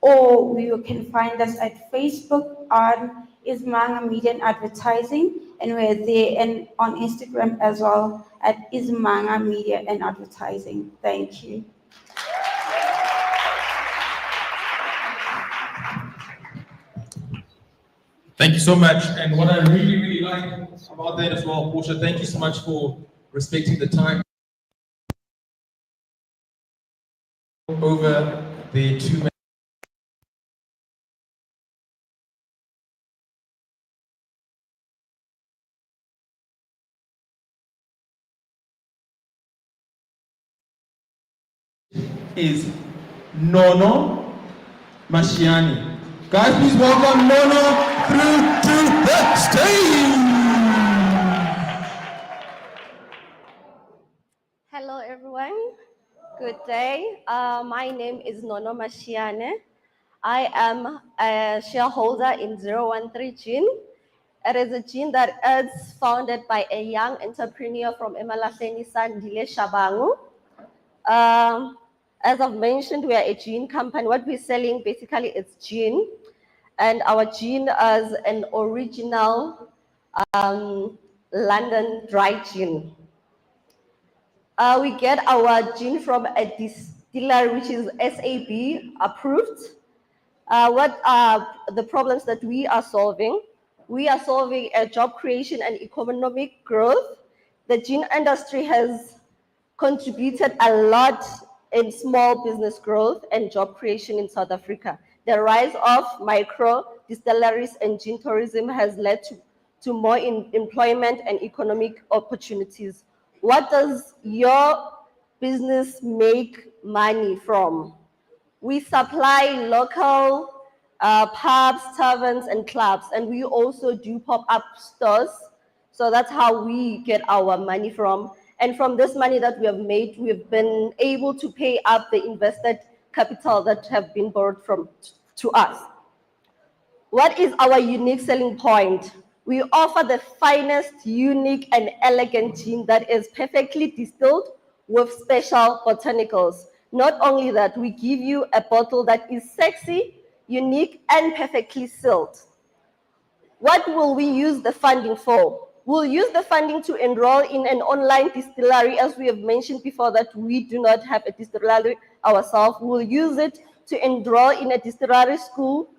or you can find us at Facebook on Ismanga Media and Advertising, and we're there and on Instagram as well at Ismanga Media and Advertising. Thank you. Thank you so much. And what I really like about that as well, Portia, thank you so much for respecting the time over the 2 minutes. Is Nono Mashiani. Guys, please welcome Nono through to the stage. Hello, everyone. Good day. My name is Nono Mashiane. I am a shareholder in 013 Gin. It is a gin that is founded by a young entrepreneur from Emalahleni, Sandile Shabangu. As I've mentioned, we are a gin company. What we're selling basically is gin, and our gin is an original London dry gin. We get our gin from a distillery which is SAB approved. What are the problems that we are solving? We are solving a job creation and economic growth. The gin industry has contributed a lot in small business growth and job creation in South Africa. The rise of micro distilleries and gin tourism has led to more employment and economic opportunities. What does your business make money from? We supply local pubs, taverns, and clubs, and we also do pop-up stores. So that's how we get our money from. And from this money that we have made, we've been able to pay up the invested capital that have been borrowed to us. What is our unique selling point? We offer the finest, unique, and elegant gin that is perfectly distilled with special botanicals. Not only that, we give you a bottle that is sexy, unique, and perfectly sealed. What will we use the funding for? We'll use the funding to enroll in an online distillery, as we have mentioned before that we do not have a distillery ourselves. We'll use it to enroll in a distillery school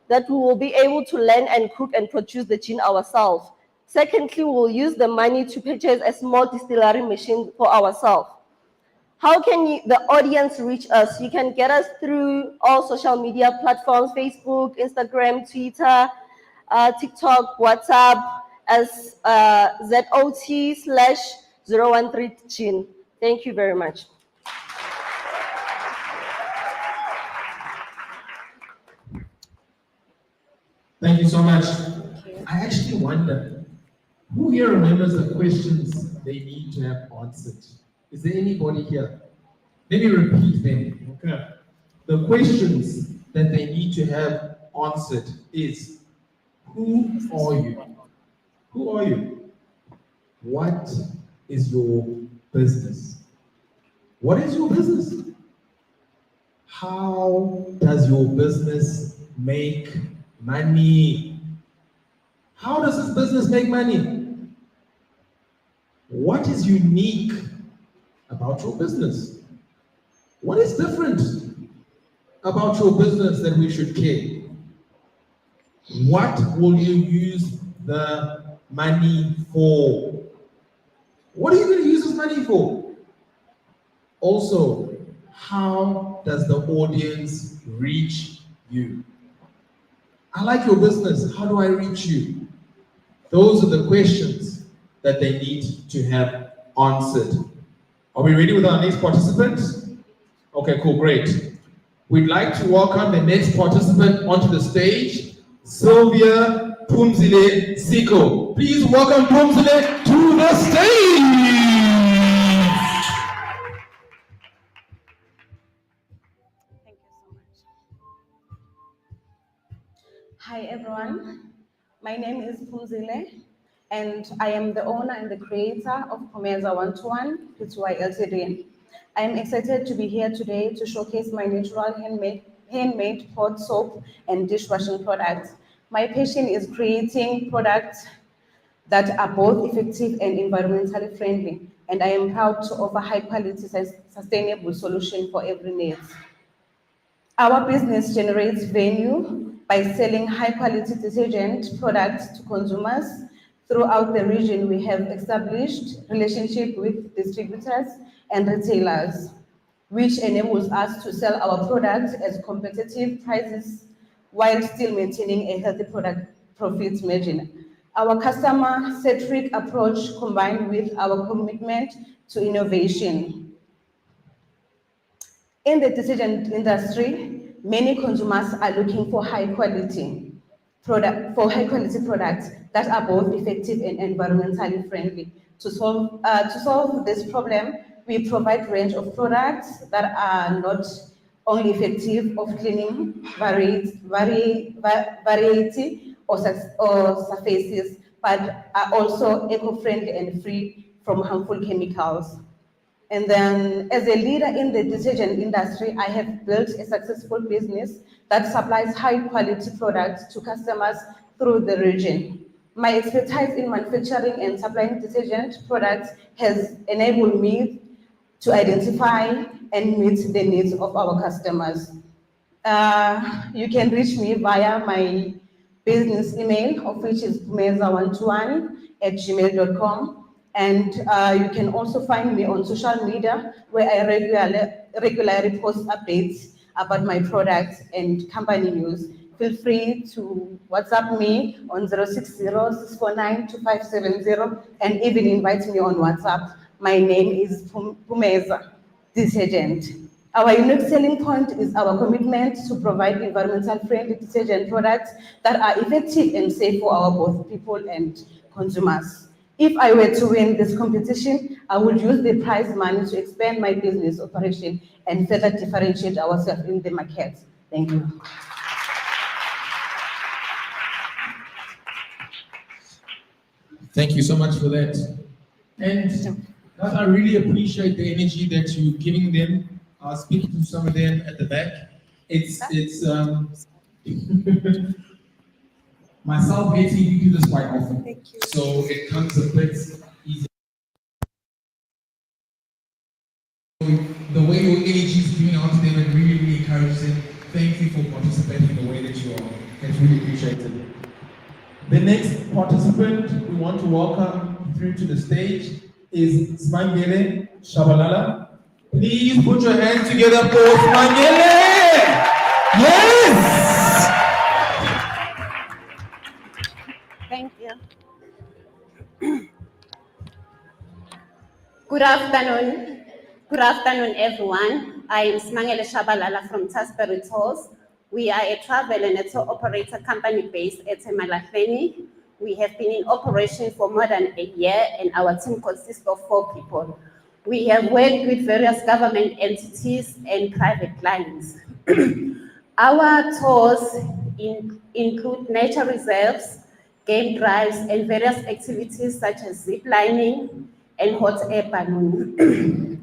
that we will be able to learn and cook and produce the gin ourselves. Secondly, we'll use the money to purchase a small distillery machine for ourselves. How can the audience reach us? You can get us through all social media platforms, Facebook, Instagram, Twitter, TikTok, WhatsApp, as ZOT/013Gin. Thank you very much. Thank you so much. I actually wonder, who here remembers the questions they need to have answered? Is there anybody here? Let me repeat them. Okay. The questions that they need to have answered is, who are you? Who are you? What is your business? What is your business? How does your business make money? How does this business make money? What is unique about your business? What is different about your business that we should care? What will you use the money for? What are you going to use this money for? Also, how does the audience reach you? I like your business. How do I reach you? Those are the questions that they need to have answered. Are we ready with our next participant? Okay, cool, great. We'd like to welcome the next participant onto the stage, Sylvia Pumzile Siko. Please welcome Pumzile to the stage. Hi everyone, my name is Pumzile and I am the owner and the creator of Pomeza 121 Pty Ltd. I am excited to be here today to showcase my natural handmade pot soap and dishwashing products. My passion is creating products that are both effective and environmentally friendly, and I am proud to offer high quality sustainable solution for every need. Our business generates value by selling high-quality detergent products to consumers. Throughout the region, we have established relationships with distributors and retailers, which enables us to sell our products at competitive prices while still maintaining a healthy product profit margin. Our customer-centric approach combined with our commitment to innovation. In the detergent industry, many consumers are looking for high-quality products that are both effective and environmentally friendly. To solve this problem, we provide range of products that are not only effective of cleaning variety or surfaces, but are also eco-friendly and free from harmful chemicals. And then as a leader in the detergent industry, I have built a successful business that supplies high quality products to customers through the region. My expertise in manufacturing and supplying detergent products has enabled me to identify and meet the needs of our customers. You can reach me via my business email, of which is meza121@gmail.com. And you can also find me on social media, where I regularly post updates about my products and company news. Feel free to WhatsApp me on 060-649-2570 and even invite me on WhatsApp. My name is Pumeza Detergent. Our unique selling point is our commitment to provide environmental friendly detergent products that are effective and safe for our both people and consumers. If I were to win this competition, I would use the prize money to expand my business operation and further differentiate ourselves in the market. Thank you. Thank you so much for that. And I really appreciate the energy that you're giving them. I was speaking to some of them at the back. Myself, Hetty, we do this quite often. Thank you. So it comes a bit easy. The way your energy is giving out to them and really, really encourages them. Thank you for participating the way that you are. It's really appreciated. The next participant we want to welcome through to the stage is Emalahleni Shabalala. Please put your hands together for Emalahleni! Yes! Thank you. Good afternoon. Good afternoon, everyone. I am Emalahleni Shabalala from Tasbury Tours. We are a travel and a tour operator company based at Emalahleni. We have been in operation for more than a year, and our team consists of 4 people. We have worked with various government entities and private clients. Our tours include nature reserves, game drives, and various activities such as zip lining and hot air balloon.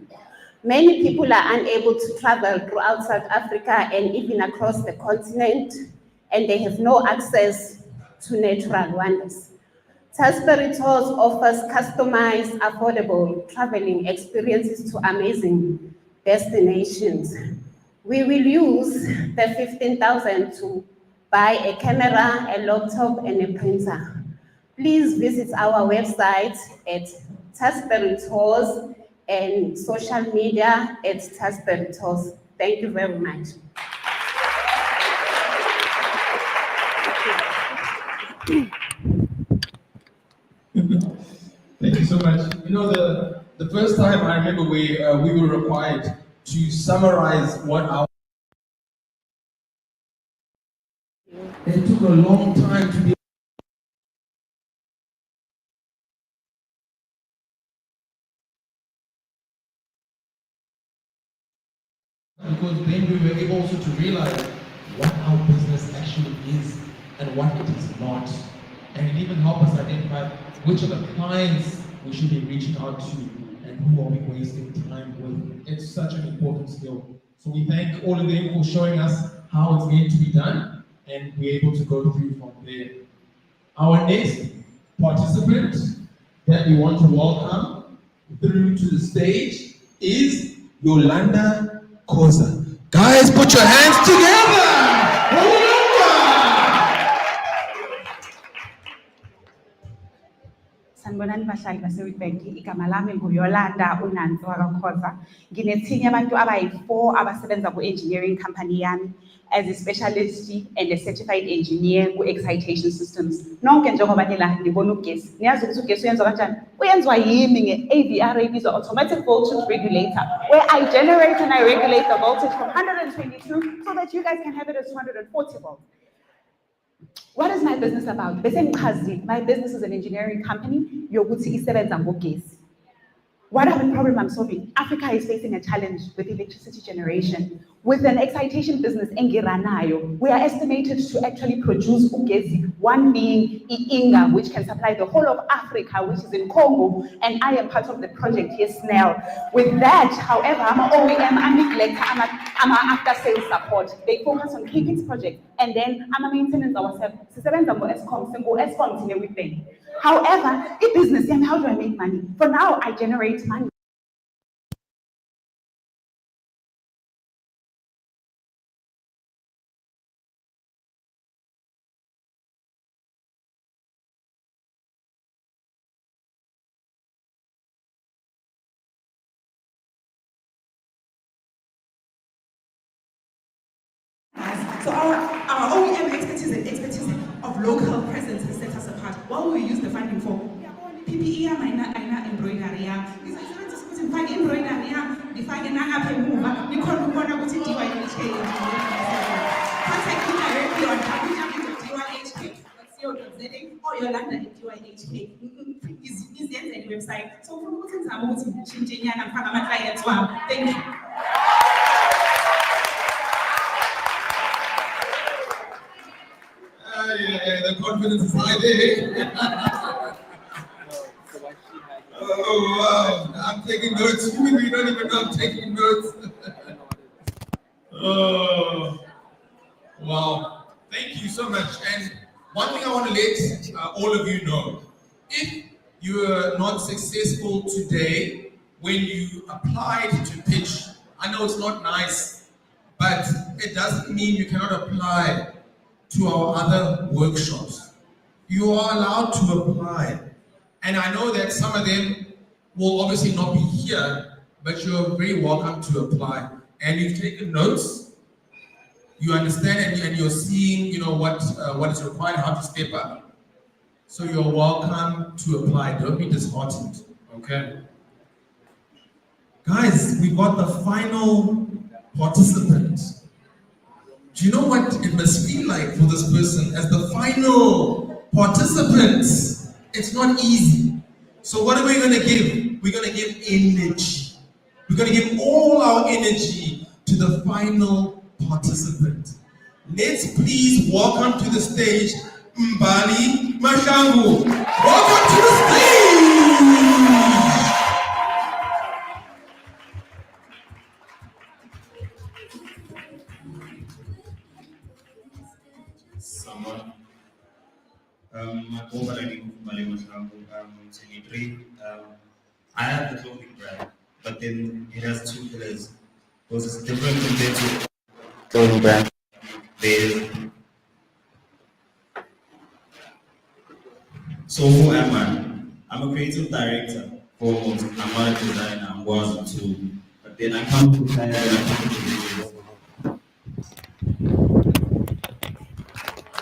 Many people are unable to travel throughout South Africa and even across the continent, and they have no access to natural wonders. Tasbury Tours offers customized, affordable traveling experiences to amazing destinations. We will use the 15,000 to buy a camera, a laptop, and a printer. Please visit our website at Tasbury Tours and social media at Tasbury Tours. Thank you very much. Thank you so much. You know, the first time I remember we were required to summarize what our... It took a long time to be... Because then we were able also to realize what our business actually is and what it is not. And it even helped us identify which of the clients we should be reaching out to and who are we wasting time with. It's such an important skill. So we thank all of them for showing us how it's meant to be done, and we're able to go through from there. Our next participant that we want to welcome through to the stage is Yolanda Koza. Guys, put your hands together! Sanibonani bahlali base-Witbank, igama lami nguYolanda uNanziwa Kakhoza. Nginethinya abantu abayi-4 abasebenza ku-engineering company yami as a specialist and a certified engineer ku-excitation systems. Nonke njengoba nibona ugesi, niyazi ukuthi ugesi uyenzwa kanjani? Uyenzwa yimi nge-AVR ebizwa automatic voltage regulator, where I generate and I regulate the voltage from 122 so that you guys can have it at 240 volts. What is my business about? My business is an engineering company yokuthi isebenza ngogesi. What are the problem I'm solving? Africa is facing a challenge with electricity generation. With an excitation business, Engiranayo, we are estimated to actually produce ugezi, one being Inga, which can supply the whole of Africa, which is in Congo, and I am part of the project here, Snell. With that, however, I'm an OEM, I'm a after-sales support. They focus on CapEx projects, and then I'm a maintenance ourselves. Everything. However, in business, then how do I make money? For now, I generate money. So our OEM expertise of local presence has set us apart. What will we use the funding for? PPE aina embroidery ngisayisebenzisa ukuthi ngifake embroidery ngifake nangapha emuva nikhona ukubona ukuthi DYHK contact me directly on www.dyhk.co.za or Yolanda at DYHK. Izenzele website. So ufuna ukuthi ngizame ukuthi ngishintshe inyana ngifake ama-clients wami. Thank you. Yeah, the confidence is high there. Oh, wow. I'm taking notes. You don't even know I'm taking notes. Oh, wow. Thank you so much. And one thing I want to let all of you know, if you are not successful today when you applied to pitch, I know it's not nice, but it doesn't mean you cannot apply to our other workshops. You are allowed to apply. And I know that some of them will obviously not be here, but you're very welcome to apply. And you've taken notes, you understand, and you're seeing, what is required, how to step up. So you're welcome to apply. Don't be disheartened, okay? Guys, we got the final participant. Do you know what it must feel like for this person as the final participant? It's not easy. So what are we going to give? We're going to give energy. We're going to give all our energy to the final participant. Let's please welcome to the stage Mbali Mashangu. Welcome to the stage! I'm 23. I have the clothing brand, but then it has two pillars. Because it's different compared to clothing brand. So who am I? I'm a creative director. Foremost, I'm not a designer. I'm one too. But then I come to Canada and I come to business.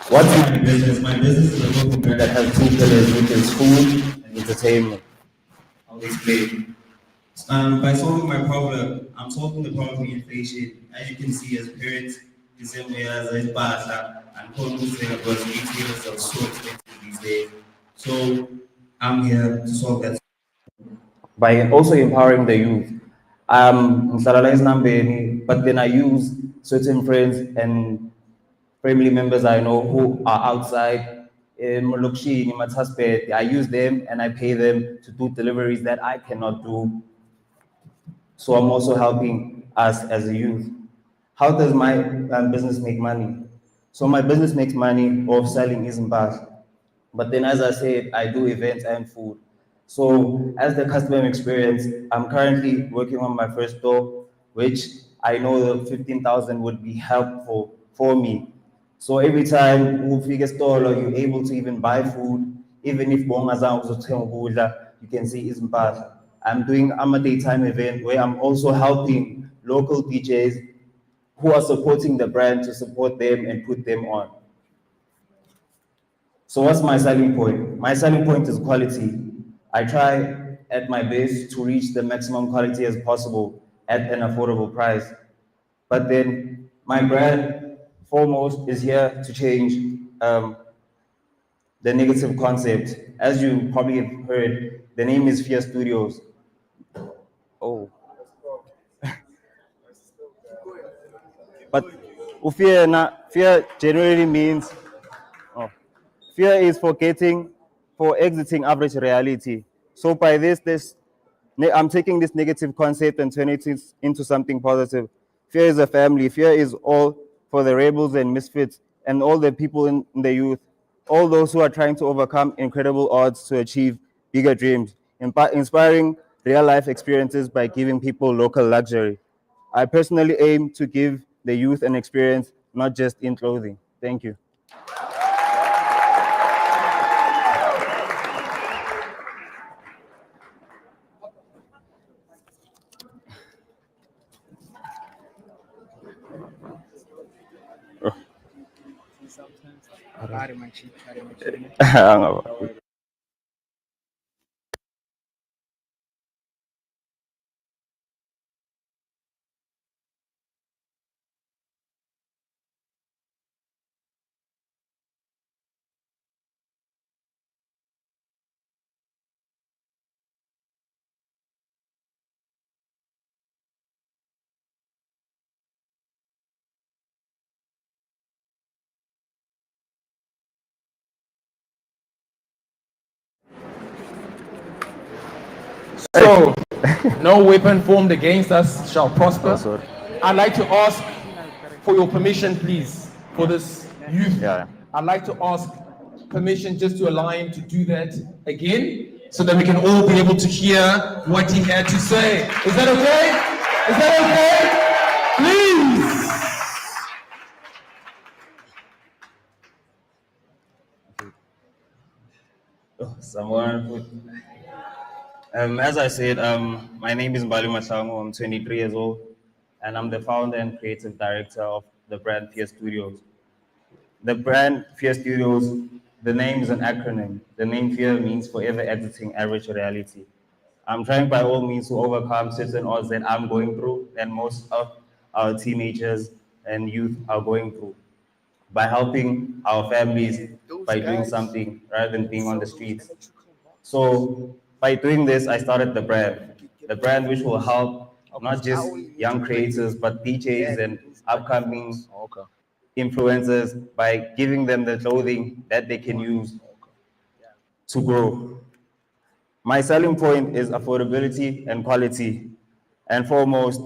What's my business? My business is a clothing brand that has two pillars, which is food and entertainment. I'll explain. By solving my problem, I'm solving the problem of inflation. As you can see, as parents, December as Bata and Congress because retailers are so expensive these days. So I'm here to solve that. By also empowering the youth. But then I use certain friends and family members I know who are outside in Molokshi, in Monetise. I use them and I pay them to do deliveries that I cannot do. So I'm also helping us as a youth. How does my business make money? So my business makes money off selling Izimbas. But then as I said, I do events and food. So as the customer experience, I'm currently working on my first store, which I know the 15,000 would be helpful for me. So every time we figure store, you're able to even buy food, even if you can see Izimbas. I'm doing a daytime event where I'm also helping local DJs who are supporting the brand to support them and put them on. So what's my selling point? My selling point is quality. I try at my best to reach the maximum quality as possible at an affordable price. But then my brand foremost is here to change the negative concept. As you probably have heard, the name is Fear Studios. Oh. But fear generally means, oh, fear is for exiting average reality. So by I'm taking this negative concept and turning it into something positive. Fear is a family. Fear is all for the rebels and misfits and all the people in the youth, all those who are trying to overcome incredible odds to achieve bigger dreams, inspiring real life experiences by giving people local luxury. I personally aim to give the youth an experience, not just in clothing. Thank you. So, no weapon formed against us shall prosper. I'd like to ask for your permission, please, for this youth. I'd like to ask permission just to allow him to do that again, so that we can all be able to hear what he had to say. Is that okay? Is that okay? Please. Someone. As I said, my name is Emalahleni. I'm 23 years old, and I'm the founder and creative director of the brand Fear Studios. The brand Fear Studios, the name is an acronym. The name Fear means forever exiting average reality. I'm trying by all means to overcome certain odds that I'm going through and most of our teenagers and youth are going through by helping our families by doing something rather than being on the streets. So by doing this, I started the brand which will help not just young creators, but DJs and upcoming influencers by giving them the clothing that they can use to grow. My selling point is affordability and quality, and foremost,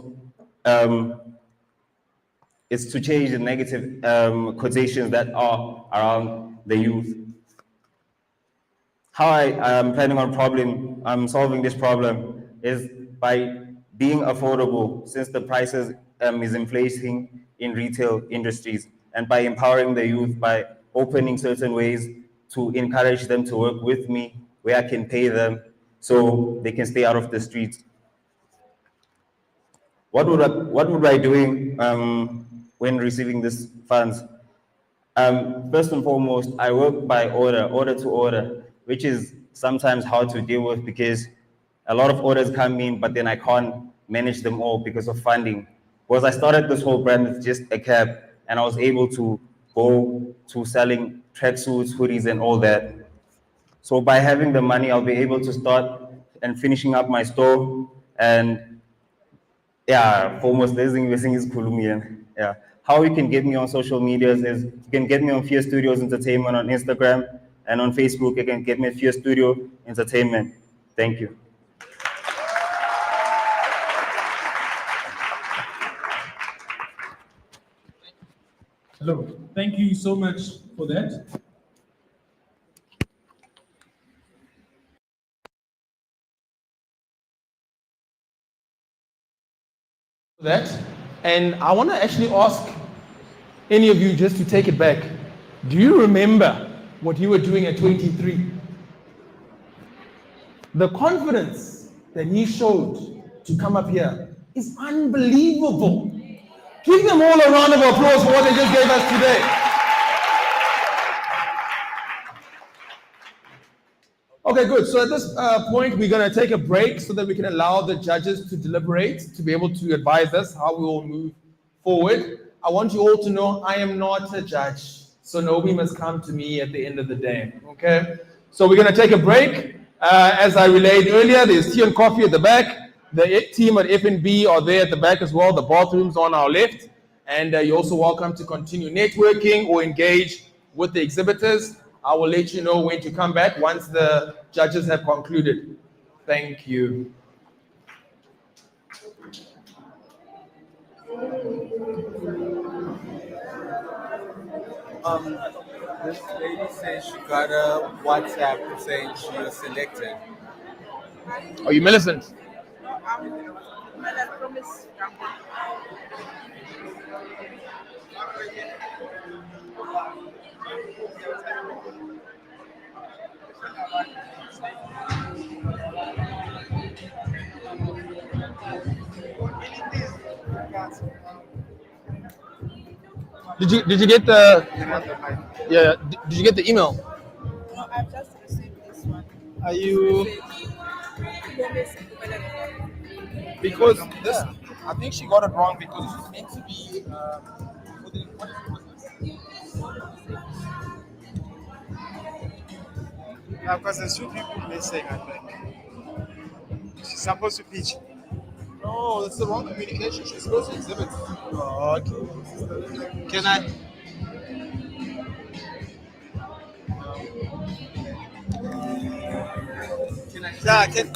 is to change the negative quotations that are around the youth. How I am planning on solving this problem is by being affordable, since the prices is inflating in retail industries, and by empowering the youth by opening certain ways to encourage them to work with me, where I can pay them so they can stay out of the streets. What would I doing when receiving these funds? First and foremost, I work by order to order, which is sometimes hard to deal with because a lot of orders come in, but then I can't manage them all because of funding. Because I started this whole brand with just a cab, and I was able to go to selling tracksuits, hoodies, and all that. So by having the money, I'll be able to start and finishing up my store. And yeah, foremost, this thing is Kulumian. Yeah. How you can get me on social medias is you can get me on Fear Studios Entertainment on Instagram, and on Facebook you can get me at Fear Studio Entertainment. Thank you. Hello, thank you so much for that. And I want to actually ask any of you just to take it back. Do you remember what you were doing at 23? The confidence that he showed to come up here is unbelievable. Give them all a round of applause for what they just gave us today. Okay, good. So at this point, we're going to take a break so that we can allow the judges to deliberate, to be able to advise us how we will move forward. I want you all to know I am not a judge, so nobody must come to me at the end of the day, okay? So we're going to take a break. As I relayed earlier, there's tea and coffee at the back. The team at F&B are there at the back as well. The bathrooms on our left. And you're also welcome to continue networking or engage with the exhibitors. I will let you know when to come back once the judges have concluded. Thank you. This lady says she got a WhatsApp saying she was selected. Are you Millicent? Did you get the did you get the email? No, I've just received this one. Are you because this I think she got it wrong because it's meant to be Yeah, because there's two people missing, I think. She's supposed to pitch. no, that's the wrong communication. She's supposed to exhibit. Oh, okay. Can I? Yeah, can.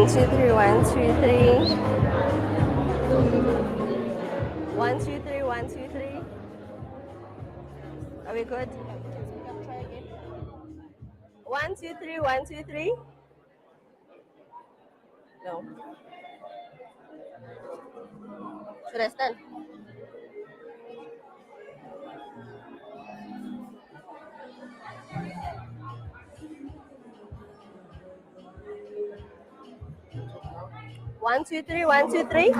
1, 2, 3, 1, 2, 3. 1, 2, 3, 1, 2, 3. Are we good? 1, 2, 3, 1, 2, 3. No. Should I stand? One, two, three, 1, 2, 3.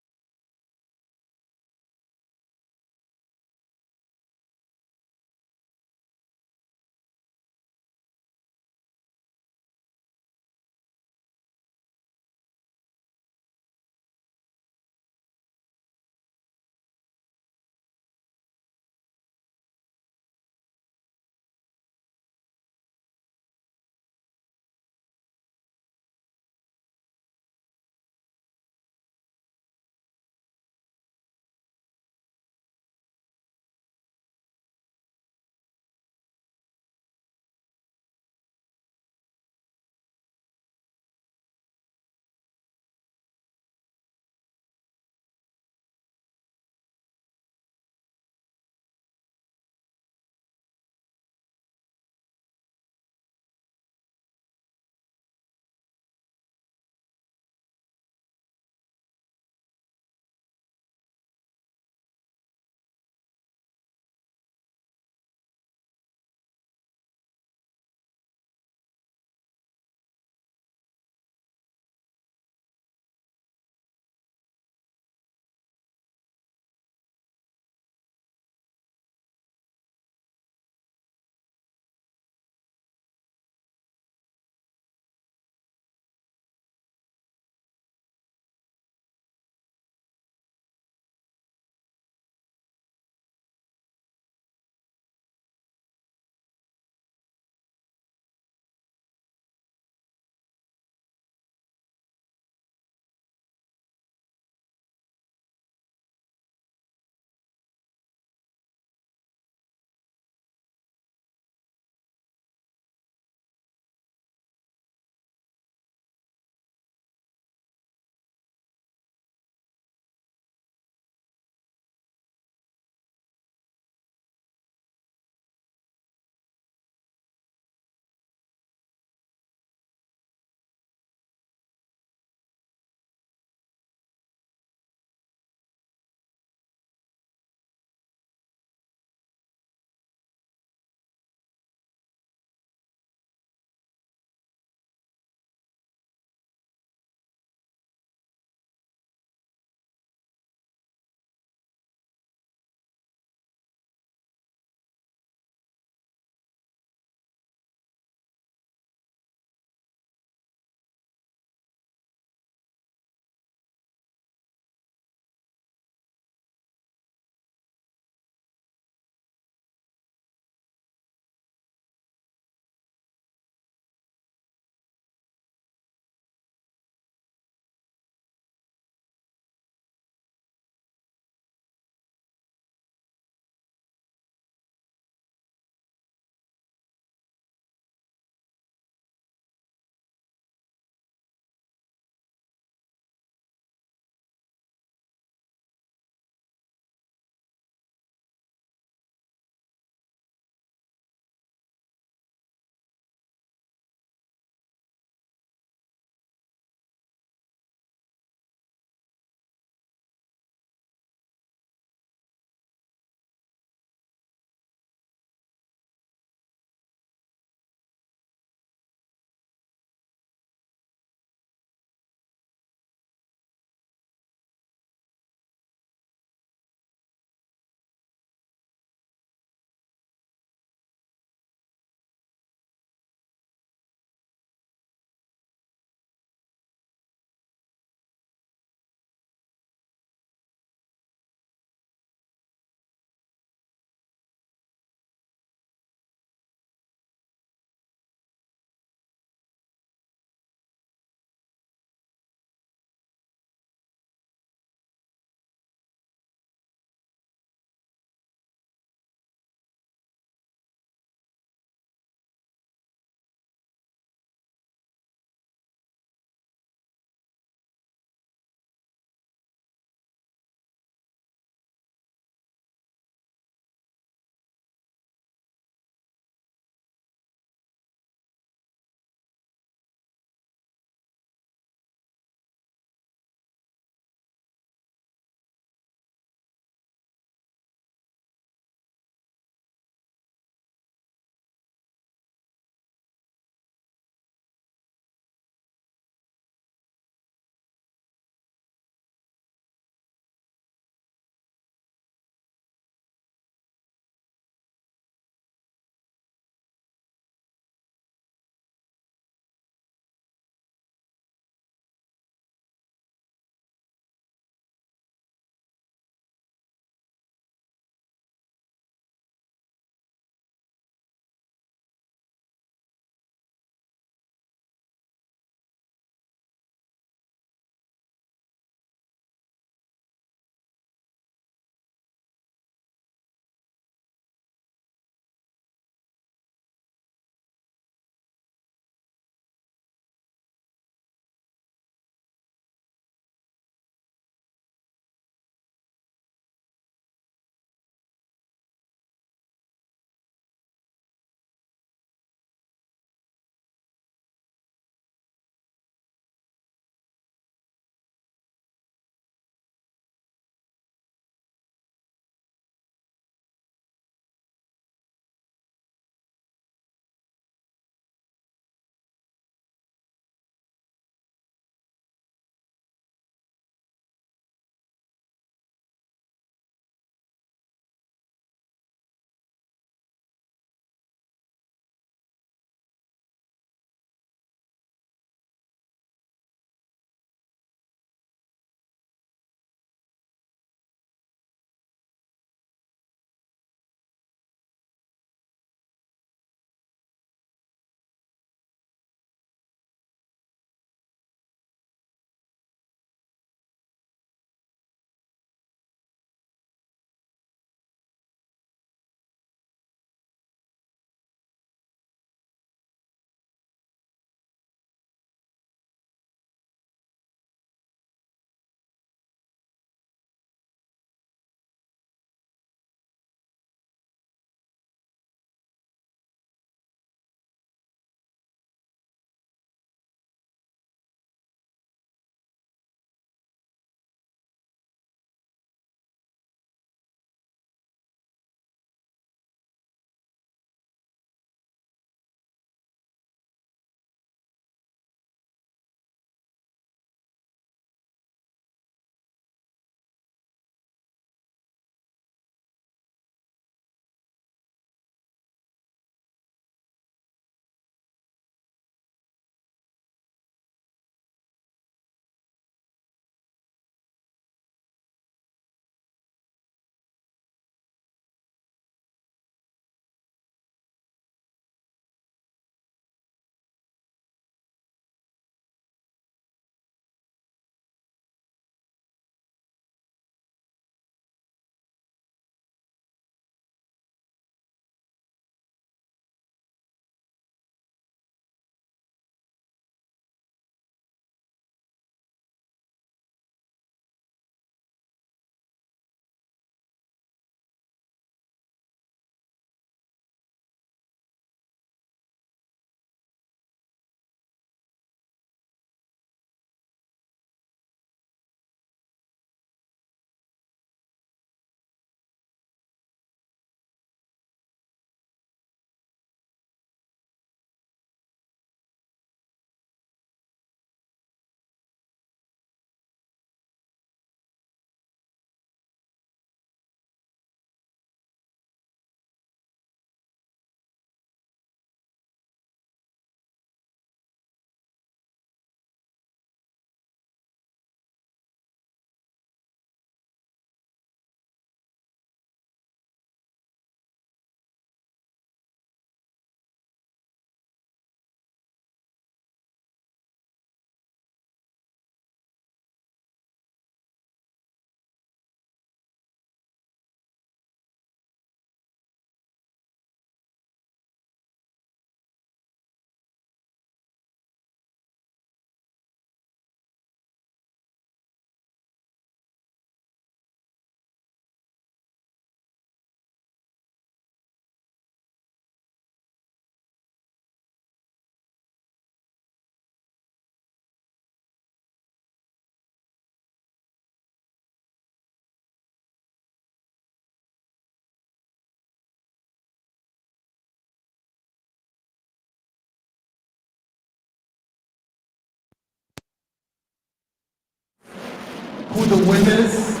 who the winners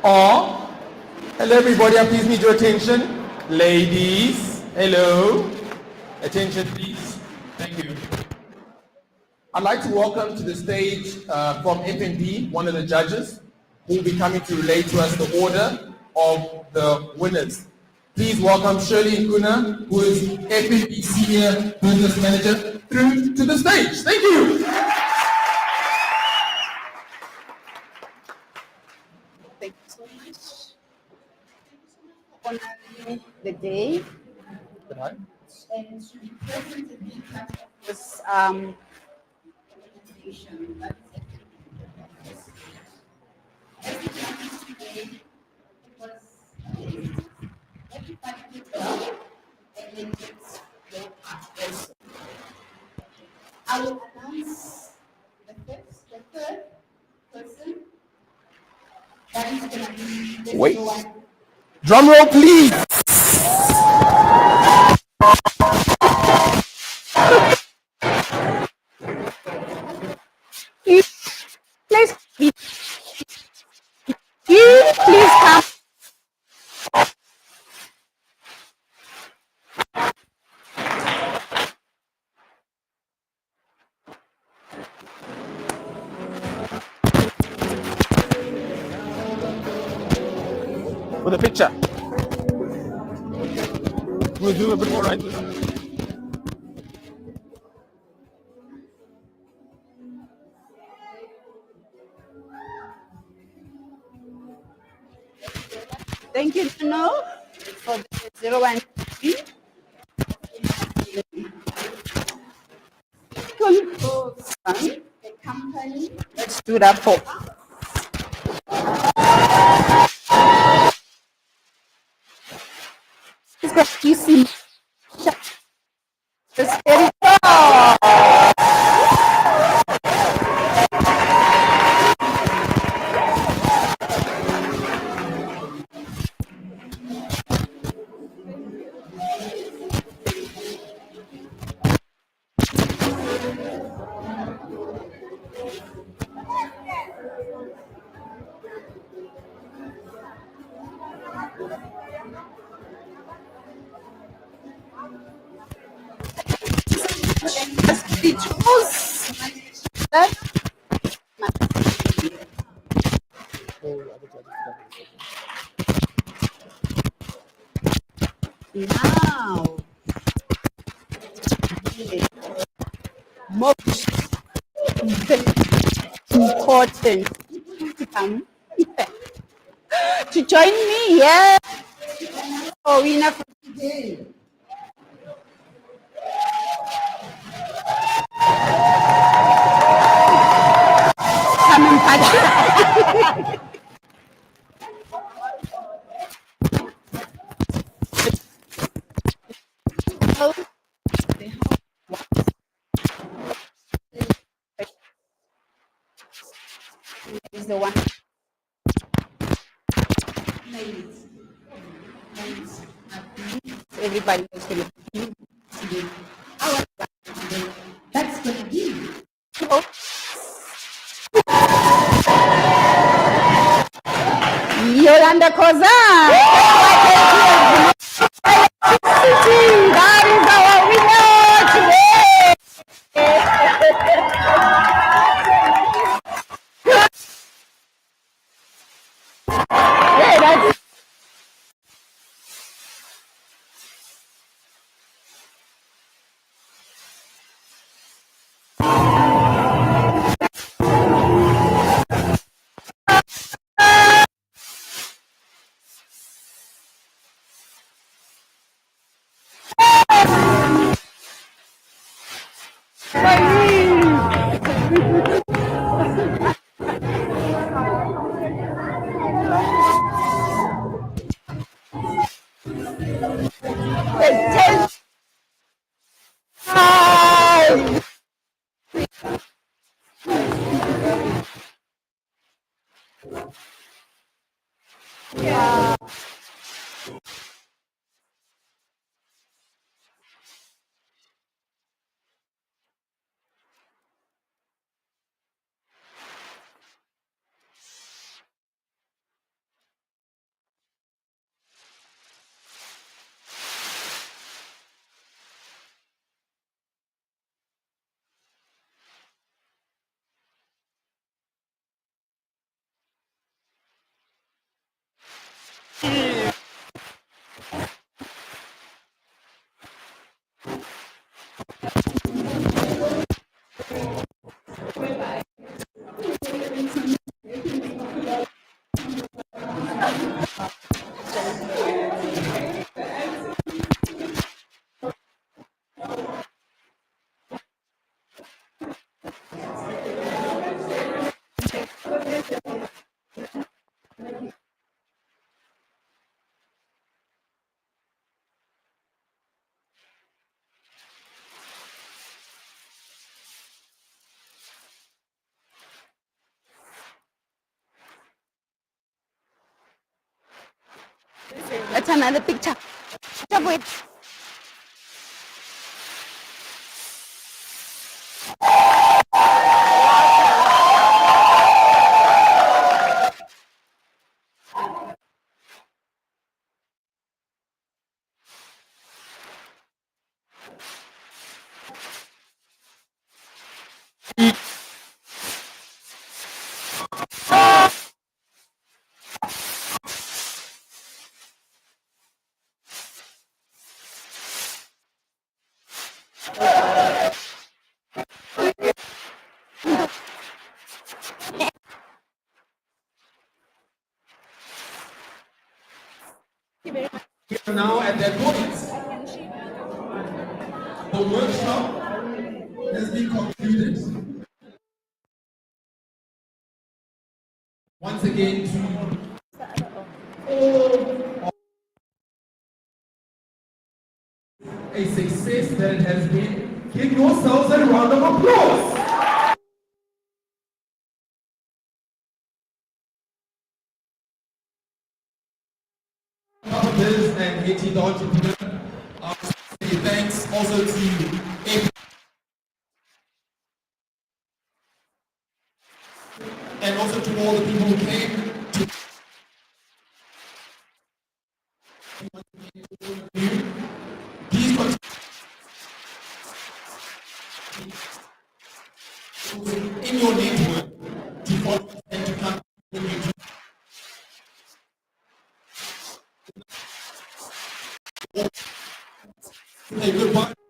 are. Hello, everybody. I please need your attention. Ladies, hello. Attention, please. Thank you. I'd like to welcome to the stage from FNB, one of the judges, who will be coming to relate to us the order of the winners. Please welcome Shirley Nkuna, who is FNB Senior Business Manager, through to the stage. Thank you. Thank you so much. Honoring the day. Good night. And to be present and be part of this presentation. Today was everybody did well, and then it's your part also. I will announce the third person. That is going to be the Wait. one. Drum roll, please. Please, please come. With a picture. We'll do a bit more right. Thank you, Nuno, for the 013. The company. Let's do that for. It's got QC. Just get it go. Just be choose. That. Now, most important to come to join me. Yeah. Oh, winner for today. Come and party. Is the one. Ladies. Everybody is going to be today. That's going to be. Yolanda Koza. That is our winner today. Yeah, that's That's another picture. Wait. We are now at that point. The workshop has been concluded. Once again, a success that it has been. Give yourselves a round of applause. Biz and Hetty, the entrepreneur. Thanks also to and also to all the people who came to please continue in your network to follow and to come when you do. Say goodbye.